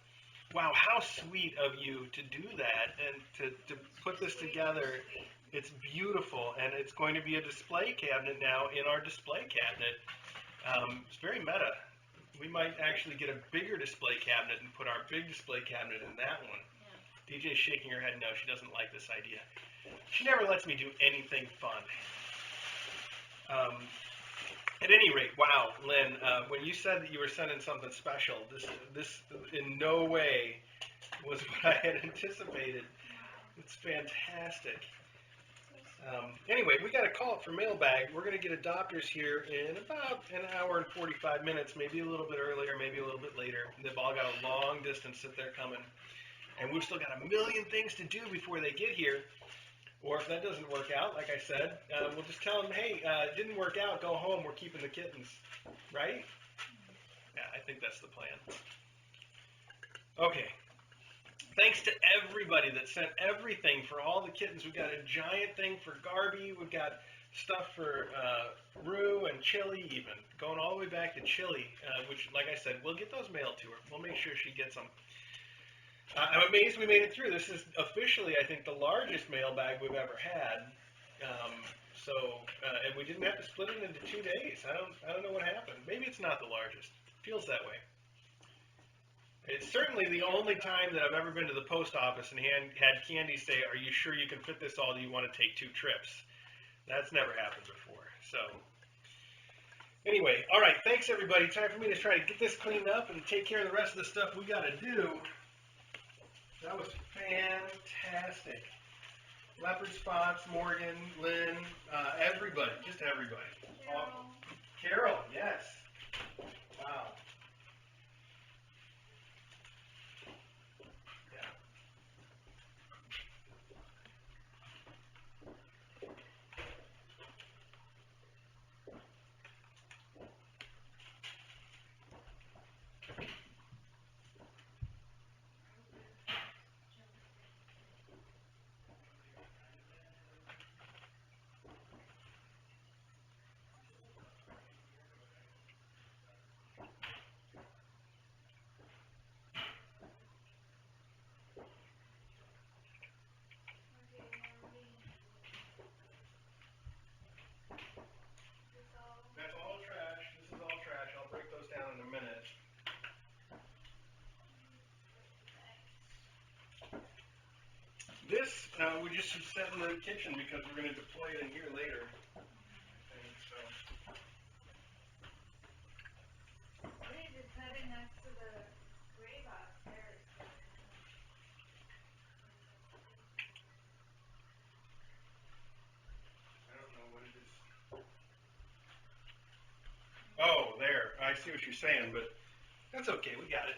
wow, how sweet of you to do that and to put this together. It's beautiful, and it's going to be a display cabinet now in our display cabinet. It's very meta. We might actually get a bigger display cabinet and put our big display cabinet in that one. Yeah. DJ's shaking her head no, she doesn't like this idea. She never lets me do anything fun. At any rate, wow, Lynn, when you said that you were sending something special, this in no way was what I had anticipated. It's fantastic. Anyway, we got a call for Mailbag. We're going to get adopters here in about an hour and 45 minutes, maybe a little bit earlier, maybe a little bit later. They've all got a long distance that they're coming. And we've still got a million things to do before they get here. Or if that doesn't work out, like I said, we'll just tell them, hey, it didn't work out, go home, we're keeping the kittens. Right? Yeah, I think that's the plan. Okay. Thanks to everybody that sent everything for all the kittens. We've got a giant thing for Garby. We've got stuff for Rue and Chili even, going all the way back to Chili, which, like I said, we'll get those mailed to her. We'll make sure she gets them. I'm amazed we made it through. This is officially, I think, the largest mailbag we've ever had. And we didn't have to split it into 2 days. I don't know what happened. Maybe it's not the largest. Feels that way. It's certainly the only time that I've ever been to the post office and had Candy say, are you sure you can fit this all? Do you want to take 2 trips? That's never happened before. So anyway, all right, thanks everybody. Time for me to try to get this cleaned up and take care of the rest of the stuff we got to do. That was fantastic. Leopard Spots, Morgan, Lynn, everybody, just everybody. Carol, yes. Wow. That's all trash. This is all trash. I'll break those down in a minute. This we just set in the kitchen because we're going to deploy it in here later. I think so. Wait, it's headed next to the gray box. There it's headed. I don't know what it is. Oh, there. I see what you're saying, but that's okay. We got it.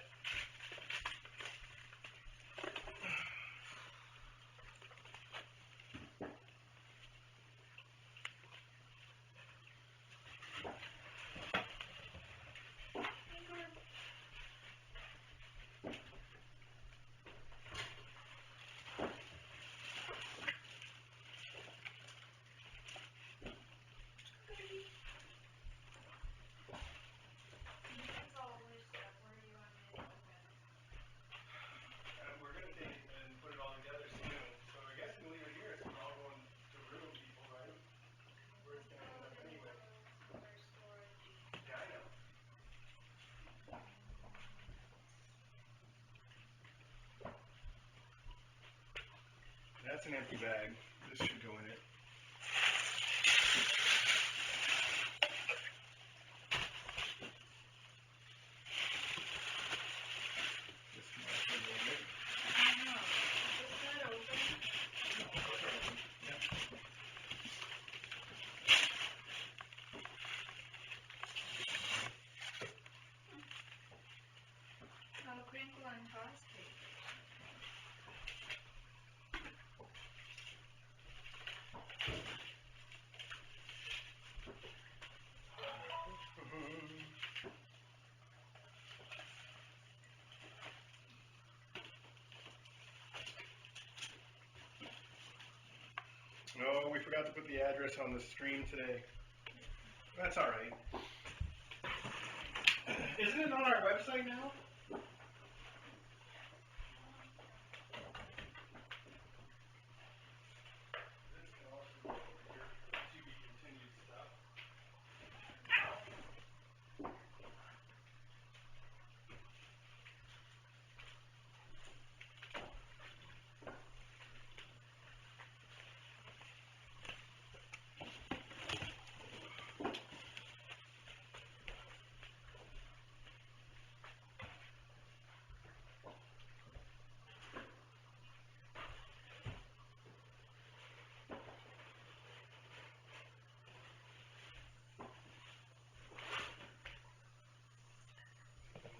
We're going to take it and put it all together soon. So I guess we'll leave it here. It's all going to room people, right? Where it's going to end up anyway. Yeah, I know. That's an empty bag. This should go in it. This might go in it. Is that open? Those are open. Yeah. Oh, crinkle and toss tape. forgot to put the address on the stream today. That's all right. Isn't it on our website now? This can also go over here for to be continued stuff.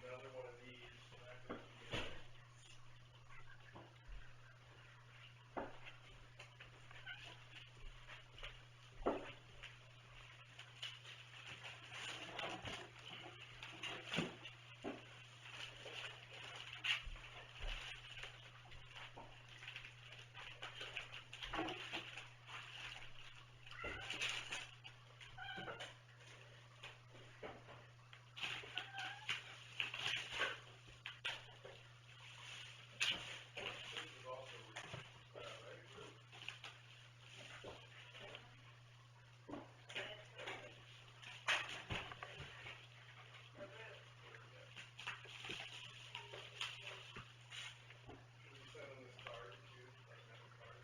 Another one of these. Back up here. This is also right? Should we send them this card too? Like another card?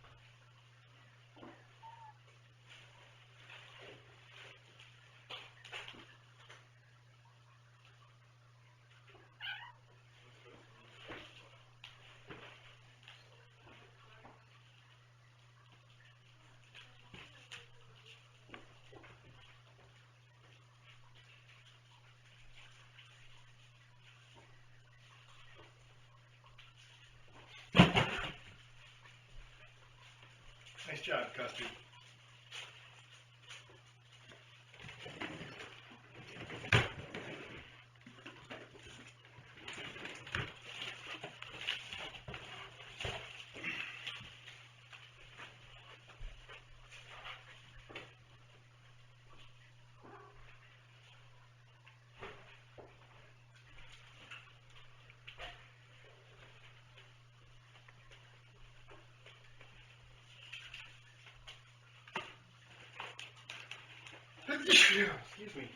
Let's put some music as well. Nice job, Custard. Excuse me. You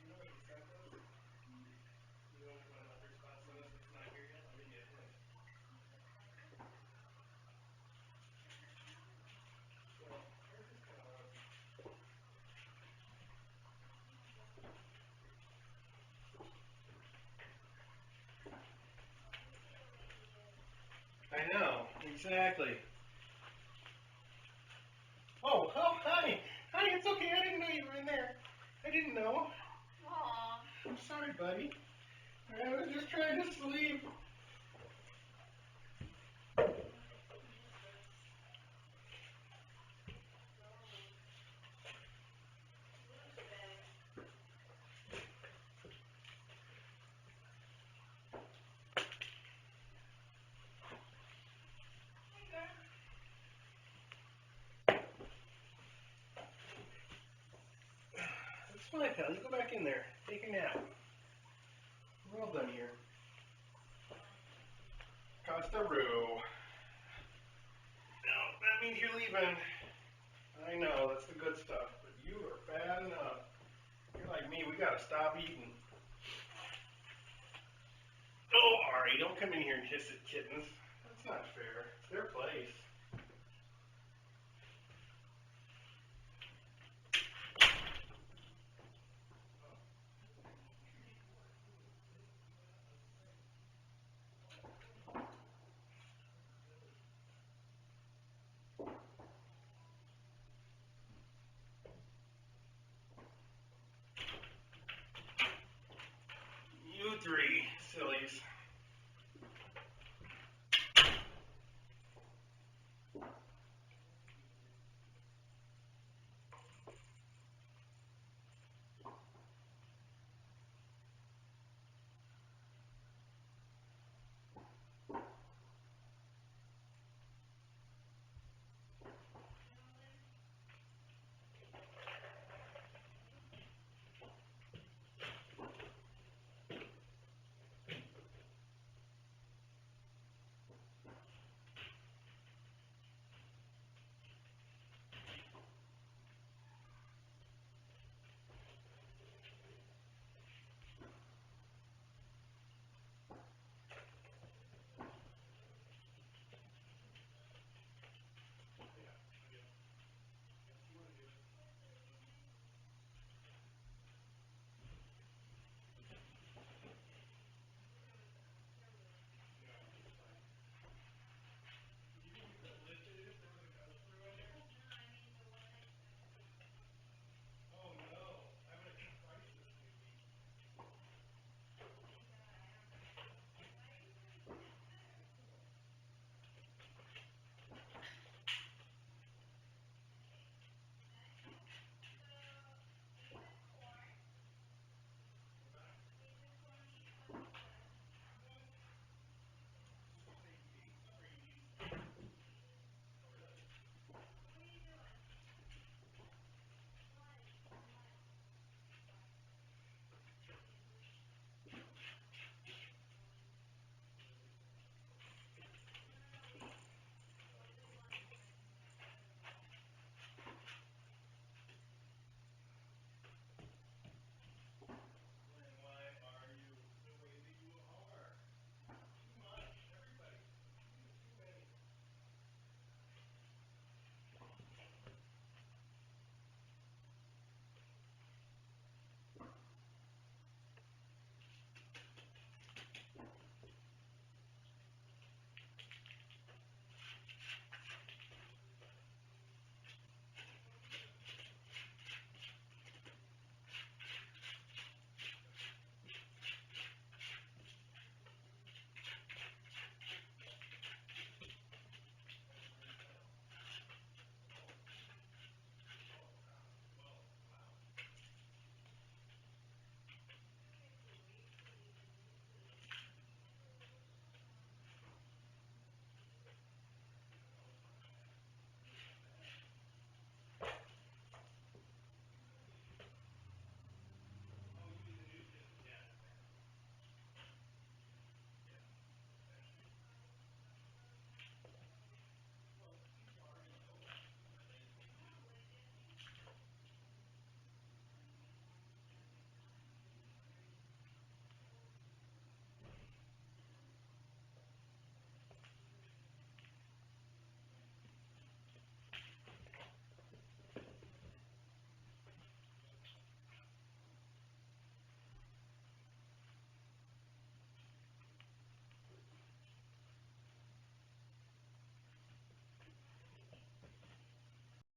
know what he sent us? You know what other spot sent us that's not here yet? I'll give you a hint. So, here's this kind of lousy. I know, exactly. Oh, hi. Hi, it's okay. I didn't know you were in there. I didn't know. Aw. I'm sorry, buddy. I was just trying to sleep. It's fine, pal. You go back in there. Take a nap. We're all done here. Costa-Roo. No, that means you're leaving. I know, that's the good stuff. But you are bad enough. You're like me. We gotta stop eating. Oh, Ari, don't come in here and hiss at kittens. That's not fair.